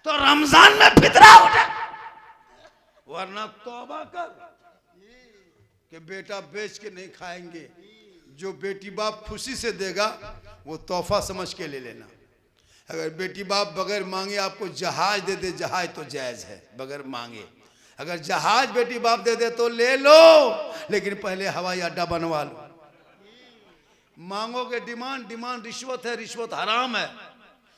तो रमजान में फितरा उठे, वरना तौबा कर कि बेटा बेच के नहीं खाएंगे। जो बेटी बाप खुशी से देगा वो तोहफा समझ के ले लेना। अगर बेटी बाप बगैर मांगे आपको जहाज दे दे, जहाज तो जायज है बगैर मांगे। अगर जहाज बेटी बाप दे दे तो ले लो, लेकिन पहले हवाई अड्डा बनवा लो। मांगोगे डिमांड, डिमांड रिश्वत है, रिश्वत हराम है।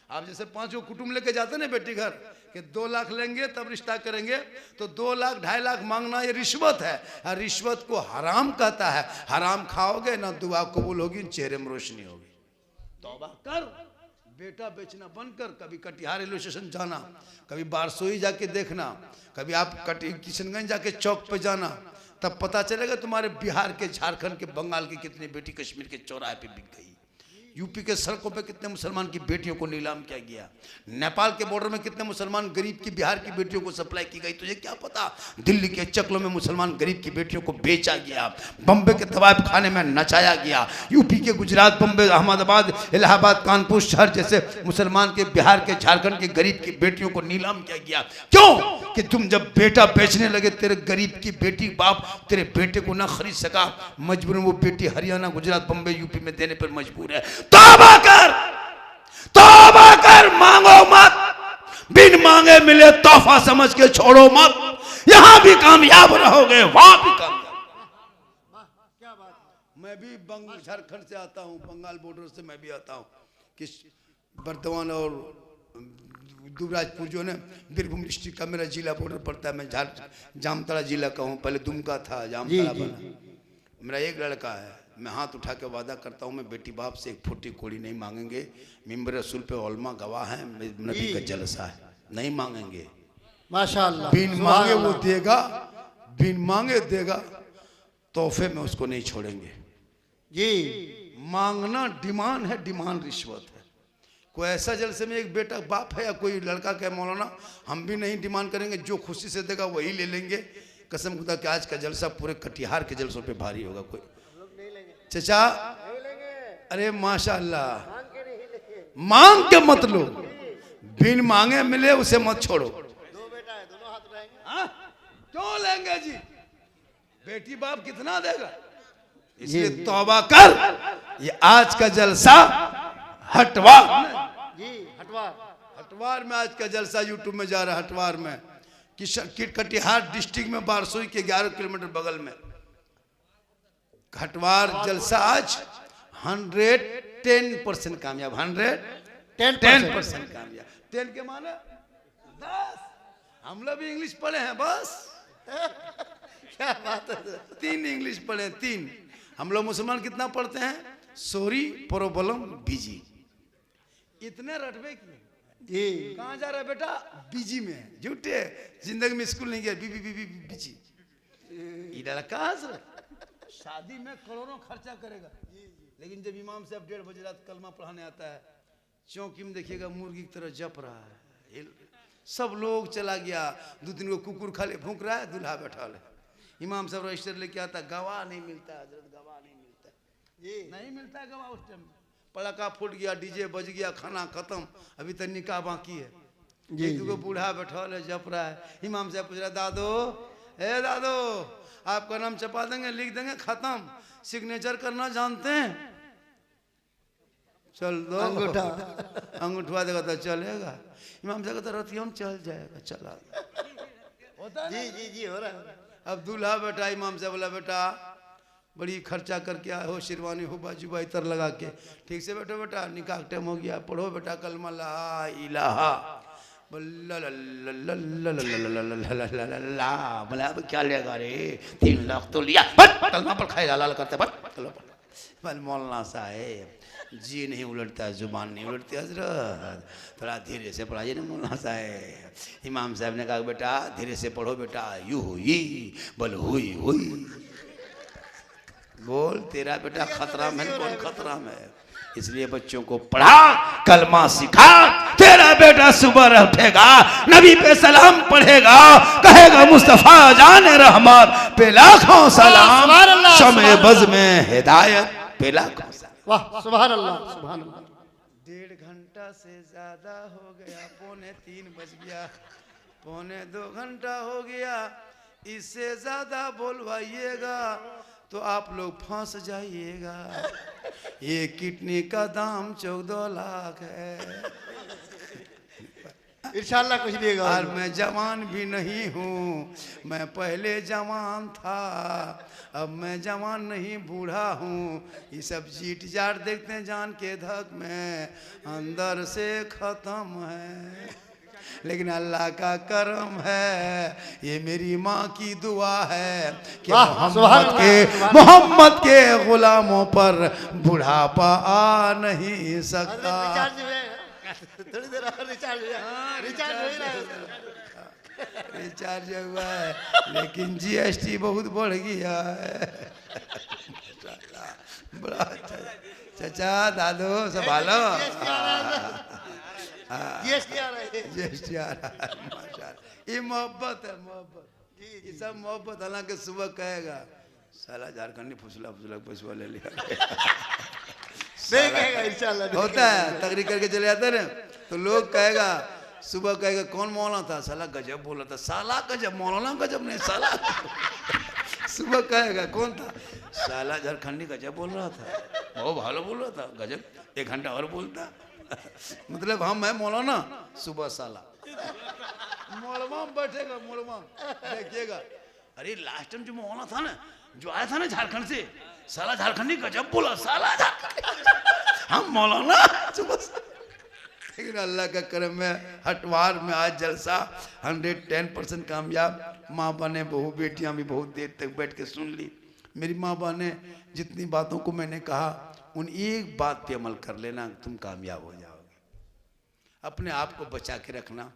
आप जैसे 5 कुटुंब लेके जाते ना बेटी घर, कि 2 लाख लेंगे तब रिश्ता करेंगे, तो 2 लाख 2.5 लाख मांगना ये रिश्वत है, और रिश्वत को हराम कहता है। हराम खाओगे ना दुआ कबूल होगी, चेहरे में रोशनी होगी। तौबा कर, बेटा बेचना बंद कर। कभी कटिहार रेलवे स्टेशन जाना, कभी बारसोई जाके देखना, कभी आप किशनगंज जाके चौक पे जाना, तब पता चलेगा तुम्हारे बिहार के, झारखंड के, बंगाल की कितनी बेटी कश्मीर के चौराहे पे बिक गई। यूपी के सड़कों पे कितने मुसलमान की बेटियों को नीलाम किया गया। नेपाल के बॉर्डर में कितने मुसलमान गरीब की, बिहार की बेटियों को सप्लाई की गई। तुझे क्या पता दिल्ली के चकलों में मुसलमान गरीब की बेटियों को बेचा गया, बम्बे के तवायफ खाने में नचाया गया, यूपी के, गुजरात, बम्बे, अहमदाबाद, इलाहाबाद, कानपुर शहर जैसे मुसलमान के, बिहार के, झारखंड के गरीब की बेटियों को नीलाम किया गया। क्यों? कि तुम जब बेटा बेचने लगे, तेरे गरीब की बेटी, बाप तेरे बेटे को ना खरीद सका, मजबूरन वो बेटी हरियाणा, गुजरात, बम्बे, यूपी में देने पर मजबूर है। तौबा कर, तौबा कर, मांगो मत, बिन मांगे मिले तोहफा समझ के छोड़ो मत। यहां भी कामयाब रहोगे, वहां भी कामयाब। क्या बात। मैं भी झारखंड से आता हूं, बंगाल बॉर्डर से मैं भी आता हूं, कि बर्दवान और दुबराजपुर जो है बीरभूम डिस्ट्रिक्ट का मेरा जिला बॉर्डर पड़ता है। मैं जामताड़ा जिला का हूँ, पहले दुमका था, जामताड़ा बना। मेरा एक लड़का है, मैं हाथ उठा के वादा करता हूँ, मैं बेटी बाप से 1 फुटी कोड़ी नहीं मांगेंगे। मिंबर रसूल पे उलमा गवाह है, नबी का जलसा है, नहीं मांगेंगे। माशाअल्लाह, बिन मांगे वो देगा, बिन मांगे देगा, तोहफे में उसको नहीं छोड़ेंगे जी। मांगना डिमांड है, डिमांड रिश्वत है। कोई ऐसा जलसे में एक बेटा बाप है या कोई लड़का क्या मौलाना, हम भी नहीं डिमांड करेंगे, जो खुशी से देगा वही ले लेंगे। कसम खुदा कि आज का जलसा पूरे कटिहार के जलसों पे भारी होगा। कोई चचा, अरे माशाअल्लाह, मांग के मत लो, बिन मांगे मिले उसे मत छोड़ो। 2 बेटा है, दोनों हाथ उठाएंगे। हाँ? क्यों लेंगे जी, बेटी बाप कितना देगा। इसलिए तौबा कर, ये आज का जलसा हटवार जी, हटवार, हटवार में आज का जलसा यूट्यूब में जा रहा है। हटवार में कटिहार डिस्ट्रिक्ट में बारसोई के 11 किलोमीटर बगल में हटवार जलसा आज 110% कामयाब। 110% कामयाब। 10 के माने 10। हम लोग भी इंग्लिश पढ़े हैं बस। क्या बात है। 3 इंग्लिश पढ़े हैं, 3। हम लोग मुसलमान कितना पढ़ते हैं? Sorry, problem, busy. इतने रटबे की जी। कहाँ जा रहा है बेटा? बिजी में। झूठे, जिंदगी में स्कूल नहीं गया, बिजी। इधर कहाँ से? शादी में करोड़ों खर्चा करेगा, लेकिन जब इमाम साहब 1:30 बजे रात कलमा पढ़ाने आता है, चौकी में देखिएगा मुर्गी की तरह जप रहा है। सब लोग चला गया, 2-3 को कुकुर खा ले भूख रहा है, दूल्हा बैठा है। इमाम साहब रजिस्टर लेके आता, गवाह नहीं मिलता हजरत, गवाह नहीं मिलता जी, नहीं मिलता है गवाह। उस टाइम पड़ाका फूट गया, डीजे बज गया, खाना खत्म, अभी तक निकाह बाकी है। एक 2 बूढ़ा बैठा है, जप रहा है। इमाम साहब पूछ रहा, दादो, ए दादो, आपका नाम छपा देंगे, लिख देंगे, खत्म। सिग्नेचर करना जानते हैं? चल दो अंगूठा देगा तो चलेगा। इमाम साहब कहता रतियम चल जाएगा, चला होता है। जी जी जी, हो रहा है। अब दूल्हा बेटा, इमाम साहब बोला, बेटा बड़ी खर्चा करके आए हो, शेरवानी हो, बाजू इतर लगा के, ठीक से बैठो बेटा, निकाह टाइम हो गया, पढ़ो बेटा कलमा ला इलाहा बोला। अब क्या लेगा रे, 3 लाख तो लिया, कलमा पर खाए लाल करते। मौलाना साहेब जी नहीं उलटता, जुबान नहीं उलटती हजरत, थोड़ा धीरे से पढ़ाइए ना मौलाना साहेब। इमाम साहब ने कहा बेटा धीरे से पढ़ो बेटा, यू हुई बल हुई हुई बोल, तेरा बेटा खतरा में, कौन खतरा में। इसलिए बच्चों को पढ़ा, कलमा सिखा, तेरा बेटा सुबह उठेगा, नबी पे सलाम पढ़ेगा, कहेगा मुस्तफा जाने रहमत पे लाखों सलाम, शमे बज में हिदायत पे लाखों सलाम। वाह, सुभान अल्लाह, सुभान अल्लाह। 1.5 घंटा से ज्यादा हो गया, 2:45 बज गया, 2:45 घंटा हो गया, इससे ज्यादा बोलवाइएगा तो आप लोग फंस जाइएगा। ये किडनी का दाम 14 लाख है। इंशाल्लाह कुछ देगा। और मैं जवान भी नहीं हूँ, मैं पहले जवान था, अब मैं जवान नहीं बूढ़ा हूँ। ये सब जीट जाट देखते हैं जान के धक में, अंदर से खत्म है। लेकिन अल्लाह का करम है, ये मेरी माँ की दुआ है कि वाह, सुभान अल्लाह, मोहम्मद के गुलामों पर बुढ़ापा आ नहीं सकता। रिचार्ज में थोड़ी देर और रिचार्ज हो जाए, रिचार्ज हो ही रहा है। रिचार्ज हुआ है लेकिन जीएसटी बहुत बढ़ गया है। बड़ा अच्छा। चाचा दादू संभालो, जीएसटी आ रहा है। जीएसटी आ रहा है माशाल्लाह। ये मोहब्बत है, मोहब्बत, ये सब मोहब्बत। हालांकि सुबह कहेगा साला झारखंडी फुसला फुसला पैसा ले लिया। नहीं कहेगा इंशाल्लाह, नहीं होता है, तकरीर करके चले जाते ना तो लोग कहेगा, सुबह कहेगा कौन मौलाना था, साला गजब बोला था, साला गजब, मौलाना गजब नहीं साला। सुबह कहेगा कौन था, साला झारखंडी गजब बोल रहा था, बहुत भालो बोल रहा था, गजब, 1 घंटा और बोलता। मतलब हम है मौलाना, सुबह साला। मोलमा बैठेगा, मोलमा देखिएगा, अरे लास्ट टाइम जो मौलाना था ना, जो आया था ना झारखंड से, साला झारखंडी गजब बोला, साला हम मौलाना सुबह। लेकिन अल्लाह का करम में हटवार में आज जलसा 110% कामयाब। माँ बने बहू बेटियां भी बहुत देर तक बैठ के सुन ली। मेरी माँ बने जितनी बातों को मैंने कहा, उन एक बात पे अमल कर लेना, तुम कामयाब हो जाओगे। अपने आप को बचा के रखना,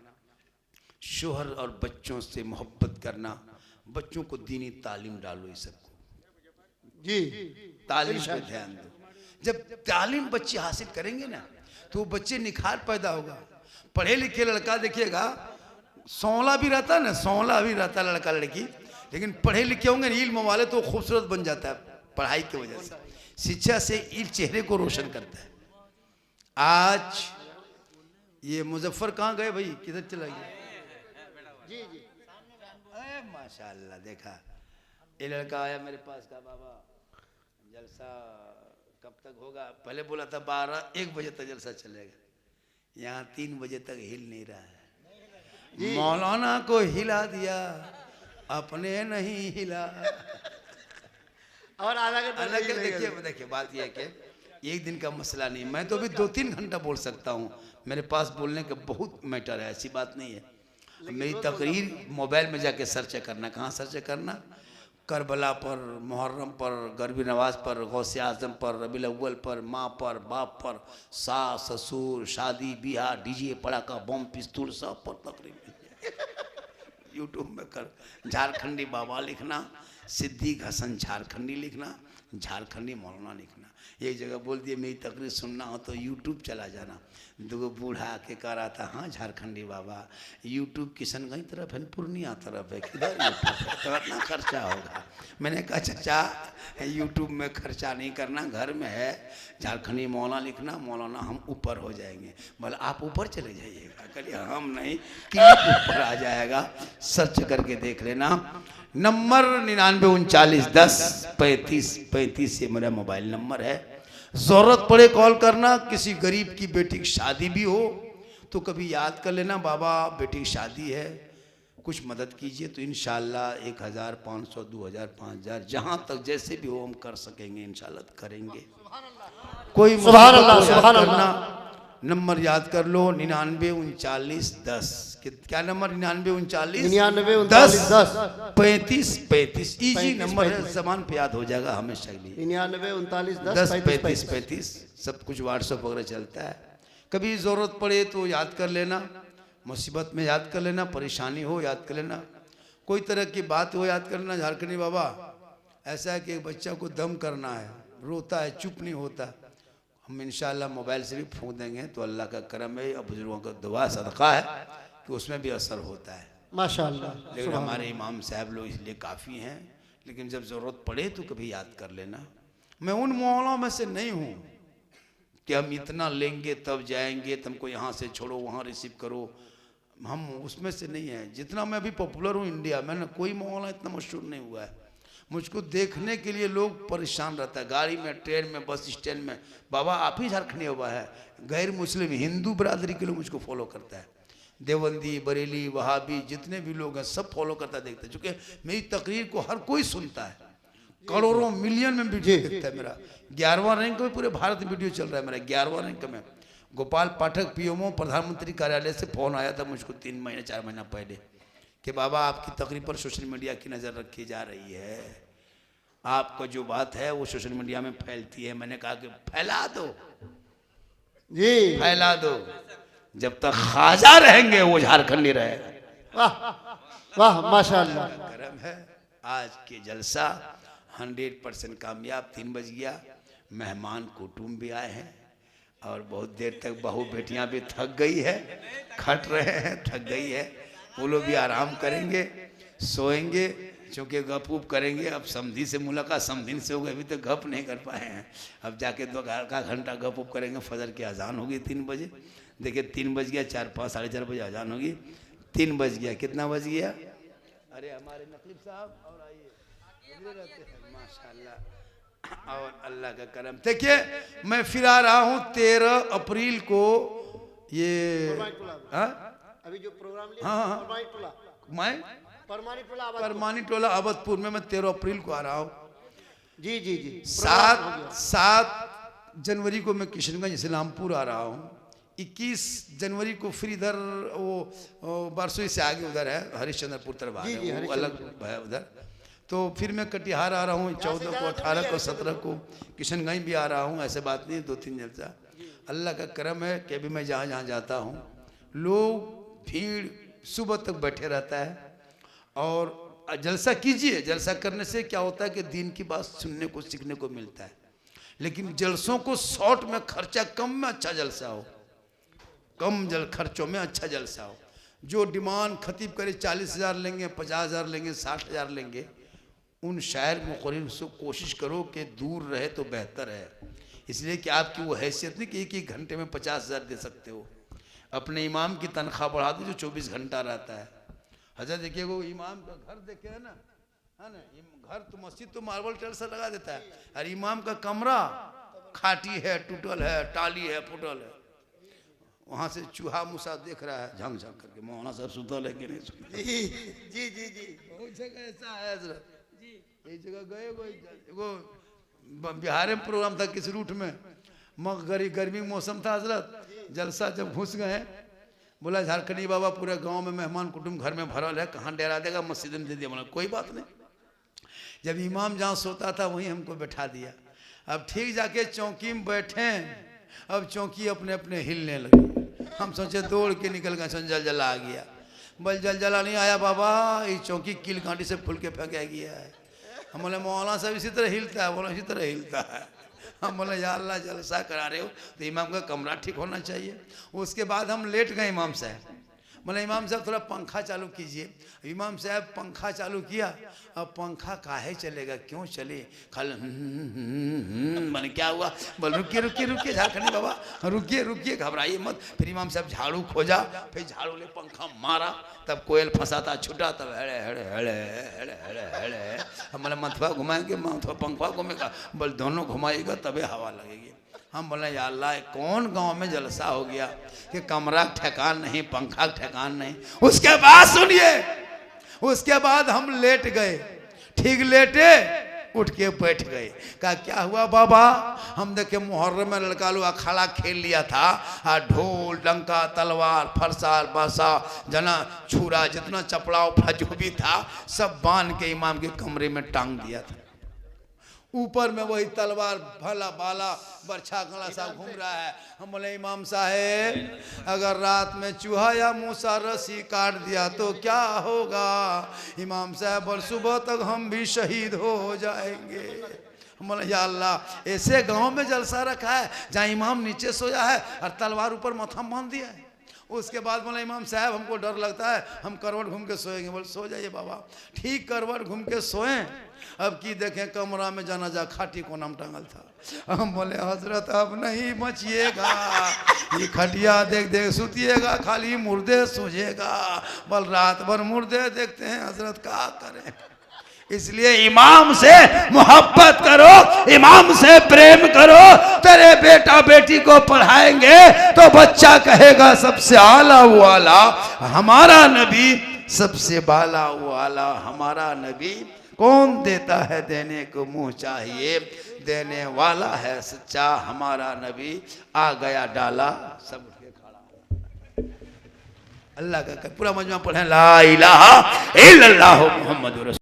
शोहर और बच्चों से मोहब्बत करना, बच्चों को दीनी तालीम डालो, ये सबको जी तालीम पे ध्यान दो। जब तालीम बच्चे हासिल करेंगे ना तो बच्चे निखार पैदा होगा। पढ़े लिखे लड़का देखिएगा, सौला भी रहता है ना, सौला भी रहता लड़का लड़की, लेकिन पढ़े लिखे होंगे इल्म वाले तो खूबसूरत बन जाता है पढ़ाई की वजह से। शिक्षा से इल्म चेहरे को रोशन करता है। आज ये मुजफ्फर कहाँ गए भाई, किधर चला गया? जी जी माशाल्लाह, देखा ये लड़का आया मेरे पास, कहा बाबा जलसा कब तक होगा? पहले बोला था 12-1 बजे तक जलसा चलेगा, यहाँ 3 बजे तक हिल नहीं रहा है। मौलाना को हिला दिया, अपने नहीं हिला। और आधा घंटा देखिए बात यह है कि एक दिन का मसला नहीं, मैं तो अभी 2-3 घंटा बोल सकता हूँ, मेरे पास बोलने का बहुत मैटर है, ऐसी बात नहीं है। मेरी तकरीर मोबाइल में जाके सर्च करना, कहाँ सर्च करना, करबला पर, मुहर्रम पर, गरबी नवाज पर, गौसे आजम पर, रबीउल अव्वल पर, माँ पर, बाप पर, सास ससुर, शादी ब्याह, डीजे पड़ाका बम पिस्तूल सब पर तकरीर यूट्यूब में कर। झारखंडी बाबा लिखना, सिद्दीक हसन झारखंडी लिखना, झारखंडी मौलाना लिखना। एक जगह बोल दिए मेरी तकरीर सुनना हो तो यूट्यूब चला जाना। 2 बूढ़ा के कह रहा था, हाँ झारखंडी बाबा यूट्यूब किशनगंज तरफ है, पूर्णिया तरफ है, किधर यूट्यूब है, तो इतना खर्चा होगा। मैंने कहा चाचा यूट्यूब में खर्चा नहीं करना, घर में है झारखंडी मौलाना लिखना, मौलाना हम ऊपर हो जाएंगे। बोला आप ऊपर चले जाइएगा, कहिए हम नहीं, क्लिप ऊपर आ जाएगा, सर्च करके देख लेना। नंबर 9939103535 ये मेरा मोबाइल नंबर है। ज़रूरत पड़े कॉल करना। किसी गरीब की बेटी की शादी भी हो तो कभी याद कर लेना, बाबा बेटी की शादी है, कुछ मदद कीजिए, तो इंशाल्लाह 1000, 500, 2000, 5000 जहाँ तक जैसे भी हो हम कर सकेंगे, इंशाल्लाह करेंगे। कोई सुभान अल्लाह, सुभान अल्लाह। नंबर याद कर लो, 993910। क्या नंबर? 9939 993910 3535। इजी नंबर है, जबान पे याद हो जाएगा हमेशा के लिए। 993910 सब कुछ व्हाट्सएप वगैरह चलता है। कभी ज़रूरत पड़े तो याद कर लेना, मुसीबत में याद कर लेना, परेशानी हो याद कर लेना, कोई तरह की बात हो याद कर लेना। झारखंडी बाबा ऐसा है कि एक बच्चा को दम करना है, रोता है, चुप नहीं होता, हम इंशाल्लाह मोबाइल से भी फूंक देंगे तो अल्लाह का करम है और बुजुर्गों का दुआ सदका है कि उसमें भी असर होता है माशाअल्लाह। लेकिन हमारे इमाम साहब लोग इसलिए काफ़ी हैं, लेकिन जब ज़रूरत पड़े तो कभी याद कर लेना। मैं उन मौलाओं में से नहीं हूँ कि हम इतना लेंगे तब जाएंगे, तुमको यहाँ से छोड़ो वहाँ रिसीव करो, हम उसमें से नहीं है। जितना मैं अभी पॉपुलर हूँ इंडिया में ना, कोई मौलाना इतना मशहूर नहीं हुआ है। मुझको देखने के लिए लोग परेशान रहता है, गाड़ी में, ट्रेन में, बस स्टैंड में, बाबा आप ही झारखंडी बाबा है। गैर मुस्लिम हिंदू बरादरी के लोग मुझको फॉलो करता है, देवबंदी, बरेली, वहाबी, जितने भी लोग हैं सब फॉलो करता देखते हैं, चूँकि मेरी तकरीर को हर कोई सुनता है, करोड़ों मिलियन में वीडियो देखता है मेरा। 11वां रैंक में पूरे भारत में वीडियो चल रहा है मेरा, 11वां रैंक में। गोपाल पाठक पीएमओ प्रधानमंत्री कार्यालय से फ़ोन आया था मुझको 3 महीने 4 महीना पहले कि बाबा आपकी तकरीर पर सोशल मीडिया की नज़र रखी जा रही है, आपका जो बात है वो सोशल मीडिया में फैलती है। मैंने कहा कि फैला दो जी, फैला दो, जब तक ख्वाजा रहेंगे वो झारखंडी रहेगा। वाह वाह माशाअल्लाह। करम है आज के जलसा 100% कामयाब। 3 बज गया, मेहमान कुटुंब भी आए हैं और बहुत देर तक बहू बेटियां भी थक गई है, खट रहे हैं, थक गई है। वो लोग भी आराम करेंगे, सोएंगे, क्योंकि गप उप करेंगे। अब समधी से मुलाकात समधिन से हो गई, अभी तक गप नहीं कर पाए हैं। अब जाके 2 घंटा गप उप करेंगे। फजर की अजान होगी 3 बजे। देखिए 3 बज गया, 4, 5, साढ़े 4 बजे अजान होगी। 3 बज गया, कितना बज गया? अरे हमारे नकीब साहब और आइए, रहते हैं माशाल्लाह और अल्लाह का करम। देखिए मैं फिर आ रहा हूँ 13 अप्रैल को ये अभी जो प्रोग्राम लिया हाँ मैं परमानी टोला अवधपुर में मैं 13 अप्रैल को आ रहा हूँ। जी जी जी। 7 जनवरी को मैं किशनगंज इस्लामपुर आ रहा हूँ। 21 जनवरी को फिर इधर वो बारसोई से आगे उधर है हरिश्चंद्रपुर तरफ जी, जी, वो अलग है उधर। तो फिर मैं कटिहार आ रहा हूँ 14 को, 18 को, 17 को किशनगंज भी आ रहा हूँ। ऐसे बात नहीं, 2-3 जलसा। अल्लाह का करम है कि अभी मैं जहाँ जहाँ जाता हूँ लोग भीड़ सुबह तक बैठे रहता है। और जलसा कीजिए, जलसा करने से क्या होता है कि दीन की बात सुनने को सीखने को मिलता है। लेकिन जलसों को शॉर्ट में खर्चा कम में अच्छा जलसा हो, कम खर्चों में अच्छा जलसा हो। जो डिमांड खतीब करे 40,000 लेंगे, 50,000 लेंगे, 60,000 लेंगे, उन शायर मुक़र्रिर से कोशिश करो कि दूर रहे तो बेहतर है। इसलिए कि आपकी वो हैसियत नहीं कि एक घंटे में 50,000 दे सकते हो। अपने इमाम की तनख्वाह बढ़ा दो जो 24 घंटा रहता है। हजरत देखिए वो इमाम का घर देखे है ना, घर तो मस्जिद तो मार्बल टाइल से लगा देता है, और इमाम का कमरा खाटी है, टूटल है, टाली है, फुटल है। वहाँ से चूहा मूसा देख रहा है झांक झांक करके, मौलाना साहब सुतल है कि नहीं सुतल। जी जी जी। बहुत जगह ऐसा है हजरत। एक जगह गए वो बिहार में प्रोग्राम था किस रूट में, गर्मी के मौसम था हजरत। जलसा जब घुस गए, बोला झारखंडी बाबा पूरे गांव में मेहमान कुटुंब घर में भरल है, कहाँ डेरा देगा, मस्जिद में दे दिया। बोला कोई बात नहीं। जब इमाम जहाँ सोता था वहीं हमको बैठा दिया। अब ठीक जाके चौकी में बैठे, अब चौकी अपने अपने हिलने लगी। हम सोचे दौड़ के निकल गए, जलजला आ गया। बल जलजला नहीं आया बाबा, ये चौकी कील कांटी से फूल के फेंका गया है। हम बोले मौलाना साहब इसी तरह हिलता है। बोला इसी तरह हिलता है। हम बोले या अल्लाह जलसा करा रहे हो तो इमाम का कमरा ठीक होना चाहिए। उसके बाद हम लेट गए इमाम साहब। बोले इमाम साहब थोड़ा पंखा चालू कीजिए। इमाम साहब पंखा चालू किया। अब पंखा काहे चलेगा, क्यों चले, खाली मैंने क्या हुआ। बोल रुकिए रुकिए रुकिए झारखंडी बाबा, रुकिए रुकिए, घबराइए मत। फिर इमाम साहब झाड़ू खोजा, फिर झाड़ू ले पंखा मारा, तब कोयल फंसाता छूटा, तब हेड़े हेड़े हेड़े हेड़े हेड़े हेड़े। हम बोले मथुआ घुमाएंगे, मथुआ पंखा घूमेगा। बोल दोनों घुमाएगा तभी हवा लगेगी। हम बोले या अल्लाह कौन गांव में जलसा हो गया कि कमरा ठेकान नहीं, पंखा ठेकान नहीं। उसके बाद सुनिए, उसके बाद हम लेट गए। ठीक लेटे, उठ के बैठ गए। कहा क्या हुआ बाबा। हम देखे मुहर्रम में लड़का लोग अखाड़ा खेल लिया था, ढोल डंका तलवार फरसा बसा जना छुरा जितना चपड़ा उपड़ा जो भी था सब बांध के इमाम के कमरे में टांग दिया था। ऊपर में वही तलवार भला बाला बरछा गला सा घूम रहा है। हम बोले इमाम साहेब अगर रात में चूहा या मूसा रस्सी काट दिया तो क्या होगा। इमाम साहब और सुबह तक हम भी शहीद हो जाएंगे। हम बोले या अल्लाह ऐसे गांव में जलसा रखा है जहाँ इमाम नीचे सोया है और तलवार ऊपर माथा बांध दिया है। उसके बाद बोला इमाम साहब हमको डर लगता है, हम करवट घूम के सोएंगे। बोले सो जाइए बाबा। ठीक करवट घूम के सोए। अब की देखें कमरा में जनाजा खाटी को नाम टांगल था। हम बोले हजरत अब नहीं बचिएगा, ये खटिया देख देख सुतिएगा, खाली मुर्दे सूझेगा। बल रात भर मुर्दे देखते हैं हजरत, क्या करें। इसलिए इमाम से मोहब्बत करो, इमाम से प्रेम करो। तेरे बेटा बेटी को पढ़ाएंगे तो बच्चा कहेगा सबसे आला वाला हमारा नबी, सबसे बाला वाला हमारा नबी। कौन देता है देने को मुंह चाहिए, देने वाला है सच्चा हमारा नबी, आ गया डाला सब उठ के खड़ा। अल्लाह का पूरा मजमा पढ़े ला इलाहा इल्लल्लाहु मुहम्मदुर रसूलुल्लाह।